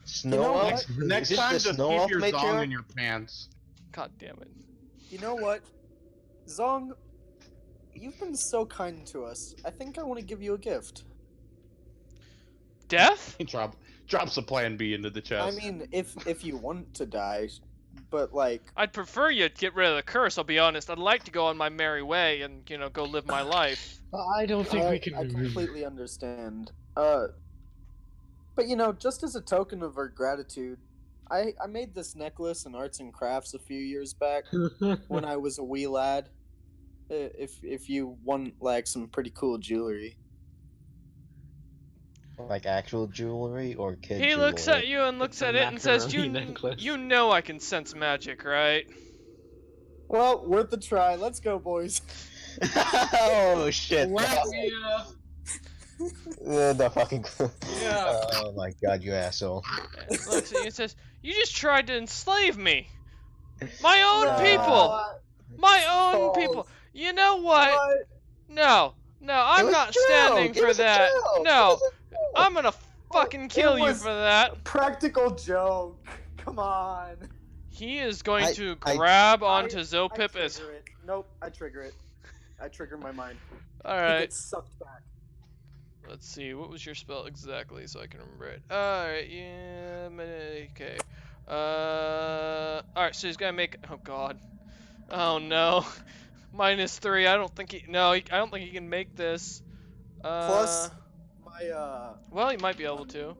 Snow know Elf? what? Next Is this time, the just Snow keep Elf your matriarch? Zong in your pants. God damn it. You know what? Zong, you've been so kind to us. I think I want to give you a gift. Death? He drops a plan B into the chest. I mean, if you want to die, but like... I'd prefer you get rid of the curse, I'll be honest. I'd like to go on my merry way and, go live my life. I don't think we can. I completely understand. But just as a token of our gratitude, I made this necklace in arts and crafts a few years back when I was a wee lad. If you want like some pretty cool jewelry. Like actual jewelry or kid He jewelry? looks at you and looks It's a at it and says, macaroni necklace. you know I can sense magic, right? Well, worth a try. Let's go, boys. Oh shit! The fucking. Yeah. Oh my god, you asshole! And looks at you and says, you just tried to enslave me. My own No. people. My own Balls. people. You know what? What? No, I'm was not a joke. standing It for was a that. joke. It No, was a joke. I'm gonna fucking kill you was- for that. Practical joke. Come on. He is going I- to I- grab onto I Zopip as. trigger it. Nope, I trigger it. I trigger my mind. It Alright, gets sucked back. let's see. What was your spell exactly so I can remember it? Alright, yeah. Okay. Alright, so he's gonna make. Oh god. Oh no. -3. I don't think he. No, I don't think he can make this. Plus Well, he might be able to.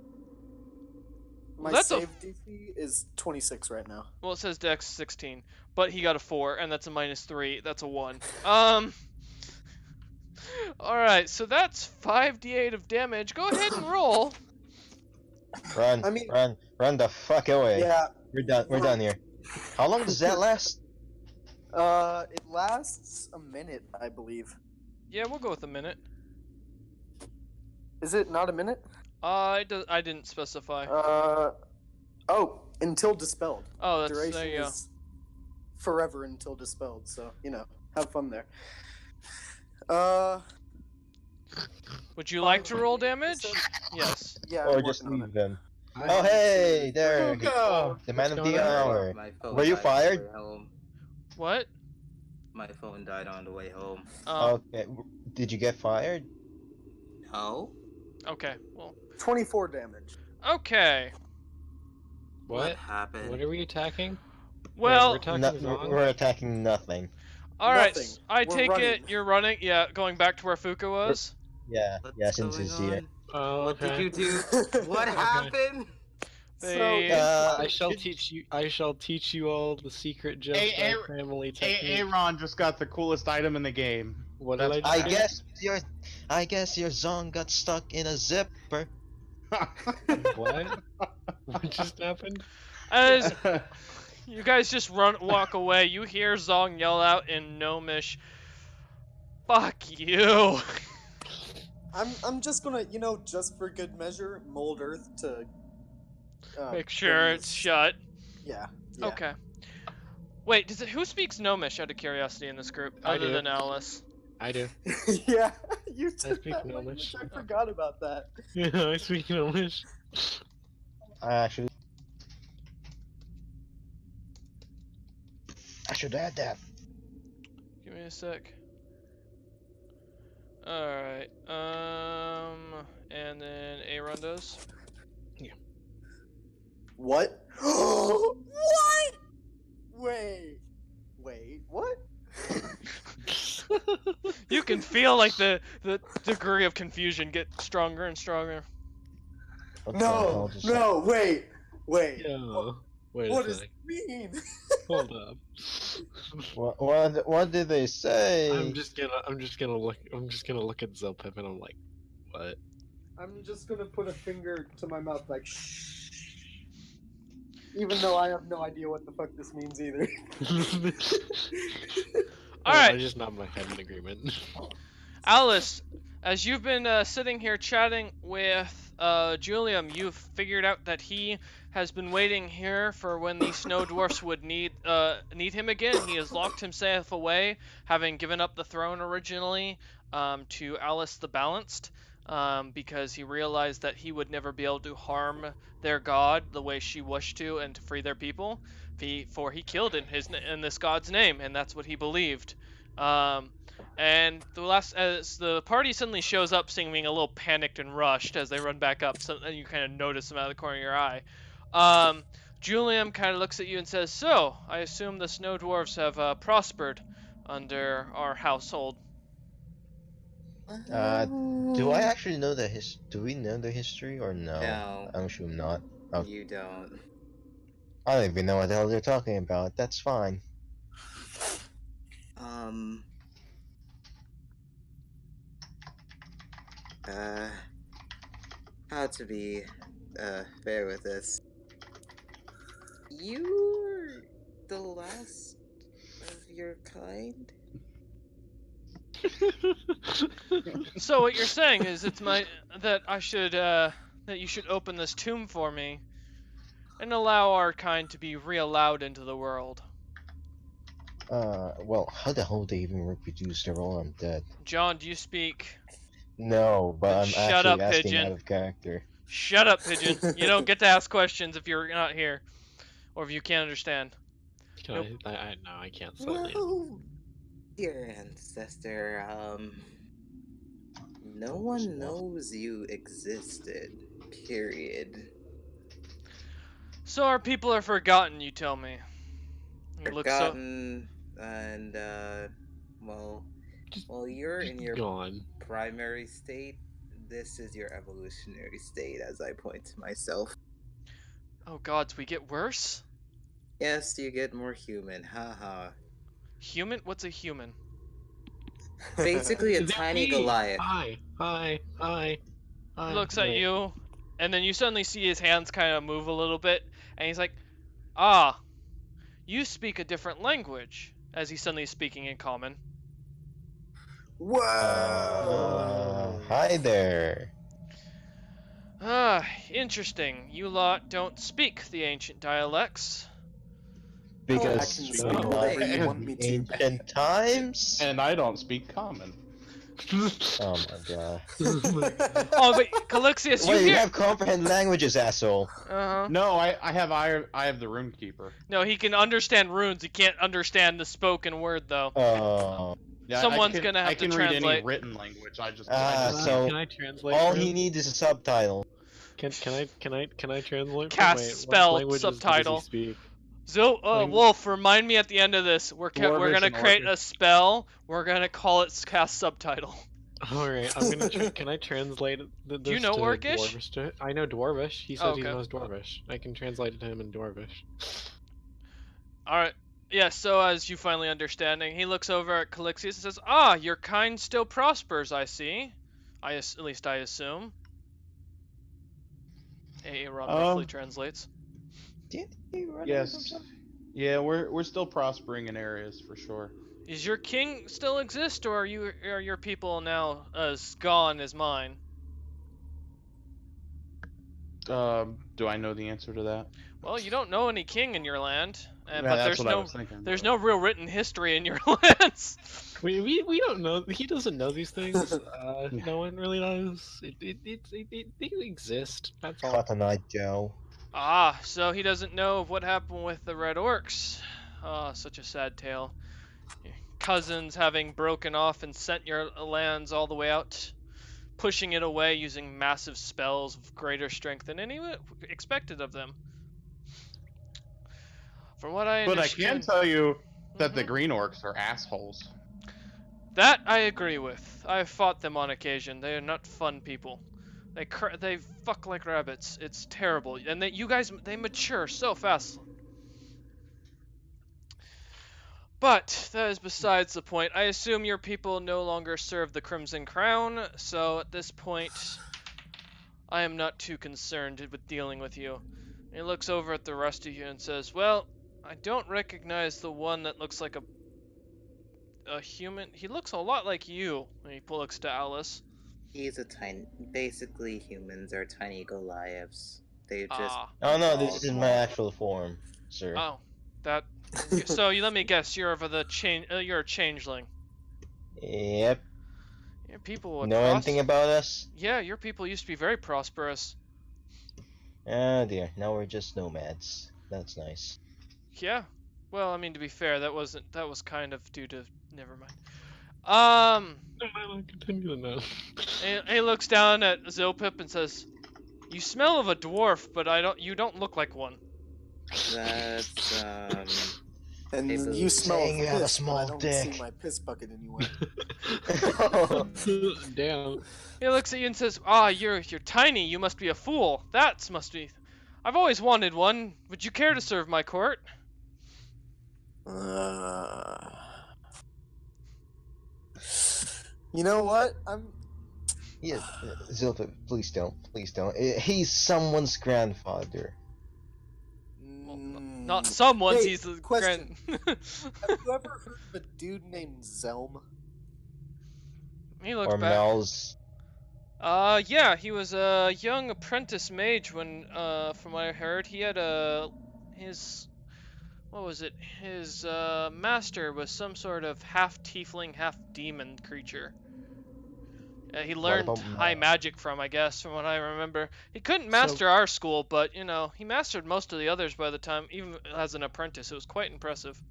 My That's a save DC is 26 right now. Well, it says Dex 16, but he got a 4, and that's a -3. That's a 1. Alright, so that's 5d8 of damage. Go ahead and roll. Run, I mean- run the fuck away. Yeah. We're done here. How long does that last? It lasts a minute, I believe. Yeah, we'll go with a minute. Is it not a minute? I didn't specify. Oh, until dispelled. Oh, that's Duration there you go. is forever until dispelled, so, have fun there. Would you like to roll damage? Yes. Yeah, Or I'm just working on leave it. them? Oh hey, there. Go. The man of What's the going on? hour. My phone Were you died on the fired? way home. What? My phone died on the way home. Okay. Did you get fired? No. Okay. Well. 24 damage. Okay. What What? happened? What are we attacking? Well. we're attacking No, Zong? we're attacking nothing. All right. Nothing. I We're take running. it you're running. Yeah, going back to where Fuka was. Yeah, What's yeah, since he's going here. on? Oh, What did okay. you do? What happened? They. I shall teach you. I shall teach you all the secret just Hey, family technique. Aaron just got the coolest item in the game. What did I I do? guess your Zong got stuck in a zipper. What? What just happened? As you guys just walk away, you hear Zong yell out in Gnomish, "Fuck you!" I'm just gonna, just for good measure, mold Earth to Make sure it's shut. Yeah. Okay. Wait, who speaks Gnomish out of curiosity in this group, I other do. than Alice? I do. Yeah, you took speak that Gnomish. language, I forgot about that. Yeah, I speak English. I should add that. Give me a sec. Alright, and then Aaron does. What? What? Wait, what? You can feel like the degree of confusion get stronger and stronger. What the hell just No, wait. Yo, wait What a does sec. it mean? Hold up. What did they say? I'm just gonna look at Zelpip and I'm like, what? I'm just gonna put a finger to my mouth like shh. Even though I have no idea what the fuck this means either. I Alright, just nod my head in agreement. Alice, as you've been sitting here chatting with Julium, you've figured out that he has been waiting here for when the snow dwarfs would need him again. He has locked himself away, having given up the throne originally to Alice the Balanced, because he realized that he would never be able to harm their god the way she wished to and to free their people. For he killed in this god's name, and that's what he believed. And as the party suddenly shows up, seeming a little panicked and rushed as they run back up, so you kind of notice them out of the corner of your eye. Julian kind of looks at you and says, "So, I assume the snow dwarfs have prospered under our household." Do I actually know the Do we know the history or no? No. I'm sure not. Oh. You don't. I don't even know what the hell they're talking about. That's fine. How to be, fair with this. You're the last of your kind? So what you're saying is that you should open this tomb for me and allow our kind to be re-allowed into the world. Well, how the hell do they even reproduce their own undead? John, do you speak? No, but I'm Shut actually up, asking Pigeon. out of character. Shut up, Pigeon. You don't get to ask questions if you're not here, or if you can't understand. Can I no, I can't silently. Well, dear ancestor, no one knows you existed, period. So our people are forgotten, you tell me. You look so... Forgotten, and, well, you're in your Gone. primary state, This is your evolutionary state, as I point to myself. Oh gods, we get worse? Yes, you get more human. Haha. Human? What's a human? Basically, a Is that tiny me? Goliath. Hi. He looks at Wait. you, and then you suddenly see his hands kind of move a little bit, and he's like, "Ah, you speak a different language," as he's suddenly speaking in common. Whoa! Hi there. Ah, interesting. You lot don't speak the ancient dialects. I can Because speak we know whatever you want me to. ancient times. And I don't speak common. Oh my god. Oh, but Calixius, you Wait, you hear? have comprehend languages, asshole. Uh-huh. No, I have the Rune Keeper. No, he can understand runes. He can't understand the spoken word, though. Oh. Yeah, Someone's I can, gonna have I to can read any translate. written language. I just So Can I translate? all for he him? needs is a subtitle. Can I translate? Cast Wait, what spell languages does he subtitle. speak? So, Wolf, remind me at the end of this. We're Dwarvish gonna and create Orcish. a spell. We're gonna call it cast subtitle. All right, I'm gonna. Can I translate this Do you know to Orcish? Dwarvish to... I know Dwarvish. He said Oh, he okay. knows Dwarvish. I can translate it to him in Dwarvish. All right. Yeah. So as you finally understanding, he looks over at Calixius and says, "Ah, your kind still prospers. I see. At least I assume." Aaron roughly translates. Yes. Yeah, we're still prospering in areas for sure. Is your king still exist, or are your people now as gone as mine? Do I know the answer to that? Well, you don't know any king in your land, Yeah, but that's what I was thinking. there's no real written history in your lands. We don't know. He doesn't know these things. No one really knows. They exist. That's all. Cotton Eye Joe. Ah, so he doesn't know of what happened with the Red Orcs. Ah, such a sad tale. Your cousins having broken off and sent your lands all the way out, pushing it away using massive spells of greater strength than any expected of them. From what I But I understand, can tell you that the Mhm. Green Orcs are assholes. that I agree with. I've fought them on occasion. They are not fun people. They fuck like rabbits. It's terrible. And you guys mature so fast. But that is besides the point. I assume your people no longer serve the Crimson Crown, so at this point, I am not too concerned with dealing with you. He looks over at the rest of you and says, "Well, I don't recognize the one that looks like a human. He looks a lot like you." And he looks to Alice. He's a tiny. Basically, humans are tiny Goliaths. They just. Ah. Oh no, this is my actual form, sir. Oh, that. So you let me guess. You're of the you're a changeling. Yep. Your people would Know anything about us? Yeah, your people used to be very prosperous. Oh dear, now we're just nomads. That's nice. Yeah. Well, I mean, to be fair, that was kind of due to. Never mind. No, continue now. He looks down at Zilpip and says, "You smell of a dwarf, but you don't look like one." That's And Hey, you smell saying of you have a piss, but small I don't dick. see my piss bucket anywhere. Damn. He looks at you and says, "Ah, you're tiny. You must be a fool. That must be. I've always wanted one. Would you care to serve my court?" You know what? Yeah, Zilpip, please don't. Please don't. He's someone's grandfather. Not someone's. Hey, He's the question. grand. Have you ever heard of a dude named Zelm? He looks Or back. Mel's. Yeah, he was a young apprentice mage when, from what I heard, he had what was it? His, master was some sort of half tiefling, half demon creature. He learned about high Mel? magic from, I guess, from what I remember. He couldn't master our school, but, he mastered most of the others by the time, even as an apprentice. It was quite impressive.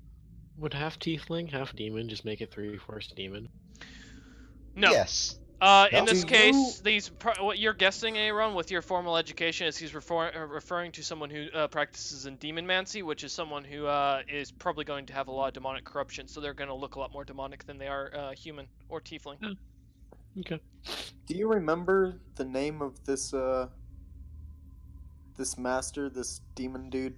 Would half tiefling, half demon just make it 3/4 demon? No. Yes. In No. this Do case, what you're guessing, Aaron, with your formal education, is he's referring to someone who practices in demonmancy, which is someone who is probably going to have a lot of demonic corruption, so they're going to look a lot more demonic than they are human or tiefling. Okay. Do you remember the name of this this master, this demon dude?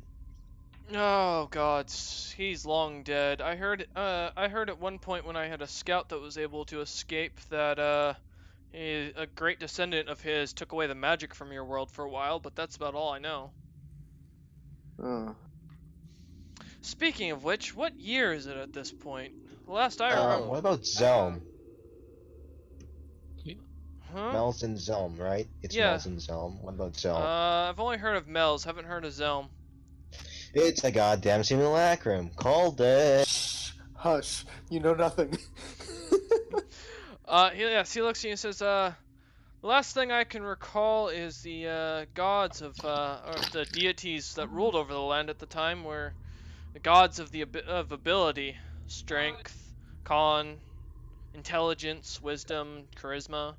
Oh God, he's long dead. I heard at one point when I had a scout that was able to escape that a great descendant of his took away the magic from your world for a while, but that's about all I know. Speaking of which, what year is it at this point? The last I remember. What about Zelm? Huh? Mel's and Zelm, right? It's Yeah. Mel's and Zelm. What about Zelm? I've only heard of Mel's, haven't heard of Zelm. It's a goddamn simulacrum. Called it. Hush, you know nothing. He looks at you and says, the last thing I can recall is the gods of, or the deities that ruled over the land at the time were the gods of of ability, strength, con, intelligence, wisdom, charisma.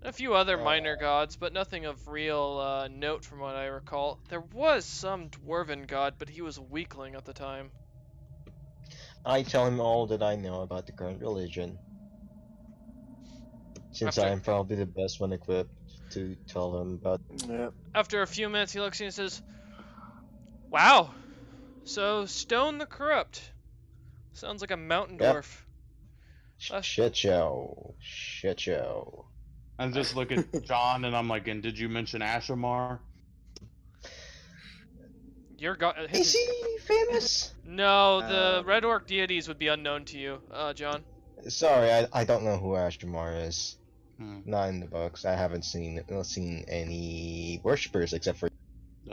A few other minor gods, but nothing of real note from what I recall. There was some dwarven god, but he was a weakling at the time. I tell him all that I know about the current religion. Since I am probably the best one equipped to tell him about. Yeah. After a few minutes, he looks at you and says, "Wow, so Stone the Corrupt. Sounds like a mountain dwarf." Shit show. Shit show. I just look at John and I'm like, and did you mention Ashamar? Your god. Is he famous? No, the Red Orc deities would be unknown to you, John. Sorry, I don't know who Ashtamar is. Not in the books. I haven't seen any worshippers except for.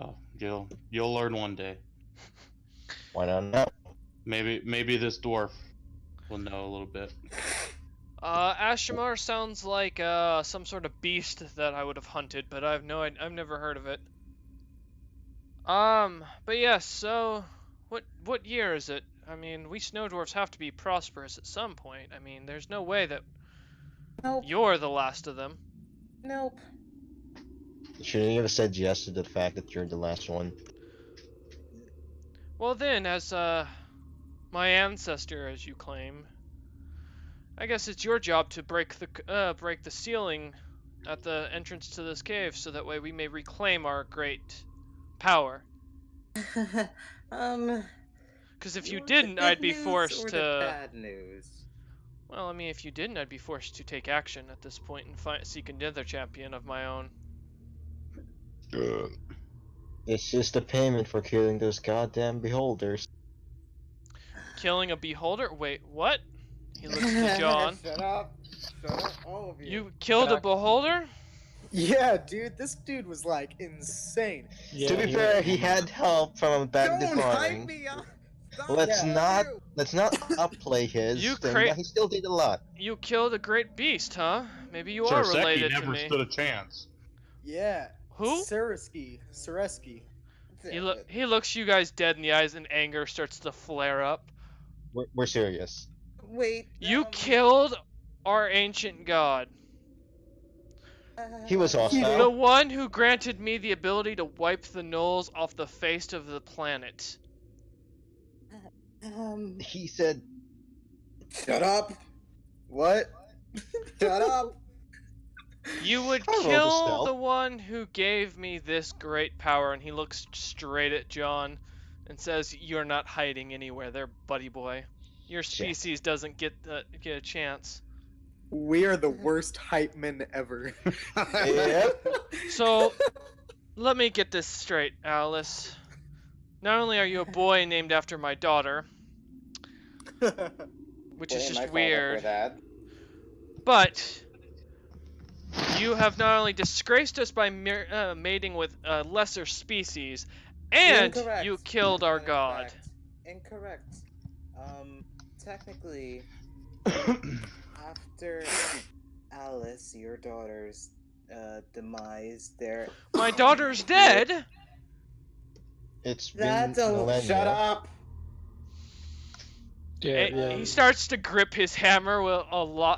Oh, you'll learn one day. Why not know? Maybe this dwarf will know a little bit. Ashamar sounds like some sort of beast that I would have hunted, but I've never heard of it. But yes, so what year is it? I mean, we snow dwarfs have to be prosperous at some point. I mean, there's no way that you're the last of them. Nope. Shouldn't you have said yes to the fact that you're the last one? Well then, as my ancestor, as you claim, I guess it's your job to break the ceiling at the entrance to this cave, so that way we may reclaim our great power. Because if you didn't, I'd be forced to. Bad news. Well, I mean, if you didn't, I'd be forced to take action at this point and seek another champion of my own. It's just a payment for killing those goddamn beholders. Killing a beholder? Wait, what? He looks to John. Shut up, all of you. You killed a beholder? Yeah, dude, this dude was like insane. Yeah, to be fair, he had help from a bad departing. Let's not upplay his thing. He still did a lot. You killed a great beast, huh? Maybe you Sir, are related Seki to me. never stood a chance. Yeah. Who? Sereski. He looks you guys dead in the eyes, and anger starts to flare up. We're serious. Wait. You killed our ancient god. He was hostile. The one who granted me the ability to wipe the gnolls off the face of the planet. He said, "Shut up." What? Shut up. You would kill the one who gave me this great power, and he looks straight at John and says, "You're not hiding anywhere there, buddy boy. Your species doesn't get a chance." We are the worst hype men ever. Yep. So, let me get this straight, Alice. Not only are you a boy named after my daughter, which is just weird, but you have not only disgraced us by mating with a lesser species, and you killed our god. Incorrect. Technically, after Alice, your daughter's demise, My daughter's dead? It's been millennia. Shut up. He starts to grip his hammer with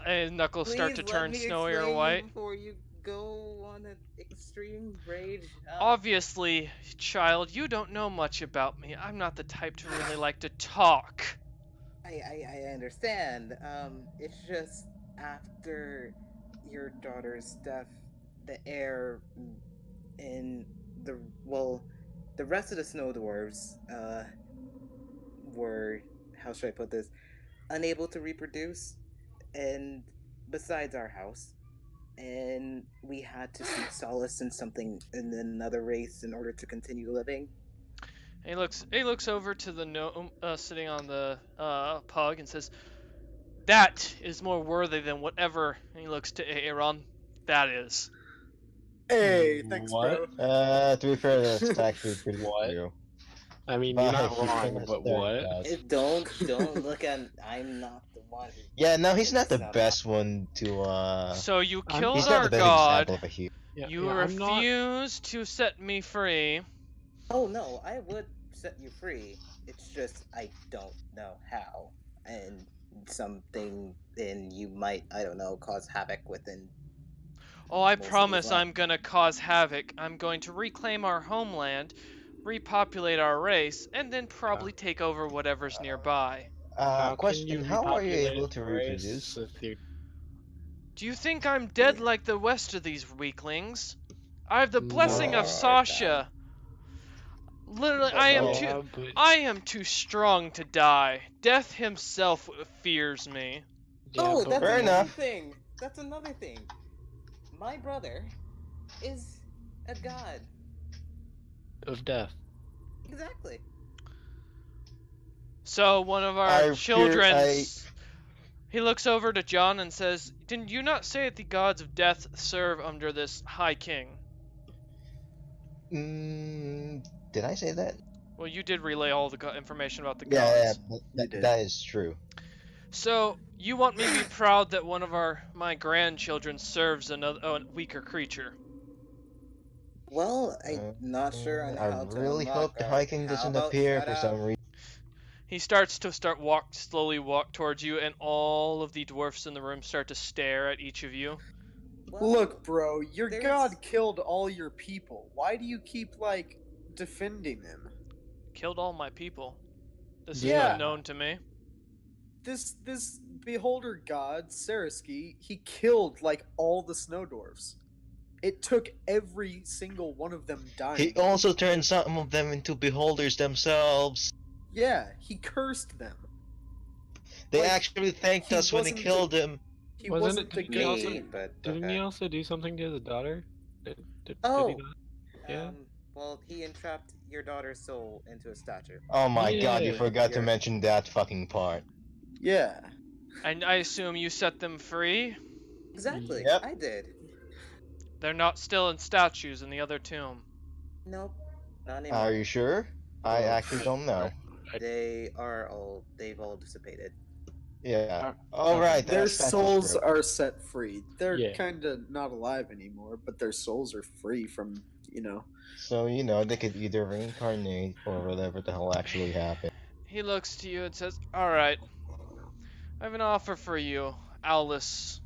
his knuckles start to turn snowy or white. Before you go on an extreme rage. Obviously, child, you don't know much about me. I'm not the type to really like to talk. I understand. It's just after your daughter's death, the air in the the rest of the snow dwarves were, how should I put this, unable to reproduce, and besides our house, and we had to seek solace in something in another race in order to continue living. He looks over to the gnome sitting on the pug and says, "That is more worthy than whatever." And he looks to Aaron. That is. Hey, thanks, What? bro. To be fair, that's actually pretty What? true. I mean, you're not But he's wrong, gonna but start what? out. Don't look at. I'm not the one who. Yeah, no, he's not the Stop. best one to. So you I'm- killed He's not our the best god. example of a hero. Yeah, You yeah, I'm not. refuse to set me free. Oh no, I would set you free. It's just I don't know how, and something in you might, I don't know, cause havoc within. Oh, I most of promise these I'm gonna cause havoc. I'm going to reclaim our homeland, repopulate our race, and then probably take over whatever's nearby. How can Question: you How are you repopulate able to the race reproduce? if you- Do you think I'm dead like the rest of these weaklings? I have the blessing No, of Sasha. Literally, I am Yeah, too. but- I am too strong to die. Death himself fears me. yeah, Oh, but that's Fair another enough. thing. That's another thing. My brother is a god. of death. Exactly. So one of our I fear- children, he looks over to John and says, "Did you not say that the gods of death serve under this High King?" Did I say that? Well, you did relay all the information about the Yeah, gods. that is true. So you want me to be proud that one of my grandchildren serves a weaker creature? Well, I'm not sure on how I to really unlock hope the our- hiking how doesn't about appear shut for up? some reason. He starts to slowly walk towards you, and all of the dwarfs in the room start to stare at each of you. Well, Look, bro, your there's- god killed all your people. Why do you keep, like, defending him? Killed all my people. This is Yeah. unknown to me. This beholder god, Sariski, he killed, like, all the snow dwarfs. It took every single one of them dying. He also turned some of them into beholders themselves. Yeah, he cursed them. They Like, actually thanked he us when they wasn't killed him. He Wasn't wasn't it the the good also- me, king. but Didn't okay. he also do something to the daughter? Did Oh, he not? Yeah. well, he entrapped your daughter's soul into a statue. Oh my god, you Yeah. forgot to You're- mention that fucking part. Yeah. And I assume you set them free? Exactly. Yep. I did. They're not still in statues in the other tomb. Nope. Not anymore. Are you sure? I Oh. actually don't know. They've all dissipated. Yeah. Alright, Their that's souls true. are set free. They're Yeah. kind of not alive anymore, but their souls are free from, So, they could either reincarnate or whatever the hell actually happened. He looks to you and says, "Alright, I have an offer for you, Aulus.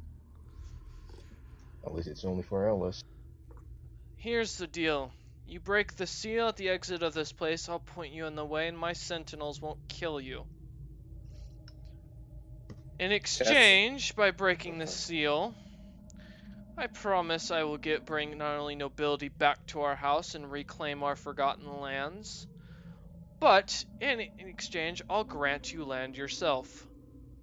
At least it's only for Ellis. Here's the deal. You break the seal at the exit of this place, I'll point you in the way, and my sentinels won't kill you. In exchange, by breaking the seal, I promise I will bring not only nobility back to our house and reclaim our forgotten lands, but in exchange, I'll grant you land yourself.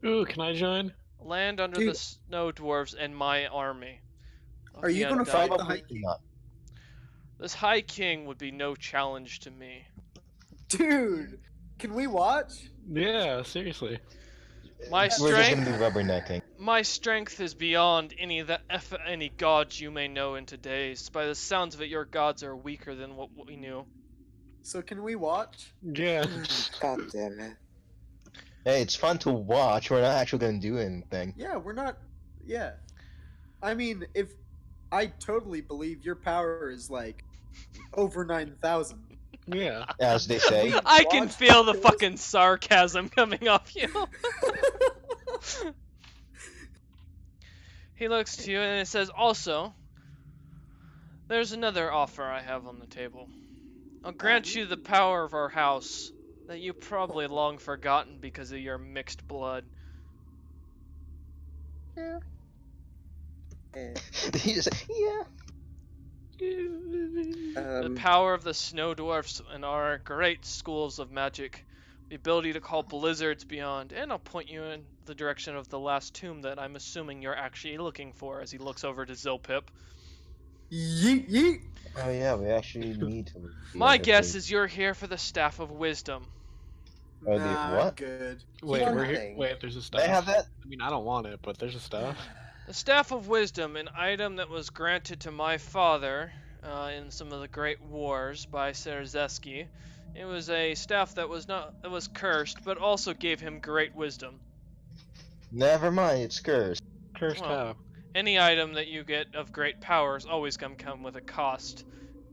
Ooh, can I join? Land under Dude. the snow dwarves and my army. of Are you the gonna undying. fight the High Probably not. This High King would be no challenge to me. Dude, can we watch? Yeah, seriously. My We're just strength, gonna do rubbernecking. my strength is beyond any gods you may know in today's. By the sounds of it, your gods are weaker than what we knew. So can we watch? Yeah. God damn it. Hey, it's fun to watch. We're not actually gonna do anything. Yeah, we're not. Yeah. I mean, if I totally believe your power is like over 9,000. Yeah. As they say. I can Watch feel the this. fucking sarcasm coming off you. He looks to you and it says, "Also, there's another offer I have on the table. I'll grant you the power of our house that you probably long forgotten because of your mixed blood. He just yeah. The power of the snow dwarfs and our great schools of magic. The ability to call blizzards beyond. And I'll point you in the direction of the last tomb that I'm assuming you're actually looking for as he looks over to Zilpip. Yeet yeet. Oh yeah, we actually need to. My guess is you're here for the Staff of Wisdom. Oh, the Nah, what? I'm good. Wait, One we're here. thing. Wait, there's a staff. They have that. I mean, I don't want it, but there's a staff. The Staff of Wisdom, an item that was granted to my father in some of the great wars by Serzeski. It was a staff that was cursed, but also gave him great wisdom. Never mind, it's cursed. Cursed Well, how? Any item that you get of great powers always come with a cost.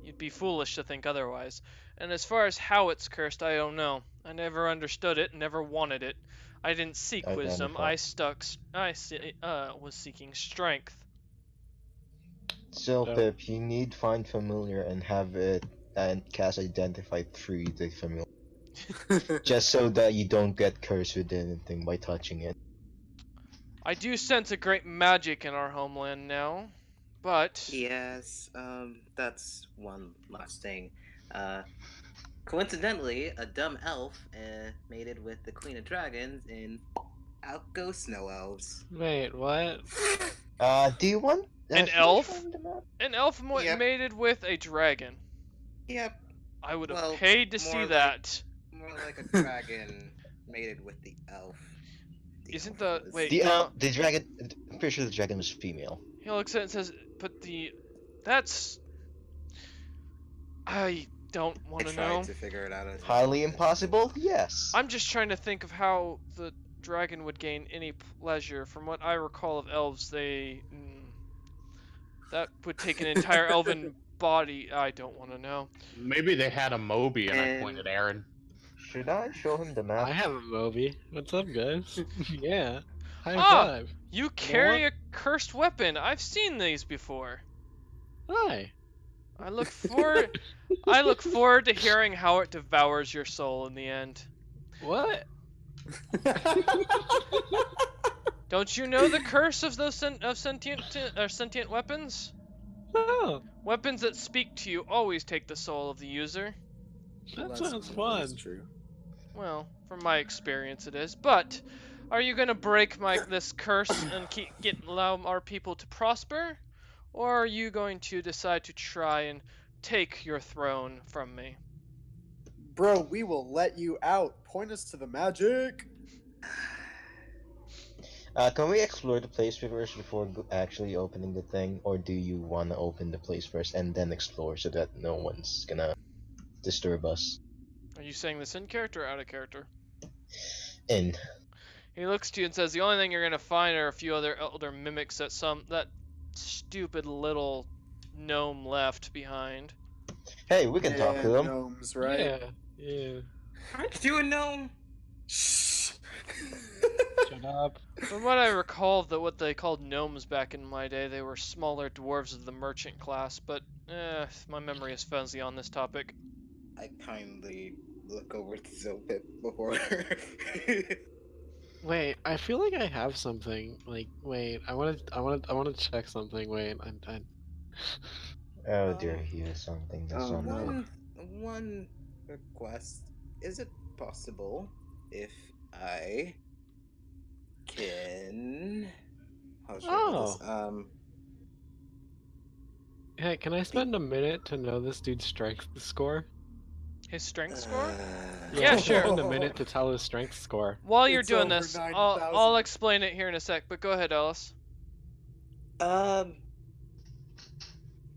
You'd be foolish to think otherwise. And as far as how it's cursed, I don't know. I never understood it, never wanted it. I didn't seek wisdom. I was seeking strength. Zilpip, you need find familiar and have it and cast identify through the familiar, just so that you don't get cursed with anything by touching it. I do sense a great magic in our homeland now, but Yes, that's one last thing. Coincidentally, a dumb elf mated with the Queen of Dragons, and out go snow elves. Wait, what? Do you want An can you elf? show him the map? an elf Yep. mated with a dragon. Yep, I would have Well, paid to more see like- that. more like a dragon mated with the elf. Isn't elf the- was- wait. The dragon. I'm pretty sure the dragon was female. He looks at it and says, but that's... I don't I want to tried know. to figure it out. Highly impossible? Yes. I'm just trying to think of how the dragon would gain any pleasure. From what I recall of elves, that would take an entire elven body. I don't want to know. Maybe they had a Moby and I And- pointed Aaron. Should I show him the map? I have a Moby. What's up, guys? Yeah. High Ah! five. You carry a cursed weapon. I've seen these before. Hi. I look forward to hearing how it devours your soul in the end. What? Don't you know the curse of those sentient weapons? Oh, Weapons that speak to you always take the soul of the user. that sounds fun. True. Well, from my experience it is. But are you gonna break this curse and allow our people to prosper? Or are you going to decide to try and take your throne from me? Bro, we will let you out. Point us to the magic. Can we explore the place first before actually opening the thing, or do you want to open the place first and then explore so that no one's gonna disturb us? Are you saying this in character or out of character? In. He looks to you and says, the only thing you're gonna find are a few other elder mimics that that stupid little gnome left behind. Hey, we can talk to them. Gnomes, right? Yeah. Yeah. Aren't you a gnome? Shh. Shut up. From what I recall of what they called gnomes back in my day, they were smaller dwarves of the merchant class, but my memory is fuzzy on this topic. I kindly look over to Zilpip before. Wait, I feel like I have something. Like, wait, I want to check something. Wait, I Oh dear, he has something. That's Oh, not no. good. One request. Is it possible if I can? How should I put this? Hey, can I spend a minute to know this dude's strength score? His strength score? Yeah, Yeah, sure. Spend a minute to tell his strength score. While you're It's doing over this, 9,000. I'll explain it here in a sec, but go ahead, Alice.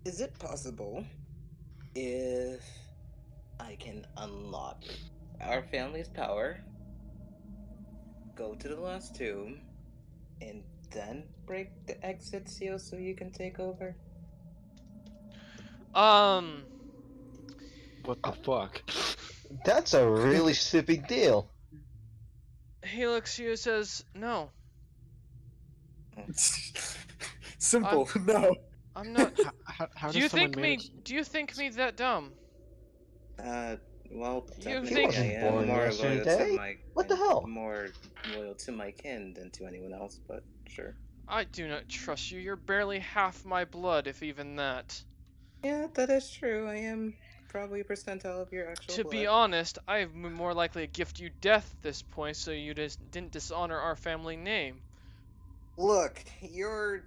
Is it possible if I can unlock our family's power, go to the last tomb, and then break the exit seal so you can take over? What the fuck? That's a really big deal. He looks at you and says, no, Simple. No. I'm not. How Do you does someone think me? manage? Do you think me that dumb? Well, You technically think- I am Born more loyal yesterday? to my What the hell? more loyal to my kin than to anyone else, but sure. I do not trust you. You're barely half my blood, if even that. Yeah, that is true. I am probably a percentile of your actual To blood. be honest, I am more likely to gift you death at this point, so you just didn't dishonor our family name. Look, your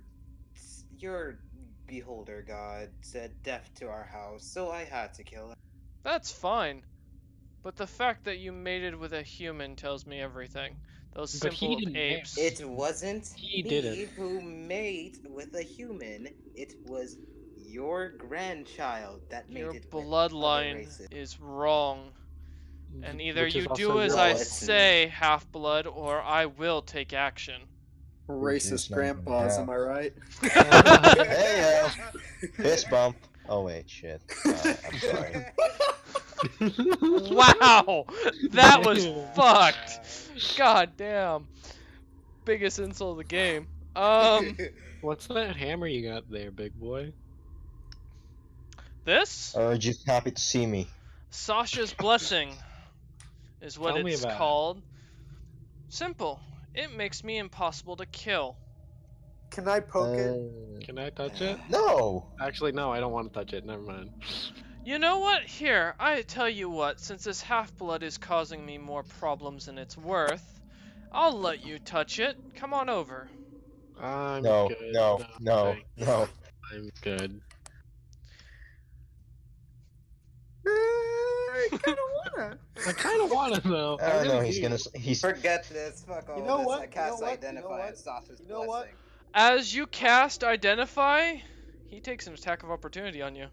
beholder god said death to our house, so I had to kill him. That's fine. But the fact that you mated with a human tells me everything. Those But he simple didn't mate. apes. It wasn't He me didn't. who made with a human. It was your grandchild that Your mated with other bloodline races. is wrong. And either Which is you also do as your I fault. say, half-blood, or I will take action. Racist not even grandpas, half. am I right? Hey, fist bump. Oh wait, shit. I'm sorry. Wow! That was fucked! God damn. Biggest insult of the game. What's that hammer you got there, big boy? This? Or just happy to see me. Sasha's Blessing is what Tell me it's about it. called. Simple. It makes me impossible to kill. Can I poke it? Can I touch it? No. Actually, no, I don't want to touch it. Never mind. You know what? Here, I tell you what, since this half-blood is causing me more problems than it's worth, I'll let you touch it. Come on over. I'm No, good. no, thanks. no. I'm good. I kind of wanna. I kind of want to though. I Oh really no, he's do. gonna. He's. Forget this. Fuck all You know this. what? I You know cast what? You identify know and what? Sasha's You know what? blessing. As you cast Identify, he takes an attack of opportunity on you.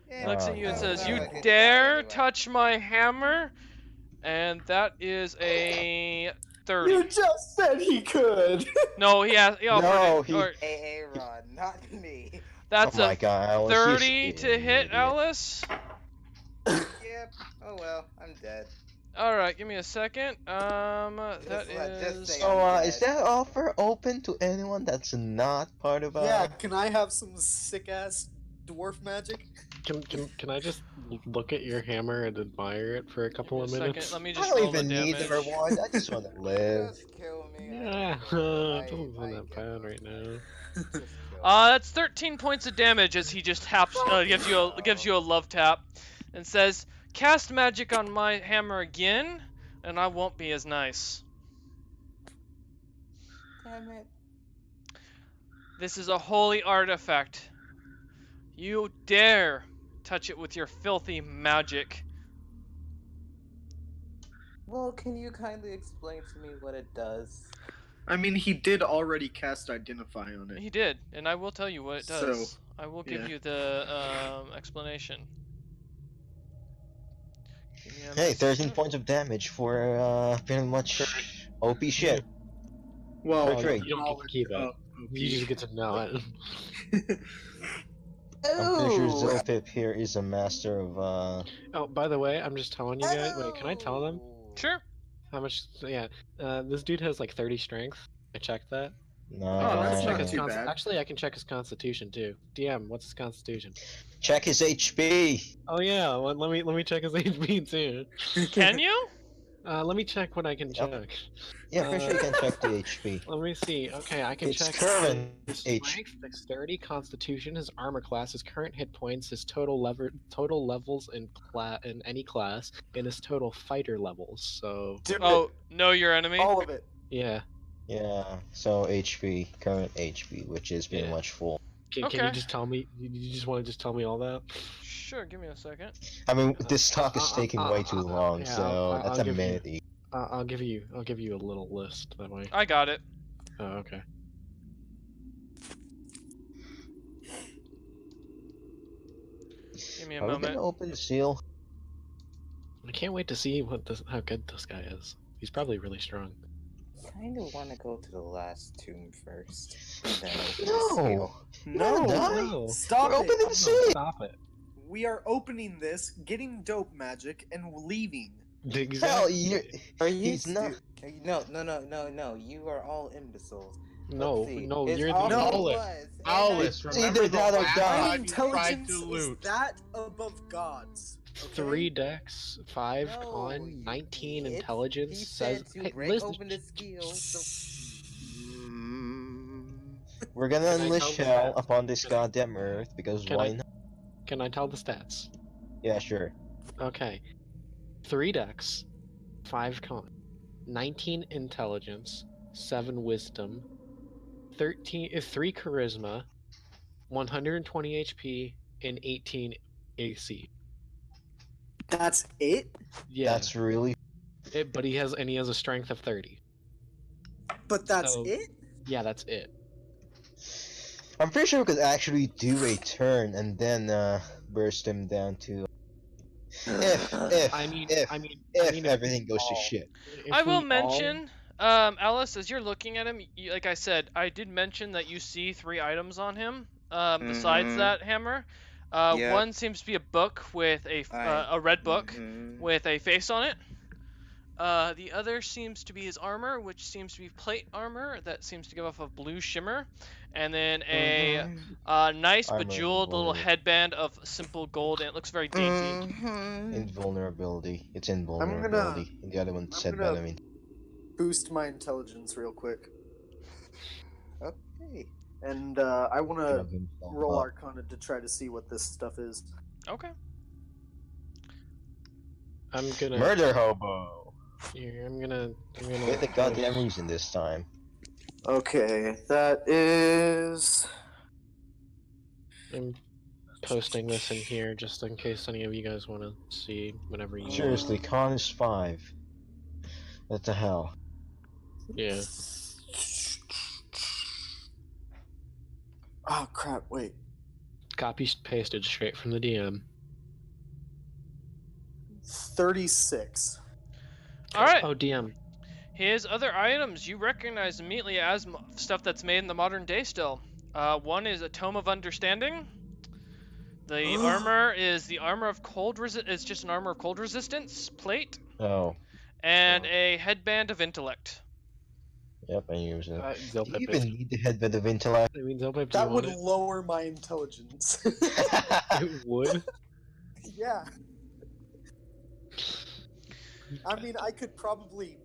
He looks at you and says, "You dare touch my hammer?" And that is a 30. You just said he could. No, he offered No, it. he- Or, AA Ron, not me. that's Oh my a god, Alice, 30 to hit, idiot. Alice. Yep. Oh well, I'm dead. All right, give me a second. That Just is. say So, I'm is dead. that offer open to anyone that's not part of Yeah, can I have some sick ass dwarf magic? Can I just look at your hammer and admire it for a couple of Give me a minutes? second. Let me I just don't roll the even need damage. the reward. I just want to live. Just kill me. Yeah, it doesn't sound that bad right now. That's 13 points of damage as he just gives you a love tap, and says, "Cast magic on my hammer again, and I won't be as nice. Damn it. This is a holy artifact. You dare touch it with your filthy magic." Well, can you kindly explain to me what it does? I mean, he did already cast Identify on it. He did, and I will tell you what it does. So, I will give yeah. you the explanation. Give me a Hey, 13 second. points of damage for pretty much OP shit. Well, Fair trade. You don't get to keep it. You just get to know it. I'm pretty sure Zilpip here is a master of Oh, by the way, I'm just telling you guys. Wait, can I tell them Sure. how much? Yeah, this dude has like 30 strength. I checked that. no. Oh, that's Check not his too bad. Actually, I can check his constitution too. DM, what's his constitution? Check his HP. Oh yeah, let me check his HP too. Can you? Let me check what I can Yep. check. Yeah, pretty sure you can check the HP. Let me see. Okay, I can It's check current his H. strength, dexterity, constitution, his armor class, his current hit points, his total levels in any class, and his total fighter levels. So Dude, Oh, know your enemy. all of it. yeah. Yeah, so HP, current HP, which is pretty Yeah. much full. Can Okay. you just tell me? You just want to just tell me all that? Sure, give me a second. I mean, this talk is taking way too long, yeah, so I'll that's a give you- minute each. I'll give you a little list that way. I got it. Oh, okay. Give me a Are we moment. gonna open the seal? I can't wait to see how good this guy is. He's probably really strong. Kind of want to go to the last tomb first. And then open the No! seal. No, No. stop We're it. opening the seal! Stop it. We are opening this, getting dope magic, and leaving. Hell, Exactly. you're... Are you? He's not... No. You are all imbeciles. No, Let's see. no, His you're the offer Owlet. was, Alice, It's remember either the that or last die. My time you tried intelligence to is loot? that above God's. Okay? 3 dex, 5 No, con, 19 he intelligence. He says, said to hey, break listen, open the skills. So... We're gonna Can I unleash tell the hell stats? upon this Can I- goddamn earth because can why I- not? Can I tell the stats? Yeah, sure. Okay. 3 dex, 5 con, 19 intelligence, 7 wisdom, 3 charisma, 120 HP, and 18 AC. That's it? Yeah, That's really. but he has a strength of 30. But that's So- it? Yeah, that's it. I'm pretty sure we could actually do a turn and then burst him down to. If if everything goes to all- shit. if I will we all- mention, Alice, as you're looking at him, like I said, I did mention that you see 3 items on him. Besides Mhm. that hammer, Yep. one seems to be a book with a red book Mhm. with a face on it. The other seems to be his armor, which seems to be plate armor that seems to give off a blue shimmer, and then a nice Armor bejeweled little gold. headband of simple gold, and it looks very dainty. Mhm. Invulnerability. It's invulnerability. And the other one said gonna- enemy. Boost my intelligence real quick. Okay. And I want to Drug himself roll up. Arcana to try to see what this stuff is. Okay. I'm gonna Murder hobo. Here, I'm gonna Get the goddamn reason this time. Okay, that is... I'm posting this in here just in case any of you guys want to see whenever you. Seriously, con is 5. What the hell? Yeah. Oh crap, wait. Copy pasted straight from the DM. 36. All right. Oh, DM. His other items you recognize immediately as stuff that's made in the modern day still. One is a Tome of Understanding. The armor is the armor of cold It's just an armor of cold resistance plate, Oh, and a headband of intellect. yep, I use it. Do Zilpip you even need the headband of intellect? I mean, Zilpip, do That you would want lower my intelligence. it would. Yeah. I mean, I could probably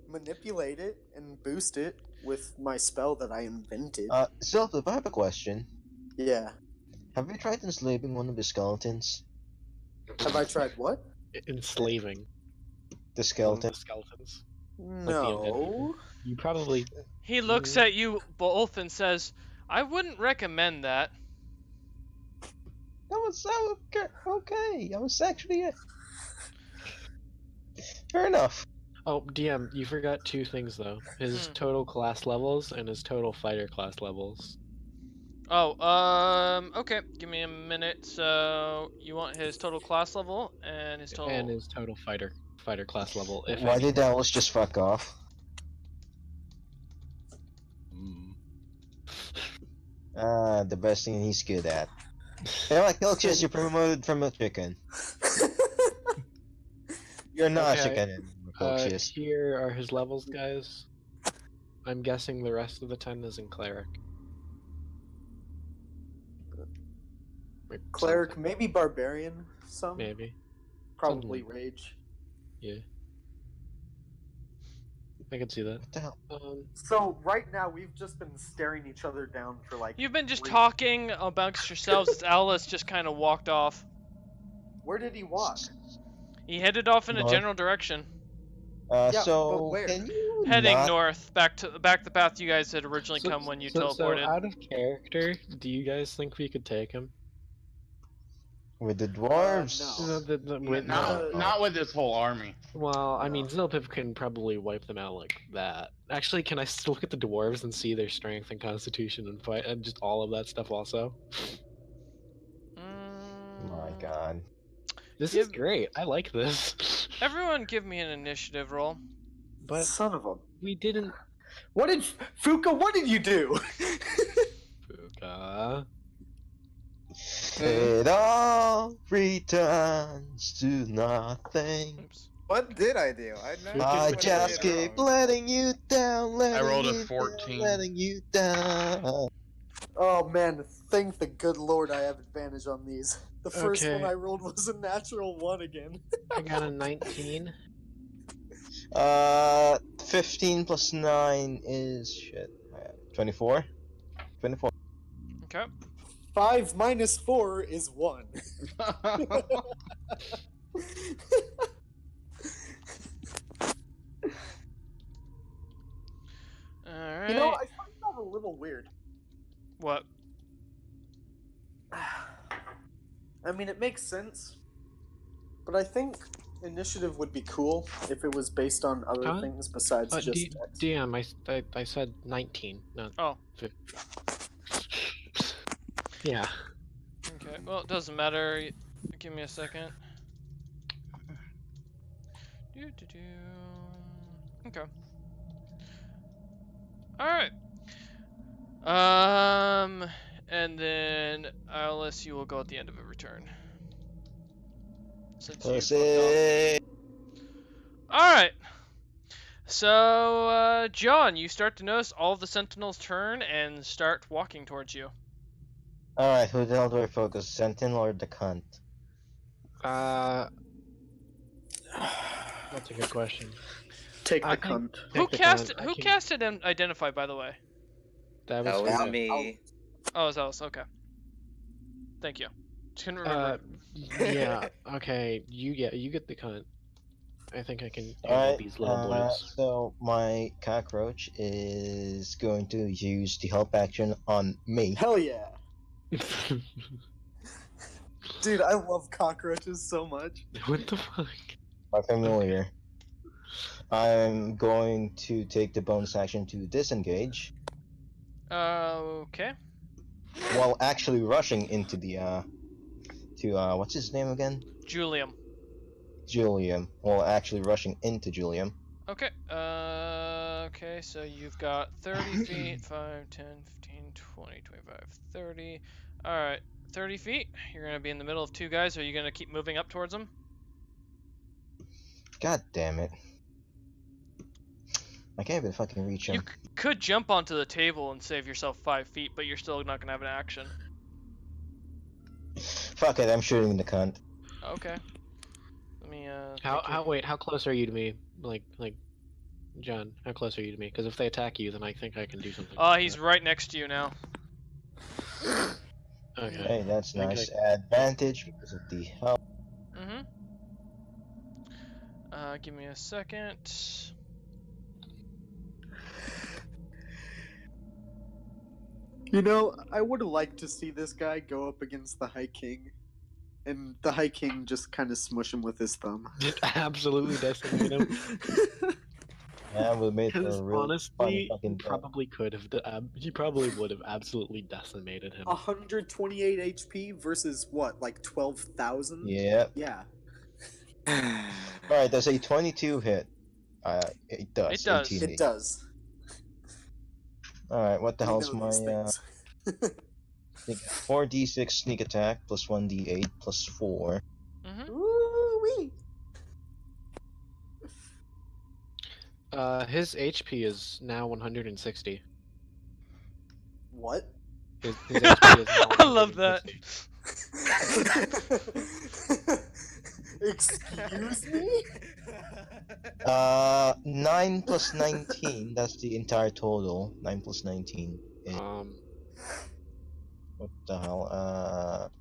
manipulate it and boost it with my spell that I invented. Zelda, I have a question. Yeah. Have you tried enslaving one of the skeletons? Have I tried what? Enslaving The skeleton? the skeletons. No. You probably. He looks at you both and says, "I wouldn't recommend that." That was so okay. I was actually. Fair enough. Oh, DM, you forgot 2 things though. His total class levels and his total fighter class levels. Oh, okay. Give me a minute. So you want his total class level and his total. And his total fighter class level. If Why any. did Alice just fuck off? The best thing he's good at. Hey, like, Kilchis, you're promoted from a chicken. You're not a Okay. chicken anymore, Kilchis. Here are his levels, guys. I'm guessing the rest of the 10 is in cleric. Or Cleric, something. maybe barbarian, some. Maybe. Probably something rage. Yeah. I could see that. What the hell? So right now we've just been staring each other down for like. You've been just 3 talking amongst yourselves as Alice just kind of walked off. Where did he walk? He headed off in a North. general direction, Yeah, but So where? can you heading not... north, back the path you guys had originally come when you teleported. So out of character, do you guys think we could take him? with the dwarves? No. Not with this whole army. Well, I mean, Zilpip can probably wipe them out like that. Actually, can I still look at the dwarves and see their strength and constitution and fight and just all of that stuff also? My God. This is great. I like this. Everyone, give me an initiative roll. But Son of a. we didn't. What did Fuka? What did you do? Fuka. It all returns to nothing. Oops. What did I do? I just keep letting you down, letting rolled a you 14. down, letting you down. Oh man, thank the good Lord I have advantage on these. The first Okay. one I rolled was a natural 1 again. I got a 19. 15 plus 9 is shit. 24. 24. Okay. 5 minus 4 is 1. Alright. You know, I find that a little weird. What? I mean, it makes sense, but I think initiative would be cool if it was based on other Huh? things besides just dex. DM, I said 19. No. Oh. 50. Yeah. Okay, well, it doesn't matter. Give me a second. Okay. Alright. And then Alice, you will go at the end of a return. Since you Pussy. Alright. So, John, you start to notice all of the sentinels turn and start walking towards you. Alright, who the hell do I focus? Sentinel or the cunt? That's a good question. Take the I think- cunt. Who Take the casted? cunt. I Who can- casted Identify, by the way? That That was, was me. me. Oh, it was Alice. Okay. Thank you. Just couldn't remember. Yeah. Okay. You get the cunt. I think I can handle Alright, these little boys. so my cockroach is going to use the help action on me. Hell yeah. Dude, I love cockroaches so much. What the fuck? My familiar. I'm going to take the bonus action to disengage Okay. while actually rushing into the what's his name again? Julium. Julium. While actually rushing into Julium. Okay. Okay, so you've got 30 feet, 5, 10, 15, 20, 25, 30. Alright, 30 feet. You're going to be in the middle of two guys. Are you going to keep moving up towards them? God damn it. I can't even fucking reach him. You could jump onto the table and save yourself 5 feet, but you're still not going to have an action. Fuck it, I'm shooting the cunt. Okay. Let me, How close are you to me? Like, John, how close are you to me? Because if they attack you, then I think I can do something. he's right next to you now. Okay. Hey, that's Okay. nice. Advantage because of the help. Mm-hmm. Give me a second. You know, I would have liked to see this guy go up against the High King, and the High King just kind of smush him with his thumb. Just absolutely decimate him. Yeah, we made Because a real honestly, fun he fucking probably could have. He probably would have absolutely decimated him. 128 HP versus what, like 12,000? Yeah. Yeah. Alright, does a 22 hit? It does. It does. 18 It does. Alright, what the We hell's know my these things. 4d6 sneak attack plus 1d8 plus 4. Mm-hmm. Ooh-wee. His HP is now 160. What? His HP is now I love that. 160. Excuse me? 9 plus 19, that's the entire total. 9 plus 19. is- What the hell?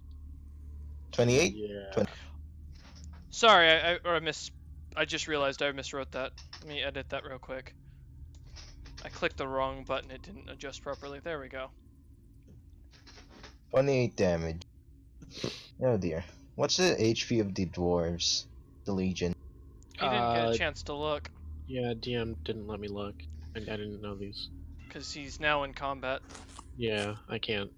28? Yeah. Sorry, I just realized I miswrote that. Let me edit that real quick. I clicked the wrong button. It didn't adjust properly. There we go. 28 damage. Oh dear. What's the HP of the dwarves? The Legion. You didn't get a chance to look Yeah, DM didn't let me look. I didn't know these. because he's now in combat. Yeah, I can't.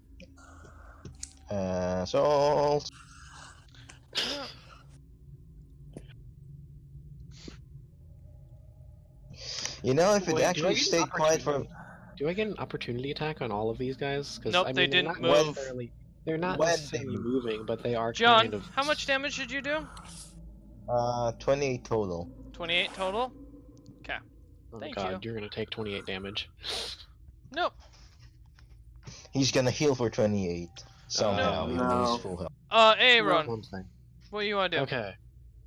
Assault. You know, if it Wait, do I actually get an stayed quiet for. opportunity- Do I get an opportunity attack on all of these guys? Cause, Nope, I mean, they they're didn't not move. necessarily- They're not When necessarily they- moving, but they are John, kind of. how much damage did you do? 28 total. 28 total? Oh Thank god, you're gonna take 28 damage. Nope. He's gonna heal for 28. Somehow, even though he's full health. Aaron, One thing. what do you want to do? Okay.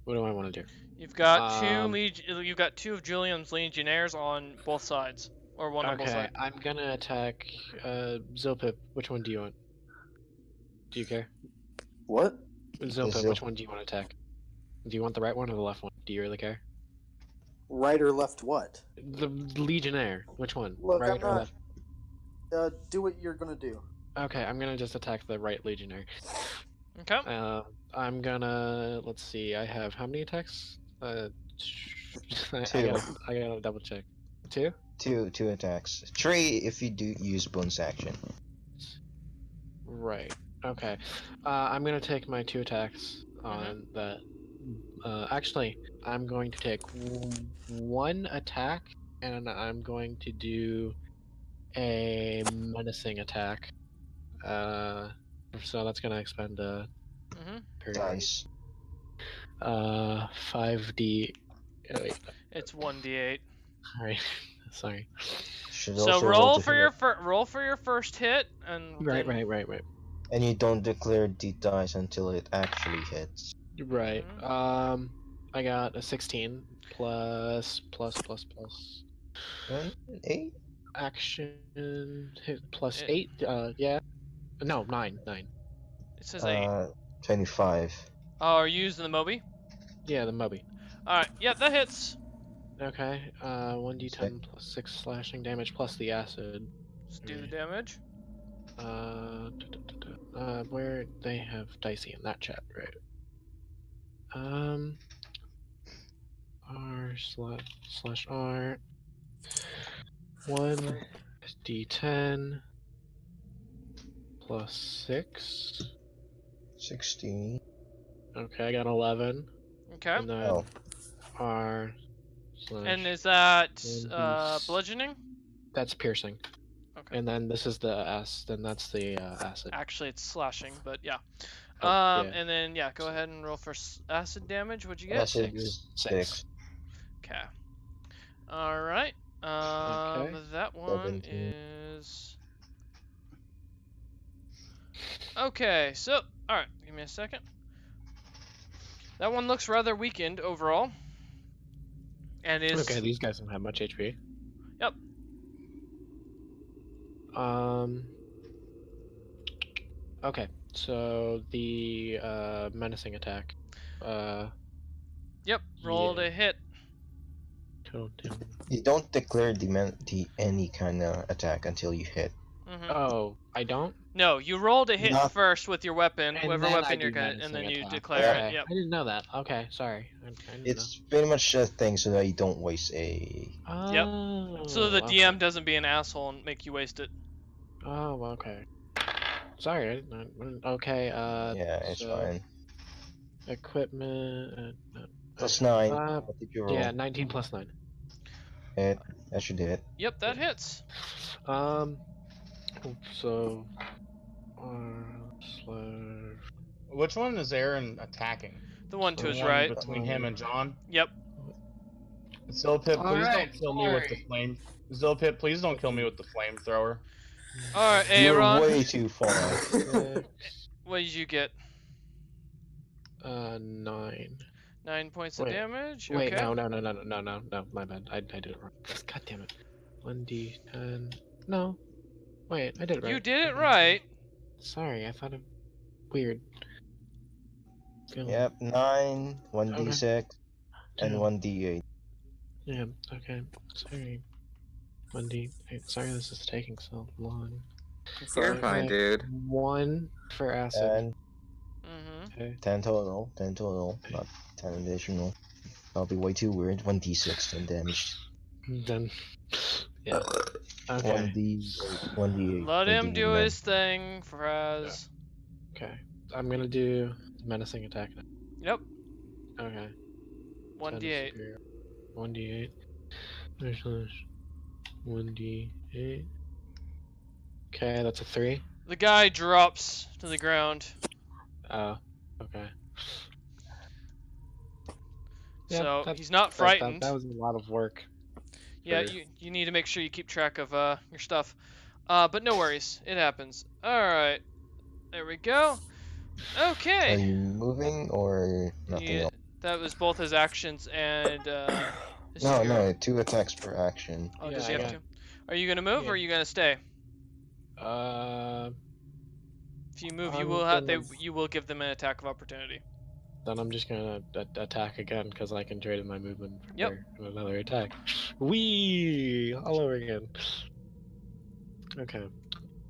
What do I want to do? You've got Um, you've got two of Julian's legionnaires on both sides. Or one on both Okay, sides. I'm gonna attack Zilpip. Which one do you want? Do you care? What? Zilpip, which one do you want to attack? Do you want the right one or the left one? Do you really care? Right or left what? The Legionnaire. Which one? Look, right I'm or not. left? Do what you're gonna do. Okay, I'm gonna just attack the right Legionnaire. Okay. I'm gonna. Let's see. I have how many attacks? I Two. gotta double check. Two? Two attacks. 3 if you do use bonus action. Right. Okay. I'm gonna take my 2 attacks on that. Actually, I'm going to take 1 attack, and I'm going to do a menacing attack. So that's gonna expend a period. Nice. 5d. Oh, wait. It's 1d8. Sorry. Sorry. Should So also roll to for hit. your roll for your first hit, and Right. then- Right. And you don't declare the dice until it actually hits. Right. I got a 16 plus 8? action hit plus 8. Yeah. No, 9. It says 8. 25. Oh, are you using the Moby? Yeah, the Moby. Alright, yeah, that hits. Okay. 1d10 plus 6 slashing damage plus the acid. Let's do the damage. Where they have dicey in that chat, right? R/R 1d10 plus 6. 16. Okay, I got 11. Okay. And then Oh. R. And is that 1d6. bludgeoning? That's piercing. Okay. And then this is the then that's the acid. Actually, it's slashing, but yeah. Oh, yeah. And then yeah, go ahead and roll for acid damage. What'd you get? Acid 6. is 6. 6. Okay. All right. Okay. That one 17. is. Okay. So, all right. Give me a second. That one looks rather weakened overall. And is Okay, these guys don't have much HP. Yep. Okay, so the menacing attack. Yep. Roll yeah. to hit. Total damage. You don't declare the any kind of attack until you hit. Mhm. Oh, I don't. No, you roll to hit Not- first with your weapon, And whatever then I weapon do you're gonna, and menacing then you attack. declare Okay, it. Yep. I didn't know that. Okay, sorry. I didn't It's pretty much a thing so that you don't waste a. know. So the Oh, DM okay. doesn't be an asshole and make you waste it. Oh, okay. Sorry, I didn't. Okay. Yeah, it's so fine. Equipment. Plus 9. Uh, What did you roll? Yeah, 19 plus 9. Hit. That should hit. Yep, that hits. So. Slash. Which one is Aaron attacking? The one to The his one right. between him and John. Yep. Zilpip, please Alright, don't kill me with the flame. Zilpip, please don't kill me with the flamethrower. All right, You're Aaron. way too far. 6, What did you get? 9. 9 points Wait, of damage. Wait, okay. no, my bad. I did it wrong. God damn it. 1d10. No. Wait, I did it right. You did it right. Sorry, I thought it weird. Go. Yep, 9, 1d6, and Damn. 1d8. Yeah, okay. Sorry. 1d8. Sorry this is taking so long. You're fine, dude. 1 for acid. And Mm-hmm. Okay. 10 total. 10 total, not 10 additional. That'll be way too weird. 1d6 10 damage. Then. Yeah. Okay. 1d8. 1d8. Let him do 1d9. his thing, Fraz. Okay. I'm gonna do menacing attack now. Yep. Okay. 1d8. 1d8. Slash 1d8. Okay, that's a 3. The guy drops to the ground. Oh, okay. Yeah, So that- he's not frightened. That was a lot of work. Yeah, for- you need to make sure you keep track of your stuff. But no worries, it happens. All right, there we go. Are Okay. you moving or nothing Yeah, else? that was both his actions and This No, is your- no, 2 attacks per action. Oh, Yeah, does he I have got- to? Are you gonna move or are you gonna stay? If you move, you I'm will have gonna- you will give them an attack of opportunity. Then I'm just gonna attack again because I can trade in my movement Yep. for another attack. Whee! All over again. Okay.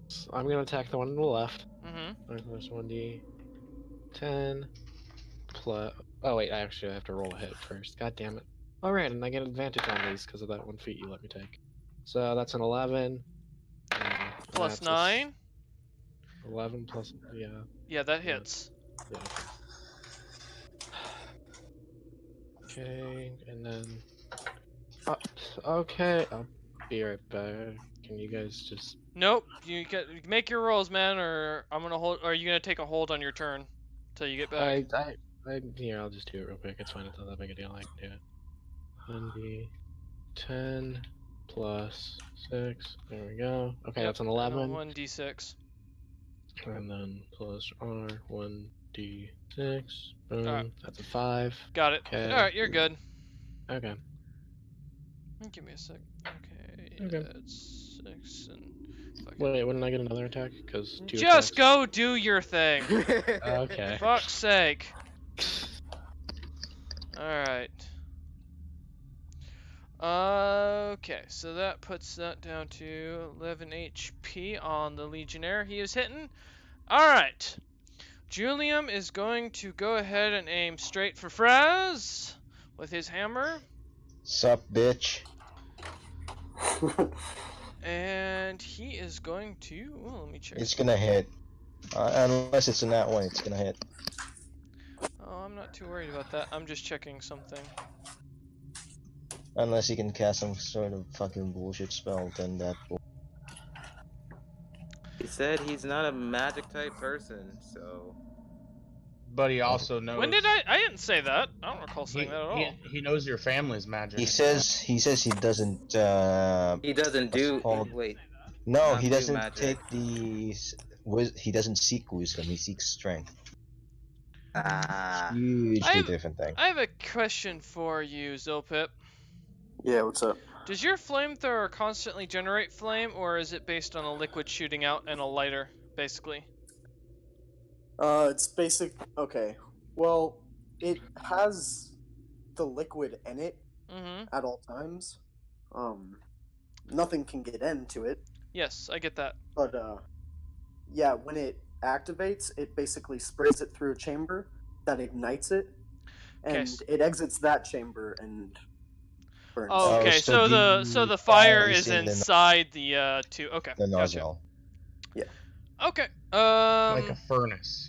So I'm gonna attack the one on the left. Mm-hmm. There's 1d10 plus. Oh wait, I actually have to roll a hit first. God damn it! All right, and I get advantage on these because of that 1 feat you let me take. So that's an 11. Plus that's a 9. 11 plus, yeah. Yeah, that hits. Yeah. Okay, and then. Okay, I'll be right back. Can you guys just? Nope. You make your rolls, man, or I'm gonna hold. Or are you gonna take a hold on your turn till you get back? Here, I'll just do it real quick. It's fine. It's not that big a deal. I can do it. 1d10 plus 6. There we go. Okay, Yep, that's an and 11. 1d6. And then plus R, 1d6. Boom. Alright. That's a 5. Got it. Okay. All right, you're good. Okay. Give me a sec. Okay. Okay. That's 6 and. Wait, wouldn't I get another attack? Because Just go do your thing. Okay. Fuck's sake. Alright. Okay, so that puts that down to 11 HP on the Legionnaire he is hitting. Alright. Julium is going to go ahead and aim straight for Fraz with his hammer. Sup, bitch? And he is going to. Oh, let me check. It's gonna hit. Unless it's in that one, it's gonna hit. Oh, I'm not too worried about that. I'm just checking something. Unless he can cast some sort of fucking bullshit spell, then that will. He said he's not a magic type person, so. But he also knows. When did I didn't say that. I don't recall saying that at all. He knows your family's magic. He says he doesn't. He doesn't do. What's it called? Wait. No, not he do doesn't magic. take the. He doesn't seek wisdom. He seeks strength. Ah. Hugely different thing. I have a question for you, Zilpip. Yeah, what's up? Does your flamethrower constantly generate flame, or is it based on a liquid shooting out and a lighter, basically? It's basic. Okay. Well, it has the liquid in it at all times. Nothing can get into it. Yes, I get that. But yeah, when it activates, it basically sprays it through a chamber that ignites it, and it exits that chamber and burns. Oh, okay, so the fire is inside the two. Okay, The gotcha. nozzle. Yeah. Okay. Like a furnace.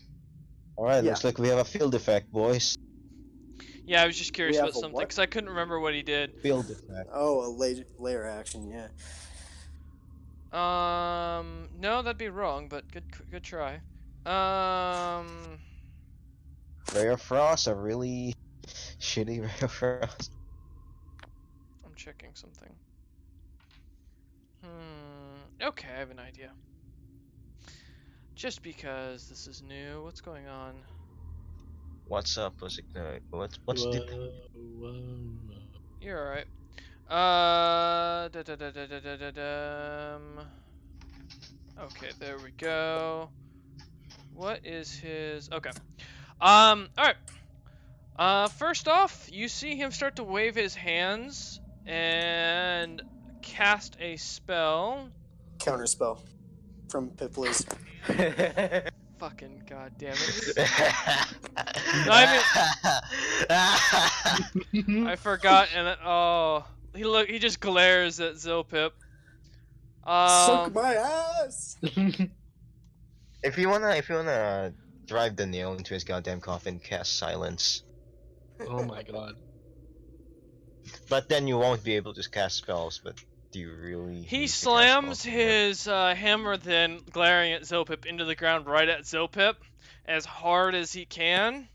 Alright, Yeah. looks like we have a field effect, boys. Yeah, I was just curious We have about a something what? because I couldn't remember what he did. Field effect. Oh, a layer action. Yeah. No, that'd be wrong, but good try. Ray of Frost, a really shitty Ray of Frost. I'm checking something. Okay, I have an idea. Just because this is new, what's going on? What's up? What's the? You're alright. Okay, there we go. What is his? Okay. Alright. First off, you see him start to wave his hands and cast a spell. Counterspell from Piplu's. Fucking goddamn it. No, I forgot, and oh, he just glares at Zilpip. Suck my ass. If you wanna drive the nail into his goddamn coffin, cast silence. Oh my god. But then you won't be able to cast spells. But do you really? He need to cast slams spells? his hammer, then glaring at Zilpip, into the ground right at Zilpip as hard as he can.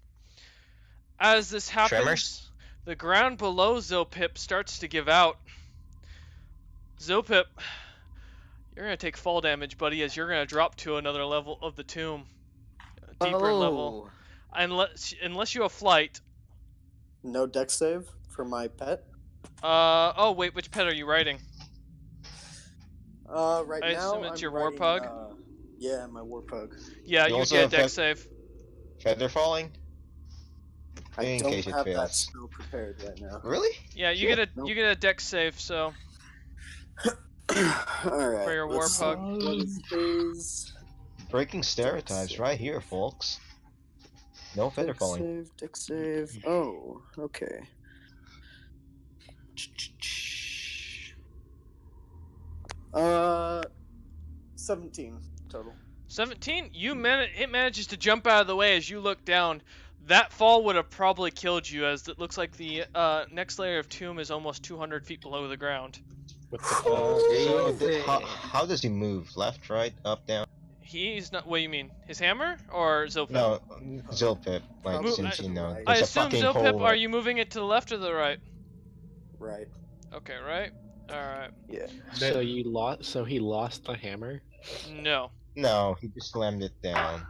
As this happens, Tremors? the ground below Zilpip starts to give out. Zilpip, you're gonna take fall damage, buddy, as you're gonna drop to another level of the tomb, a deeper level. Unless you have flight. No deck save for my pet. Oh wait, which pet are you riding? Right I now assume it's I'm your riding, warpug? Yeah, my warpug. Yeah, You you also get a have deck that- save. Feather falling? I In don't case it have that fails. spell prepared right now. Really? Yeah, you Shit. get a deck save, so Alright. for your let's see. warpug. What is his Breaking stereotypes save. right here, folks. No feather deck falling. save? Deck save. Oh, okay. 17 total. 17. It manages to jump out of the way as you look down. That fall would have probably killed you, as it looks like the next layer of tomb is almost 200 feet below the ground. What the How does he move? Left, right, up, down? He's not. What do you mean? His hammer or Zopip? No, Zilpip. Like, Move- since you know, I there's a assume fucking Zopip. hole. Are you moving it to the left or the right? Right. Okay, right. All right. Yeah. So you lost. So he lost the hammer. No. No, he just slammed it down.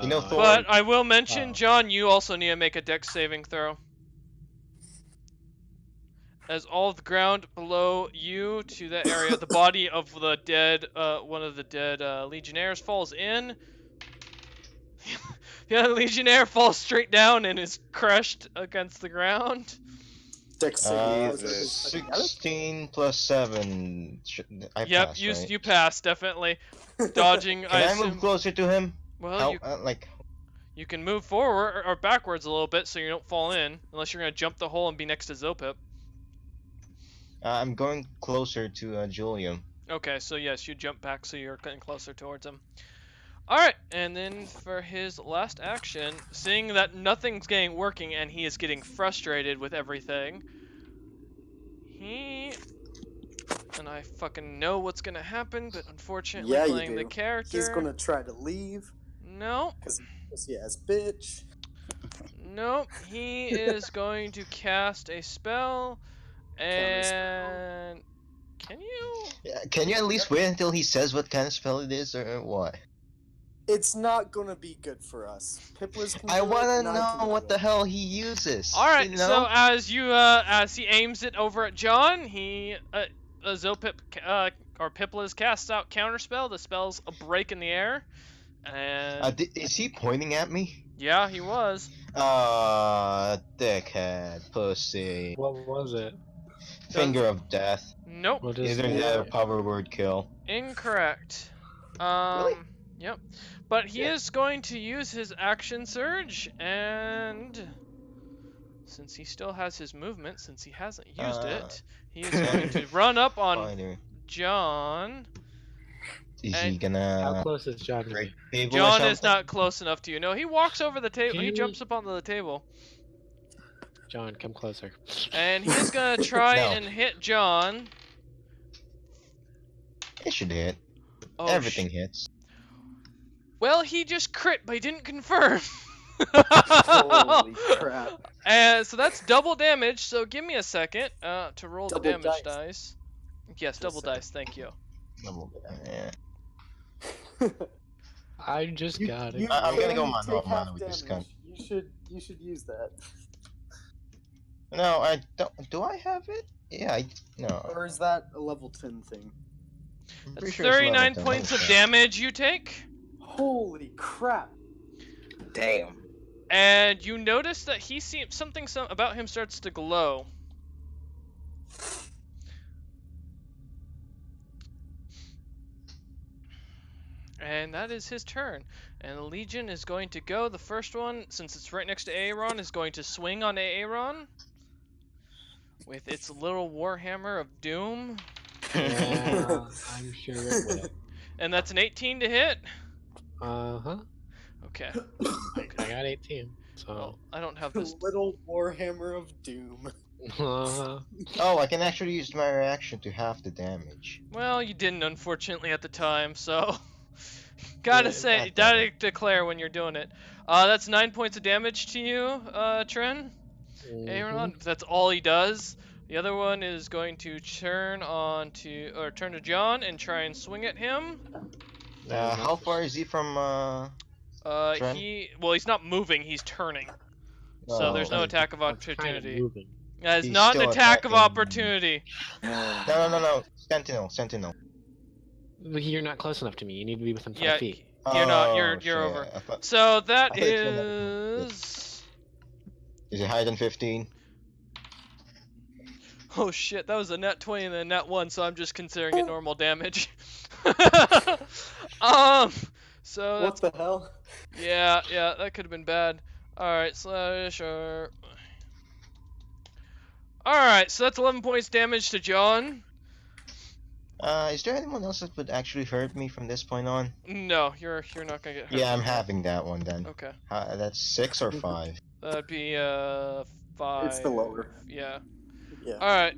You know, Thor- But I will mention, Oh. John, you also need to make a dex saving throw. As all of the ground below you to that area, the body of the dead, one of the dead legionnaires falls in. The other legionnaire falls straight down and is crushed against the ground. Dex save. Jesus. 16 plus 7. I Yep, pass, you right? you pass definitely. Dodging. Can I assume. move closer to him? Well, How, you like, you can move forward or backwards a little bit so you don't fall in, unless you're gonna jump the hole and be next to Zopip. I'm going closer to Julian. Okay, so yes, you jump back so you're getting closer towards him. Alright, and then for his last action, seeing that nothing's working and he is getting frustrated with everything, and I fucking know what's gonna happen, but unfortunately Yeah, you playing the do. character... He's gonna try to leave. No. Because he has bitch. No, he is going to cast a spell, and... Can you? Yeah, can you at least wait until he says what kind of spell it is, or what? It's not gonna be good for us. Piplis can I do it, wanna and I can know do what it. the hell he uses. Alright, you so know? as he aims it over at John, Zopip, or Piplis casts out Counterspell. The spell's a break in the air, and... Is he pointing at me? Yeah, he was. Dickhead, pussy. What was it? Finger of death. Nope. What is Either it? that or power word kill. Incorrect. Really? Yep. But he is going to use his action surge, and since he still has his movement, since he hasn't used it, he is going to run up on Spider. John. Is he And- gonna How close is John to break me? table or John is something? not close enough to you. No, he walks over the table. He Can- jumps up onto the table, John, come closer. and he's gonna try No. and hit John. It should hit. Oh, Everything hits. Well, he just crit, but he didn't confirm. Holy crap. And so that's double damage. So give me a second to roll Double the damage dice. dice. Yes, Just double saying. dice. Thank you. Yeah. I just got it. I'm gonna go only mano take a mano half with this damage. You should use that. No, I don't. Do I have it? Yeah, no. Or is that a level 10 thing? I'm That's pretty sure it's 39 level 10, points of okay. damage you take. Holy crap. Damn. And you notice that he seems something about him starts to glow. And that is his turn. And the Legion is going to go. The first one, since it's right next to Aaron, is going to swing on Aaron with its little Warhammer of Doom. Yeah, I'm sure it would. And that's an 18 to hit. Uh-huh. Okay. I got 18. So. Well, I don't have this. Little Warhammer of Doom. Uh-huh. Oh, I can actually use my reaction to half the damage. Well, you didn't, unfortunately, at the time, so... gotta Yeah, say, God damn gotta it. declare when you're doing it. That's 9 points of damage to you, Tren. Aaron, that's all he does. The other one is going to turn to John and try and swing at him. How far is he from, Tren? He's not moving, he's turning. So there's no Oh, attack of I'm kinda opportunity. moving. That is He's not an still attack of attacking. opportunity. No. Sentinel. You're not close enough to me. You need to be within 5 Yeah, feet. you're not. Oh, You're shit. over. I thought- So I that thought you were is. Is it higher than 15? Oh shit, that was a net 20 and a net 1, so I'm just considering it normal damage. So What that's, the hell? yeah, that could have been bad. Alright, slash or. Alright, so that's 11 points damage to John. Is there anyone else that would actually hurt me from this point on? No, you're not gonna get hurt. Yeah, I'm having that one then. Okay. That's 6 or 5? That'd be 5. It's the lower. Yeah. Yeah. Alright,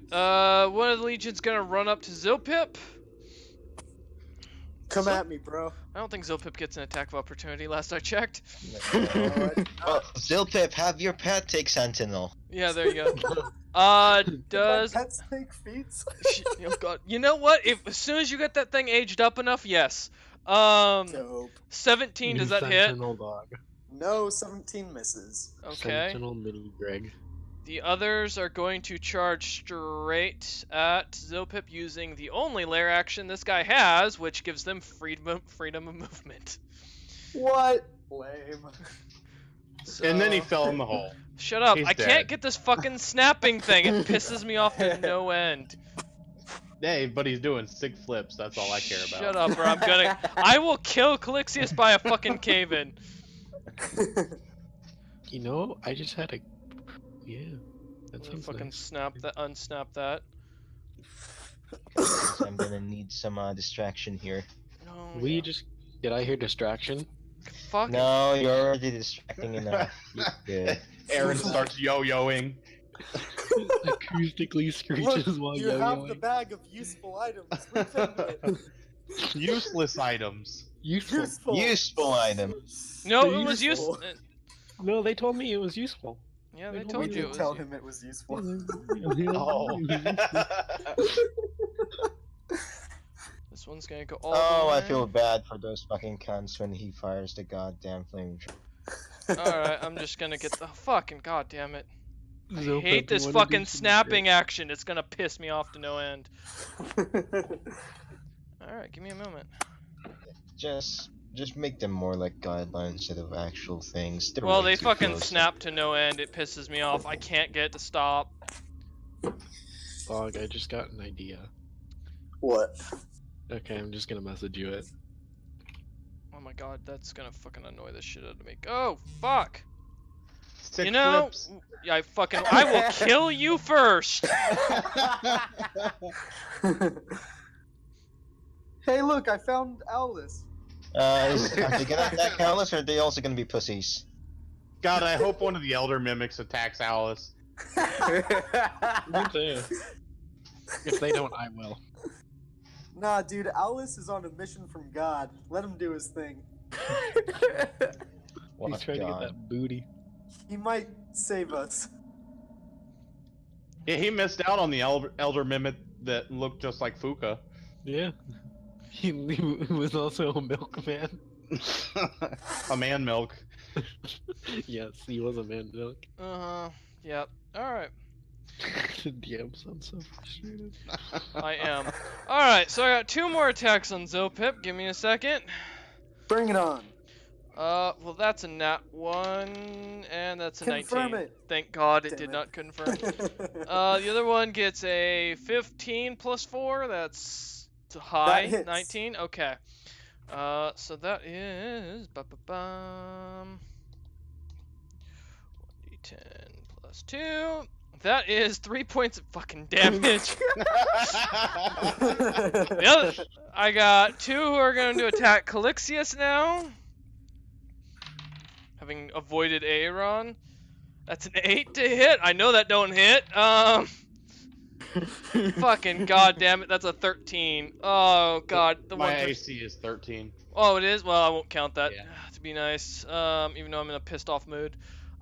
one of the Legion's gonna run up to Zilpip. Come at me, bro. I don't think Zilpip gets an attack of opportunity last I checked. Well, Zilpip, have your pet take Sentinel. Yeah, there you go. Does pets take feats? oh god. You know what? If as soon as you get that thing aged up enough, yes. Dope. 17, does that hit? Sentinel dog. No, 17 misses. Okay. Sentinel mini Greg. The others are going to charge straight at Zilpip using the only lair action this guy has, which gives them freedom of movement. What? Lame. So, And then he fell in the hole. Shut up. He's I dead. can't get this fucking snapping thing. It pisses me off to no end. Hey, but he's doing 6 flips. That's all I care about. Shut up, or I'm gonna. I will kill Calixius by a fucking cave-in. You know, I just had a. Yeah. That Let me sounds fucking nice. snap that, unsnap that. I'm gonna need some distraction here. No. We just. Did I hear distraction? Fuck. No, you're already distracting enough. Yeah. Aaron starts yo-yoing. Acoustically screeches while you have the yo-yoing. bag of useful items. Return it. Useless items. Useful. Useful item. No, They're it was useful. useful. No, they told me it was useful. Yeah, they We told We you it did was. tell him it was useful. Oh. This one's gonna go all Oh, the way. I feel bad for those fucking cunts when he fires the goddamn flamethrower. Alright, I'm just gonna get the fucking goddamn it. I Zilpip, hate you this wanna do fucking some snapping action. It's gonna piss me off to no end. Alright, give me a moment. Just make them more like guidelines instead of actual things. They're Well, way they too fucking close. snap to no end. It pisses me off. I can't get it to stop. Dog, I just got an idea. What? Okay, I'm just gonna message you it. Oh my god, that's gonna fucking annoy the shit out of me. Oh, fuck! 6 You know, flips. yeah, I will kill you first! Hey, look, I found Owlus. Are they gonna attack Alice, or are they also gonna be pussies? God, I hope one of the Elder Mimics attacks Alice. Me too. If they don't, I will. Nah, dude, Owlus is on a mission from God. Let him do his thing. What He's trying to get god. that booty. He might save us. Yeah, he missed out on the Elder Mimic that looked just like Fuka. Yeah. He was also a milkman. A man milk. Yes, he was a man milk. Uh-huh. Yep. Alright. DM sounds so frustrated. I am. Alright, so I got 2 more attacks on Zilpip. Give me a second. Bring it on. Well, that's a nat 1, and that's a Confirm 19. it. Thank God it Damn did it. not confirm. The other one gets a 15 plus 4. That's high. hits. 19. Okay. So that is 1d10 plus 2. That is 3 points of fucking damage. The other, I got 2 who are going to attack Calixius now. Having avoided Aaron. That's an 8 to hit. I know that don't hit. Fucking goddamn it, that's a 13. Oh god, the My one. AC is 13. Oh, it is. Well, I won't count that. Yeah. To be nice. Even though I'm in a pissed off mood.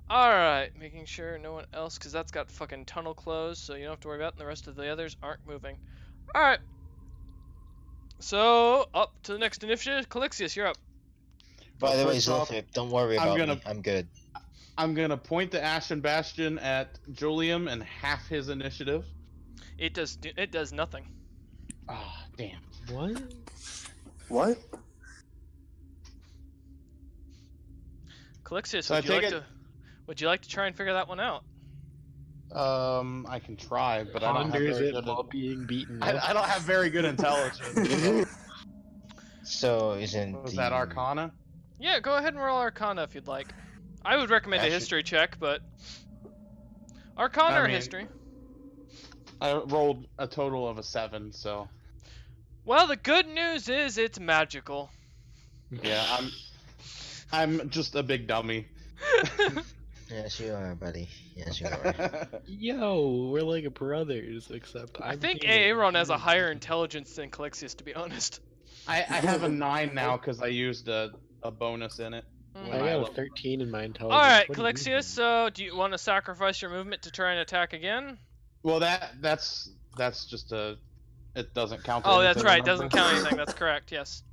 All right, making sure no one else, because that's got fucking tunnel closed, so you don't have to worry about it, and the rest of the others aren't moving. All right. So up to the next initiative, Calixius, you're up. By the way, First off, Zilphip, don't worry I'm about gonna- me. I'm good. I'm gonna point the Ashen Bastion at Julian and half his initiative. It does nothing. Ah, damn. What? What? Calixius, So I take it- would you like to try and figure that one out? I can try, but I don't have Ponders very it good. while being beaten. I don't have very good intelligence. So isn't Was the... that Arcana? Yeah, go ahead and roll Arcana if you'd like. I would recommend a Actually- history check, but Arcana I or mean- history? I rolled a total of a 7, so Well, the good news is it's magical. yeah, I'm just a big dummy. Yes, you are, buddy. Yes, you are. Yo, we're like brothers, except I I'm think being Aaron has a higher intelligence than Calixius, to be honest. I have a 9 now because I used a bonus in it. Mhm. I I got a love- 13 in my intelligence. Alright, What do you Calixius, think? so do you want to sacrifice your movement to try and attack again? Well, that's just a. It doesn't count. Oh, that's anything, right, remember? doesn't count anything, that's correct, yes.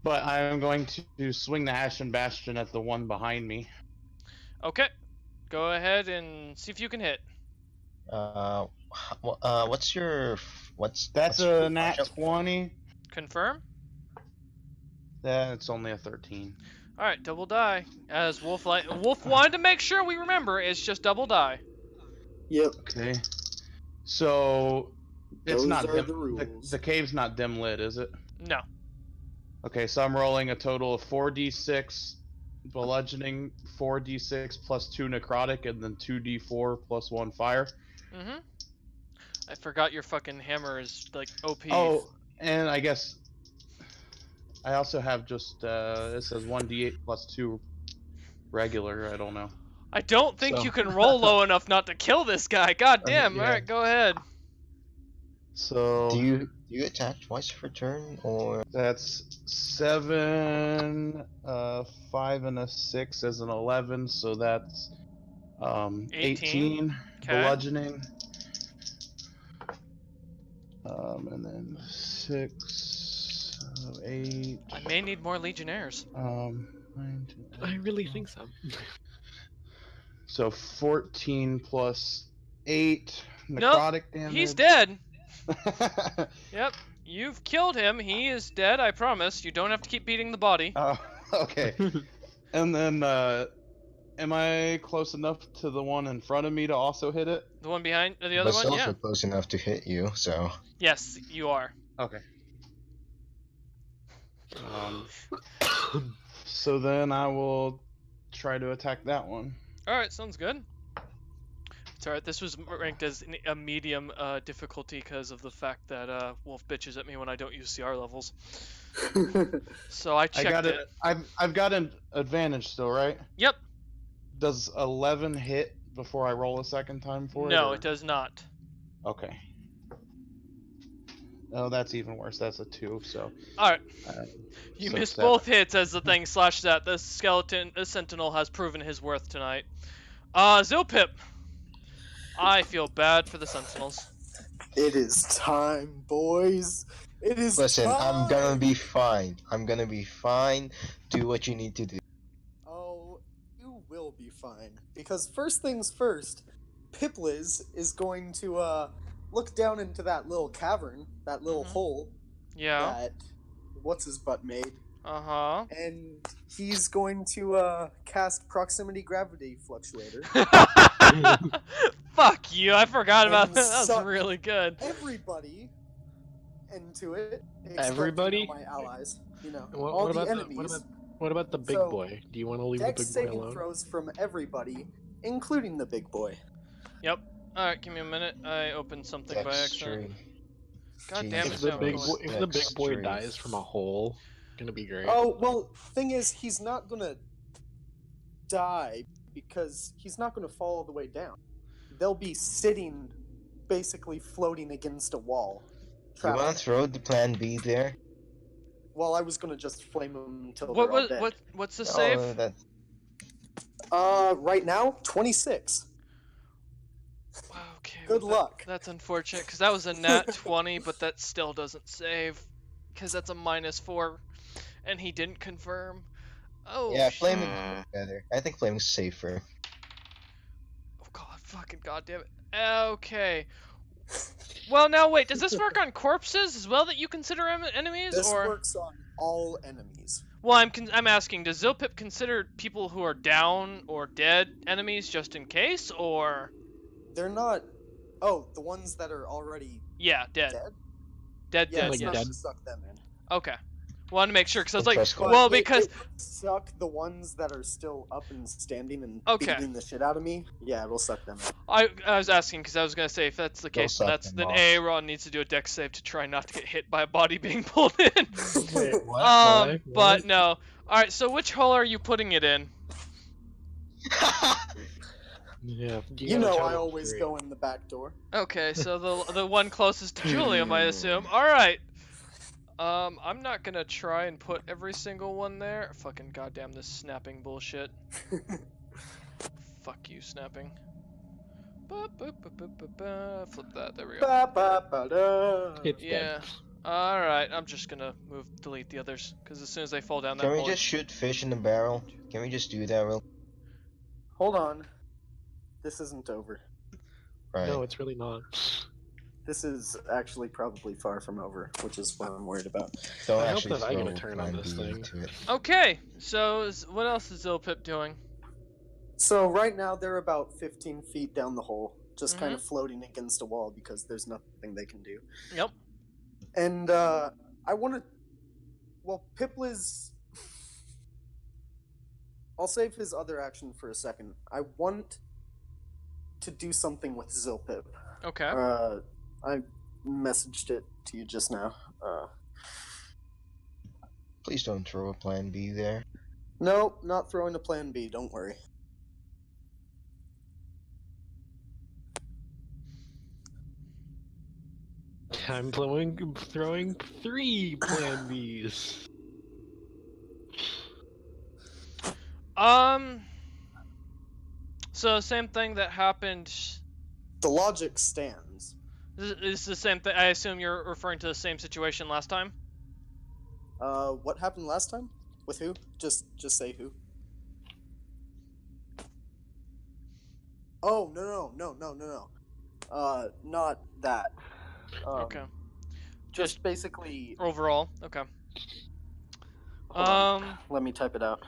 But I am going to swing the Ashen Bastion at the one behind me. Okay, go ahead and see if you can hit. What's your... What's... That's what's your a nat matchup? 20. Confirm? That's only a 13. Alright, double die. As Wolf wanted to make sure we remember, it's just double die. Yep. Okay. So it's Those not are dim, the rules. the cave's not dim lit, is it? No. Okay, so I'm rolling a total of 4d6 bludgeoning, 4d6 plus 2 necrotic, and then 2d4 plus 1 fire. Mm-hmm. I forgot your fucking hammer is, like, OP. Oh, and I guess I also have just it says 1d8 plus 2 regular. I don't know. I don't think So- you can roll low enough not to kill this guy. God damn. Yeah. Alright, go ahead. So Do you attack twice per turn, or... that's 7, 5 and a 6 is an 11, so that's 18 Okay. bludgeoning. And then 6, 8. I may need more legionnaires. 9, 10, I really think so. So 14 plus 8 Nope, necrotic damage. He's dead. Yep. You've killed him. He is dead, I promise. You don't have to keep beating the body. Oh, okay. And then, am I close enough to the one in front of me to also hit it? The one behind the other But it's one? also Yeah. close enough to hit you, so... Yes, you are. Okay. So then I will try to attack that one. Alright, sounds good. It's alright, this was ranked as a medium difficulty because of the fact that Wolf bitches at me when I don't use CR levels. So I I checked got it. it. I've got an advantage still, right? Yep. Does 11 hit before I roll a second time for it? No, or- it does not. Okay. Oh, that's even worse. That's a 2. So. Alright. You So missed 7. both hits as the thing slashed at. This sentinel has proven his worth tonight. Zilpip. I feel bad for the sentinels. It is time, boys. It is Listen, time. I'm gonna be fine. I'm gonna be fine. Do what you need to do. Oh, you will be fine. Because first things first, Pipliz is going to look down into that little cavern, that little hole Yeah. that what's his butt made, Uh-huh. and he's going to cast proximity gravity fluctuator. Fuck you, I forgot about And that. That was suck really good. Everybody into it. except, Everybody? you know, my allies. You know, What- all what the about the- enemies. What about the big So, boy? Do you want to leave the Dex big boy saving alone? throws from everybody, including the big boy. Yep. Alright, give me a minute. I opened something by accident. God damn it, If the so big annoying. boy, if the big boy Dexterity. dies from a hole, it's gonna be great. Oh, well, thing is, he's not gonna die because he's not gonna fall all the way down. They'll be sitting, basically floating against a wall. You wanna throw the plan B there? Well, I was gonna just flame them until What they're all was dead. what's the save? Oh, that... Right now, 26. Okay. Good well, luck. That's unfortunate because that was a nat 20, but that still doesn't save because that's a -4, and he didn't confirm. Oh. Yeah, shit. flaming is better. I think flaming's safer. Fucking goddamn it. Okay. Well, now wait. Does this work on corpses as well that you consider enemies, This or? works on all enemies. Well, I'm asking. Does Zilpip consider people who are down or dead enemies just in case, or? They're not. Oh, the ones that are already Yeah, dead. dead. Dead, Yeah, dead. it's Yes. not to suck them in. Okay. Wanted to make sure because I was like, Interesting. But well, it because would suck the ones that are still up and standing and Okay. beating the shit out of me. Yeah, it'll suck them in. I was asking because I was gonna say if that's the They'll case, then suck them then off. Aaron needs to do a dex save to try not to get hit by a body being pulled in. Wait, what? But no. All right. So which hole are you putting it in? Yeah. You know I always go in the back door. Okay, so the one closest to Julium, I assume. All right. I'm not gonna try and put every single one there. Fucking goddamn this snapping bullshit. Fuck you, snapping. Flip that. There we go. Ba-ba-ba-da. It's Yeah. All right. I'm just gonna delete the others because as soon as they fall down that Can we hole. just shoot fish in the barrel? Can we just do that real? Hold on. This isn't over. Right. No, it's really not. This is actually probably far from over, which is what I'm worried about. Don't I hope actually that I get a throw turn on Plan this B thing. into it. Okay. So what else is Zilpip doing? So right now they're about 15 feet down the hole, just kind Mhm. of floating against a wall because there's nothing they can do. Yep. And I want to. Well, Pipla's. I'll save his other action for a second. I want to do something with Zilpip. Okay. I messaged it to you just now. Please don't throw a Plan B there. No, not throwing a plan B. Don't worry. I'm throwing 3 Plan Bs. So same thing that happened. The logic stands. This is the same thing. I assume you're referring to the same situation last time. What happened last time? With who? Just say who. Oh no. Not that. Okay. Just basically. Overall. Okay. Hold on. Let me type it out.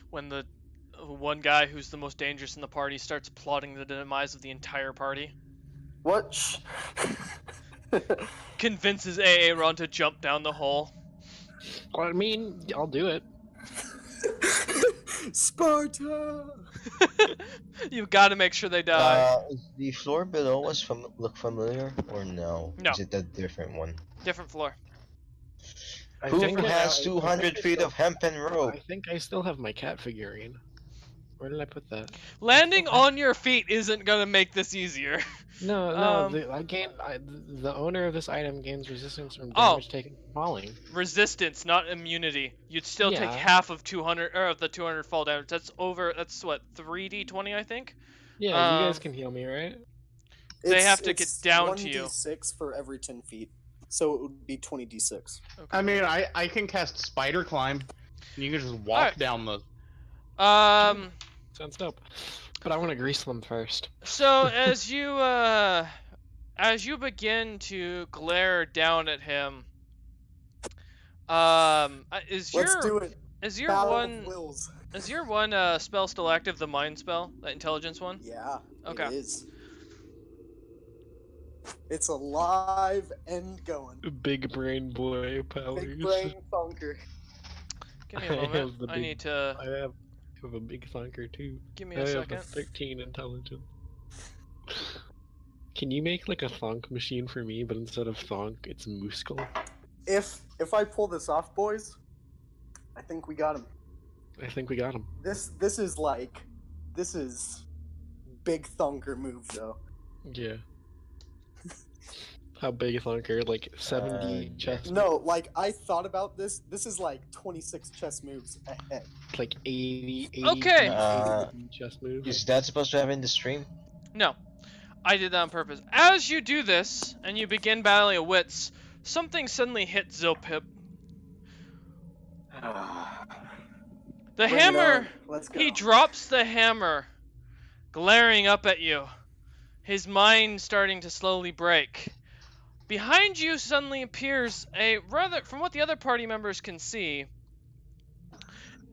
When the one guy who's the most dangerous in the party starts plotting the demise of the entire party, What? Shh. convinces Aaron to jump down the hole. Well, I mean, I'll do it. Sparta. You've got to make sure they die. Is the floor below us look familiar or no? No. Is it a different one? Different floor. I Who think has I 200 I feet still- of hempen rope? I think I still have my cat figurine. Where did I put that? Landing on your feet isn't gonna make this easier. No, Um, the owner of this item gains resistance from Oh. damage taken from falling. Resistance, not immunity. You'd still take Yeah. half of 200 or of the 200 fall damage. That's what 3d20 I think. Yeah, you guys Um, can heal me, right? They have to get It's down to you. 1d6 for every 10 feet, so it would be 20d6. I mean, I can cast Spider Climb. And you can just walk Alright. down the. Sounds dope. But I want to grease them first. So as you begin to glare down at him, is Let's do your it. is your Battle of one wills. is your one spell still active? The mind spell, that intelligence one? Yeah. Okay. It is. It's alive and going. Big brain boy powers. Big brain thunker. Give me a I moment. have the I big- need to I have a big thunker too. give me I a have second. a 13 intelligence. Can you make like a thonk machine for me, but instead of thonk, it's muscle? If I pull this off, boys, I think we got him. I think we got him. This is big thunker move though. Yeah. How big a thunker? Like 70 yeah. chest? No, like I thought about this. This is like 26 chess moves ahead. Like 80 Okay. chest moves? Is that supposed to happen in the stream? No, I did that on purpose. As you do this and you begin battling a wits, something suddenly hits Zilpip. The Bring it hammer. on. Let's go. He drops the hammer, glaring up at you, his mind starting to slowly break. Behind you suddenly appears from what the other party members can see,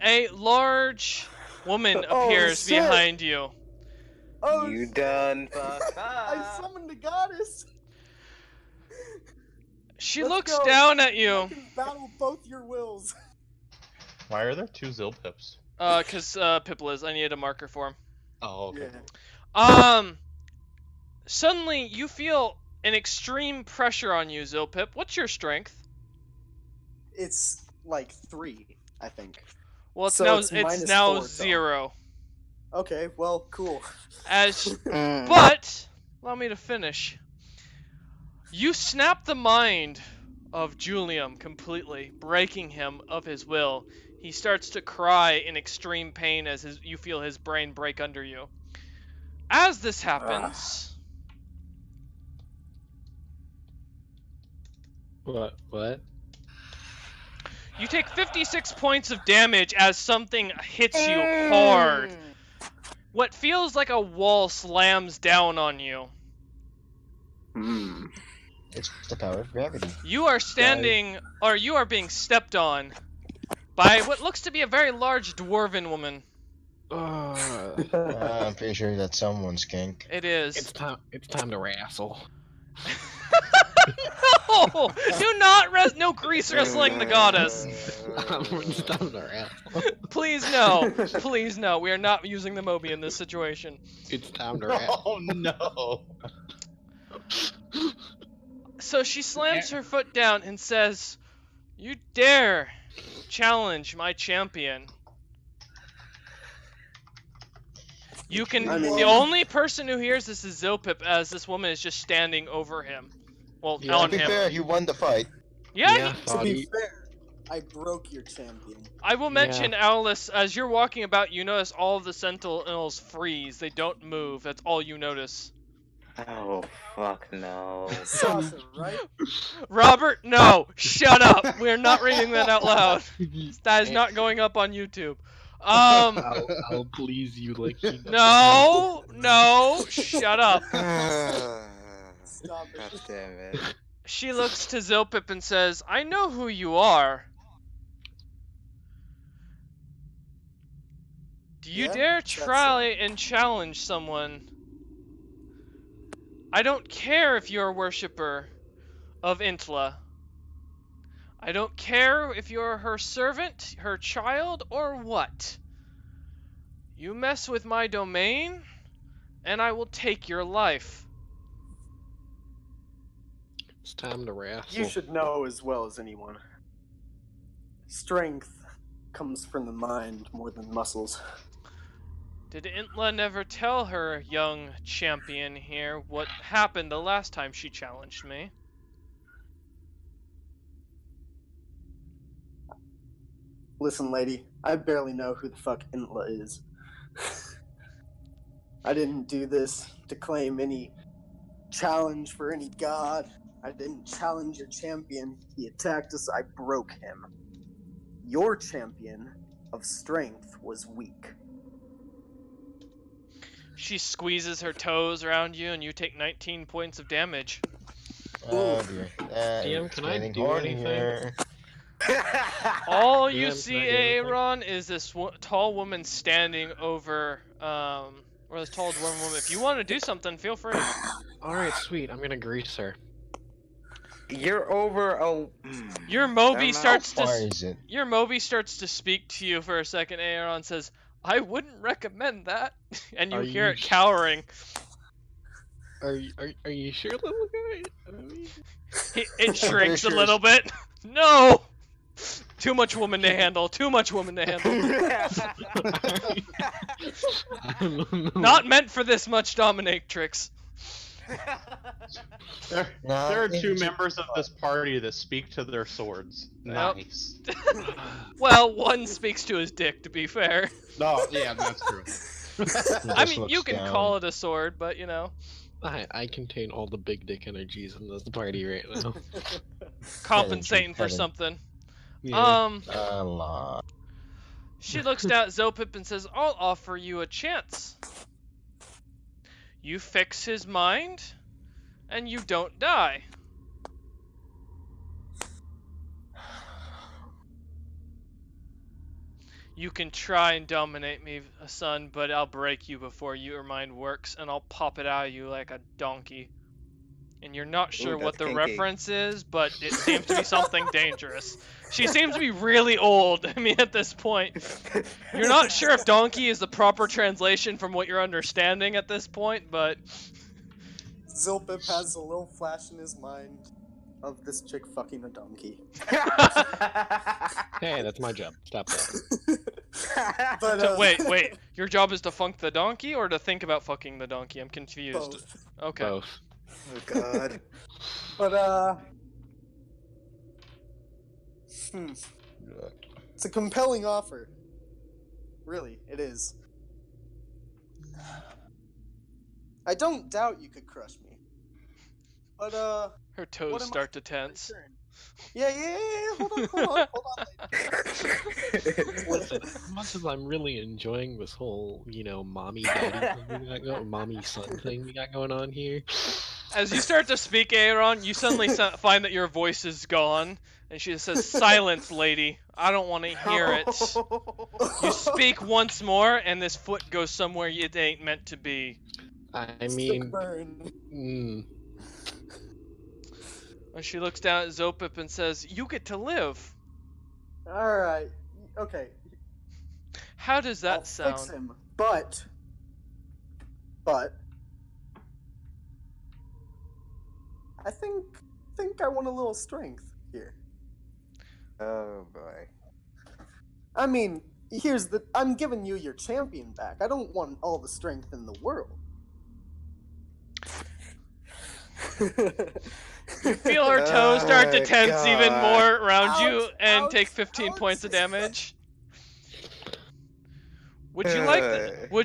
a large woman appears shit. behind you. Oh, You shit. done I summoned the goddess. She Let's looks go. down at I you, can battle both your wills. Why are there 2 Zilpips? cause Piplis, I needed a marker for him. Oh, okay. Yeah. Suddenly you feel an extreme pressure on you, Zilpip. What's your strength? It's like 3, I think. Well, it's So now it's it's minus now 4, so- 0. Okay, well, cool. But allow me to finish. You snap the mind of Julium completely, breaking him of his will. He starts to cry in extreme pain as you feel his brain break under you. As this happens, What? you take 56 points of damage as something hits you hard. What feels like a wall slams down on you. It's the power of gravity. You are standing, or you are being stepped on by what looks to be a very large dwarven woman. I'm pretty sure that's someone's kink. It is. It's time to wrestle. No! Do not no grease wrestling the goddess. It's time to wrestle. Please no. Please no. We are not using the Moby in this situation. It's time to wrestle. Oh no! So she slams her foot down and says, "You dare challenge my champion. You can." The only person who hears this is Zilpip, as this woman is just standing over him. Well, Yeah, on To be him. fair, he won the fight. Yeah. To be fair, I broke your champion. I will mention, Alice, as you're walking about, you notice all of the sentinels freeze. They don't move. That's all you notice. Oh, fuck no. Sasha, right? Robert, no! Shut up! We're not reading that out loud. That is not going up on YouTube. I'll please you like you know. No! Shut up. Stop it. God damn it. She looks to Zilpip and says, "I know who you are. Do you Yeah, dare that's try and challenge someone? I don't care if you're a worshipper of Intla. I don't care if you're her servant, her child, or what. You mess with my domain, and I will take your life." It's time to wrestle. You should know as well as anyone. Strength comes from the mind more than muscles. Did Intla never tell her young champion here what happened the last time she challenged me? Listen, lady, I barely know who the fuck Intla is. I didn't do this to claim any challenge for any god. I didn't challenge your champion. He attacked us, I broke him. Your champion of strength was weak. She squeezes her toes around you and you take 19 points of damage. Oh dear. DM, can I do anything? All you Yeah, see, can I do anything? Aaron, is this tall woman standing over, or this tall dwarven woman. If you want to do something, feel free. Alright, sweet. I'm gonna grease her. You're over a. Your Moby How far is it? Your Moby starts to speak to you for a second. Aaron says, "I wouldn't recommend that," and you Are hear you it cowering. Are you sure, little guy? I mean... It shrinks a little bit. No! Too much woman to handle. Too much woman to handle. Not meant for this much dominatrix. There are 2 members of this party that speak to their swords. Nope. Nice. Well, one speaks to his dick, to be fair. No, yeah, that's true. I mean, you can call it a sword, but you know. I contain all the big dick energies in this party right now. Compensating for Heaven. something. Yeah. A lot. She looks down at Zilpip and says, "I'll offer you a chance. You fix his mind, and you don't die. You can try and dominate me, son, but I'll break you before your mind works, and I'll pop it out of you like a donkey. And you're not sure Ooh, what that's the kinky. reference is, but it seems to be something dangerous. She seems to be really old, I mean, at this point. You're not sure if donkey is the proper translation from what you're understanding at this point, but... Zilpip has a little flash in his mind of this chick fucking a donkey. Hey, that's my job. Stop that. But, So, wait. Your job is to funk the donkey or to think about fucking the donkey? I'm confused. both. Okay. Both. Oh god. But, it's a compelling offer. Really, it is. I don't doubt you could crush me. But, Her toes what am I start to gonna tense. return? Yeah, hold on. Listen, as much as I'm really enjoying this whole, mommy daddy thing we got going, mommy son thing we got going on here. As you start to speak, Aaron, you suddenly find that your voice is gone, and she says, "Silence, lady. I don't want to hear it." You speak once more, and this foot goes somewhere it ain't meant to be. I mean, burn. And she looks down at Zopip and says, "You get to live." Alright. Okay. How does that I'll sound? fix him. But I think I want a little strength here. Oh boy. I mean, I'm giving you your champion back. I don't want all the strength in the world. You feel her toes start to Oh, tense even God. more around you Ouch, and ouch, take 15 ouch. points of damage. Would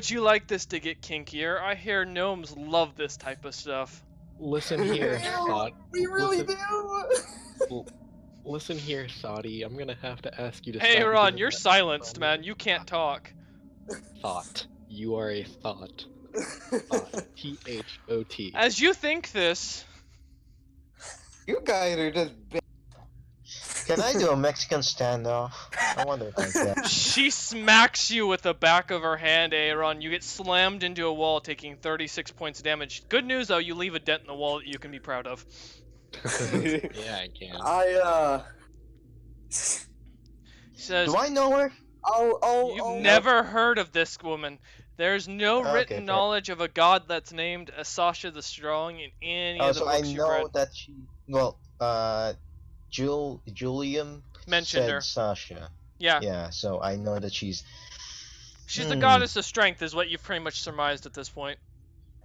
you like this to get kinkier? I hear gnomes love this type of stuff. listen here, Thought. We really listen, do. Listen here, Saudi. I'm gonna have to ask you to. Hey, stop Ron, doing you're that. silenced, man. You can't talk. Thought. You are a thought. Thought. Thot. As you think this, You guys are just Can I do a Mexican standoff? I wonder if I can. she smacks you with the back of her hand, Aaron. You get slammed into a wall, taking 36 points of damage. Good news, though, you leave a dent in the wall that you can be proud of. Yeah, I can. She says, Do I know her? You've never heard of this woman. There's no Okay, written fair. knowledge of a god that's named Sasha the Strong in any of the So I books you've know read. that she. Well, Julian Mentioned said her. Sasha. Yeah. Yeah, so I know that she's. She's the goddess of strength, is what you've pretty much surmised at this point.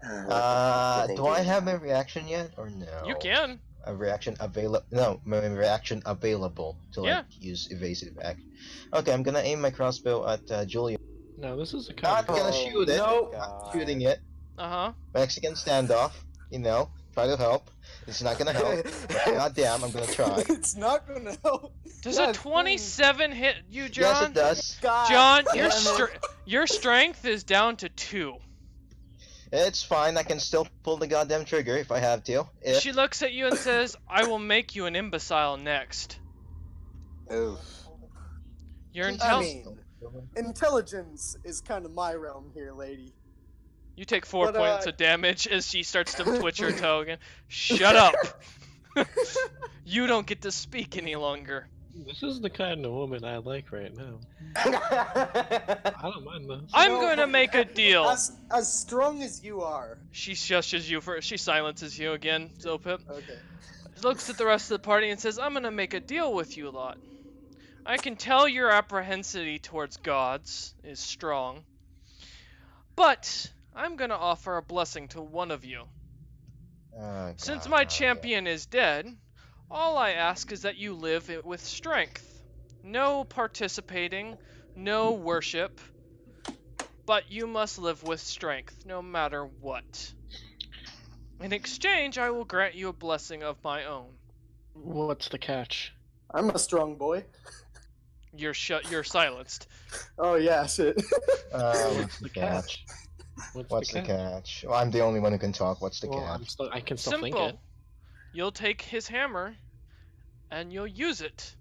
Do I have a reaction yet, or no? You can. A reaction available? No, my reaction available to Yeah. use evasive action. Okay, I'm gonna aim my crossbow at Julian. No, this is a Not kind gonna shoot it. no. Not shooting it. Uh-huh. Mexican standoff. Try to help. It's not gonna help. God damn, I'm gonna try. It's not gonna help. Does God a 27 hit you, John? Yes, it does. God John, damn it. your strength is down to 2. It's fine. I can still pull the goddamn trigger if I have to. If She looks at you and says, "I will make you an imbecile next." Oh. Your I intelligence. mean, intelligence is kind of my realm here, lady. You take 4 But, points of damage as she starts to twitch her toe again. Shut up! You don't get to speak any longer. This is the kind of woman I like right now. I don't mind this. I'm No, going to but make a deal. As strong as you are. She shushes you she silences you again, Zopip. Okay. Looks at the rest of the party and says, "I'm going to make a deal with you lot. I can tell your apprehensivity towards gods is strong, but I'm going to offer a blessing to one of you. Oh, Since God, my okay. champion is dead, all I ask is that you live with strength. No participating, no worship, but you must live with strength, no matter what. In exchange, I will grant you a blessing of my own." What's the catch? I'm a strong boy. You're silenced. Oh yeah, shit. What's the catch? What's the catch? Well, I'm the only one who can talk. What's the Well, catch? I can still think Simple. it. You'll take his hammer, and you'll use it.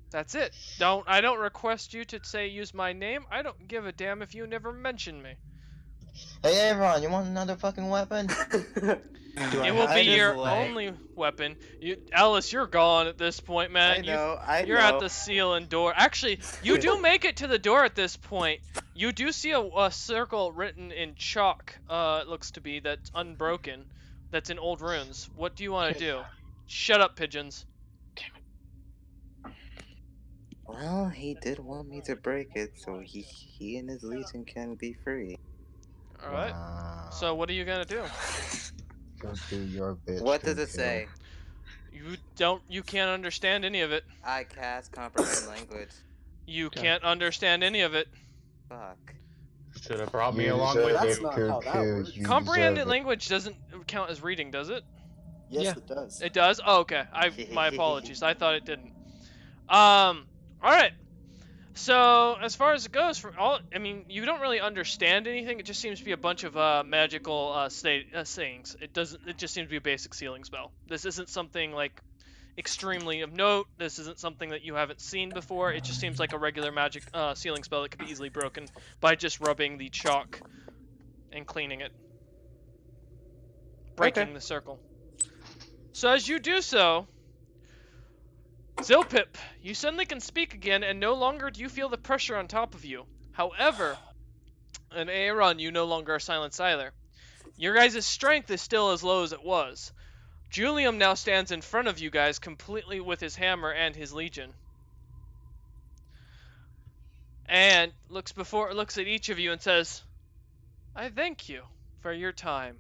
That's it. I don't request you to say use my name. I don't give a damn if you never mention me. Hey, Aaron, you want another fucking weapon? It will be your only weapon. Alice, you're gone at this point, man. You're at the seal and door. Actually, you do make it to the door at this point. You do see a circle written in chalk. It looks to be that's unbroken. That's in old runes. What do you want to do? Shut up, pigeons. Well, he did want me to break it, so he and his legion can be free. All right. Wow. So what are you gonna do? Go do your bit. What does it say? You can't understand any of it. I cast comprehend language. You can't understand any of it. Fuck. Should have brought me You along deserve with it, you. not how that Cuckoo, works. you Comprehended deserve it. language doesn't count as reading, does it? Yes, Yeah. it does. It does? Oh, okay. My apologies. I thought it didn't. All right. So as far as it goes, you don't really understand anything. It just seems to be a bunch of magical sayings. It just seems to be a basic sealing spell. This isn't something like extremely of note. This isn't something that you haven't seen before. It just seems like a regular magic sealing spell that could be easily broken by just rubbing the chalk and cleaning it, breaking the circle. So as you do so, Zilpip, you suddenly can speak again, and no longer do you feel the pressure on top of you. However, in Aaron, you no longer are silenced either. Your guys' strength is still as low as it was. Julium now stands in front of you guys completely with his hammer and his legion. And looks at each of you and says, I thank you for your time.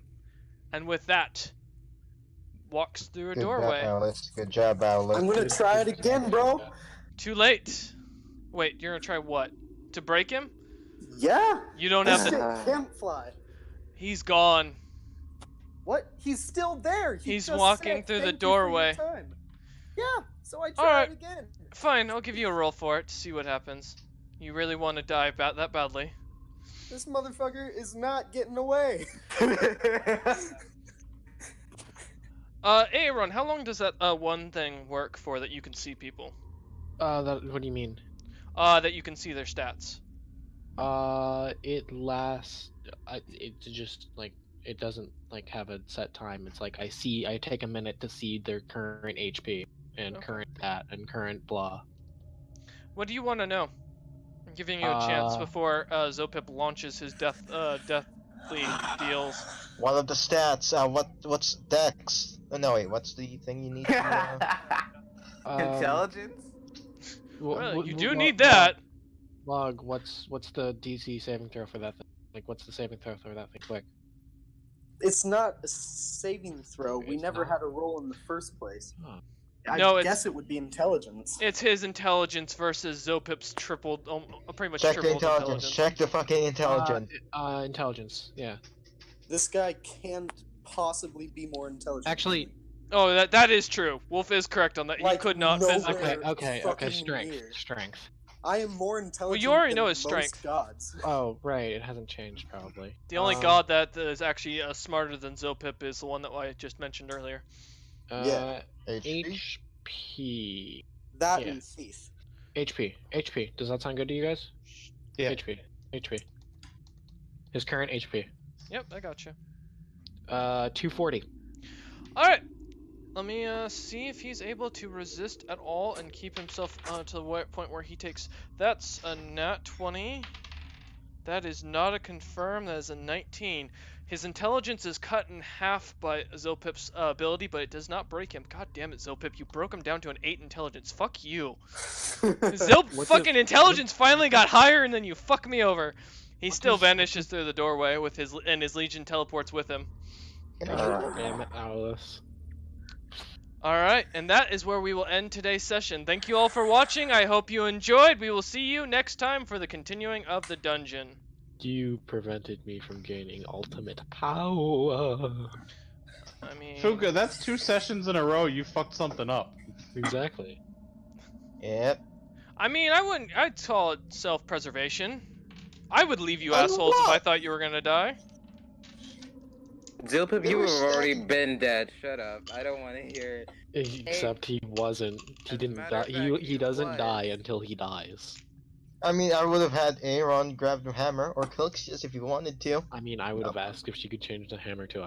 And with that, walks through a Good doorway. job, Alice. Good job, Alice. I'm gonna try it again, bro. Too late. Wait, you're gonna try what? To break him? Yeah. You don't have This to. shit can't fly. He's gone. What? He's still there. He's just walking said, through the "Thank you for your doorway." time." Yeah. So I All tried right. again. Fine, I'll give you a roll for it to see what happens. You really want to die that badly. This motherfucker is not getting away. Aaron, how long does that one thing work for that you can see people? What do you mean? That you can see their stats. It lasts. It just like it doesn't like have a set time. It's like I take a minute to see their current HP and current that and current blah. What do you want to know? I'm giving you a chance before Zopip launches his deathly deals. What are the stats? What's Dex? Oh, no, wait. What's the thing you need? To, Intelligence? Well, you do need that. Log, what's the DC saving throw for that thing? Like, what's the saving throw for that thing? Quick. It's not a saving throw. We It's never not? had a roll in the first place. Huh. No, I it's- guess it would be intelligence. It's his intelligence versus Zopip's pretty much check the tripled intelligence. Check the fucking intelligence. Intelligence. Yeah. This guy can't possibly be more intelligent. Actually, Oh, that is true. Wolf is correct on that. He Like, could not nowhere. physically. okay. fucking Strength. weird. Strength. I am more intelligent. you already than know his most strength. gods. Oh, right. It hasn't changed probably. The only god that is actually smarter than Zopip is the one that I just mentioned earlier. Yeah. HP. That Yeah. and thief. HP. Does that sound good to you guys? Yeah. HP. His current HP. Yep, I got you. 240. All right. Let me see if he's able to resist at all and keep himself to the point where he takes. That's a nat 20. That is not a confirm. That is a 19. His intelligence is cut in half by Zopip's ability, but it does not break him. God damn it, Zopip! You broke him down to an 8 intelligence. Fuck you. Fucking intelligence finally got higher, and then you fuck me over. He still vanishes through the doorway with his legion teleports with him. Damn it, Alice. Alright, and that is where we will end today's session. Thank you all for watching. I hope you enjoyed. We will see you next time for the continuing of the dungeon. You prevented me from gaining ultimate power. I mean... Fuka, that's 2 sessions in a row you fucked something up. Exactly. Yep. I mean, I'd call it self-preservation. I would leave you On assholes if I what? thought you were gonna die. Zilpip, They you were have already stacking- been dead. Shut up. I don't want to hear it. Except he wasn't. He As a didn't matter die. of fact, He he doesn't was. die until he dies. I mean, I would have had Aaron grab the hammer or Kilxius if he wanted to. I mean, I would have asked if she could change the hammer to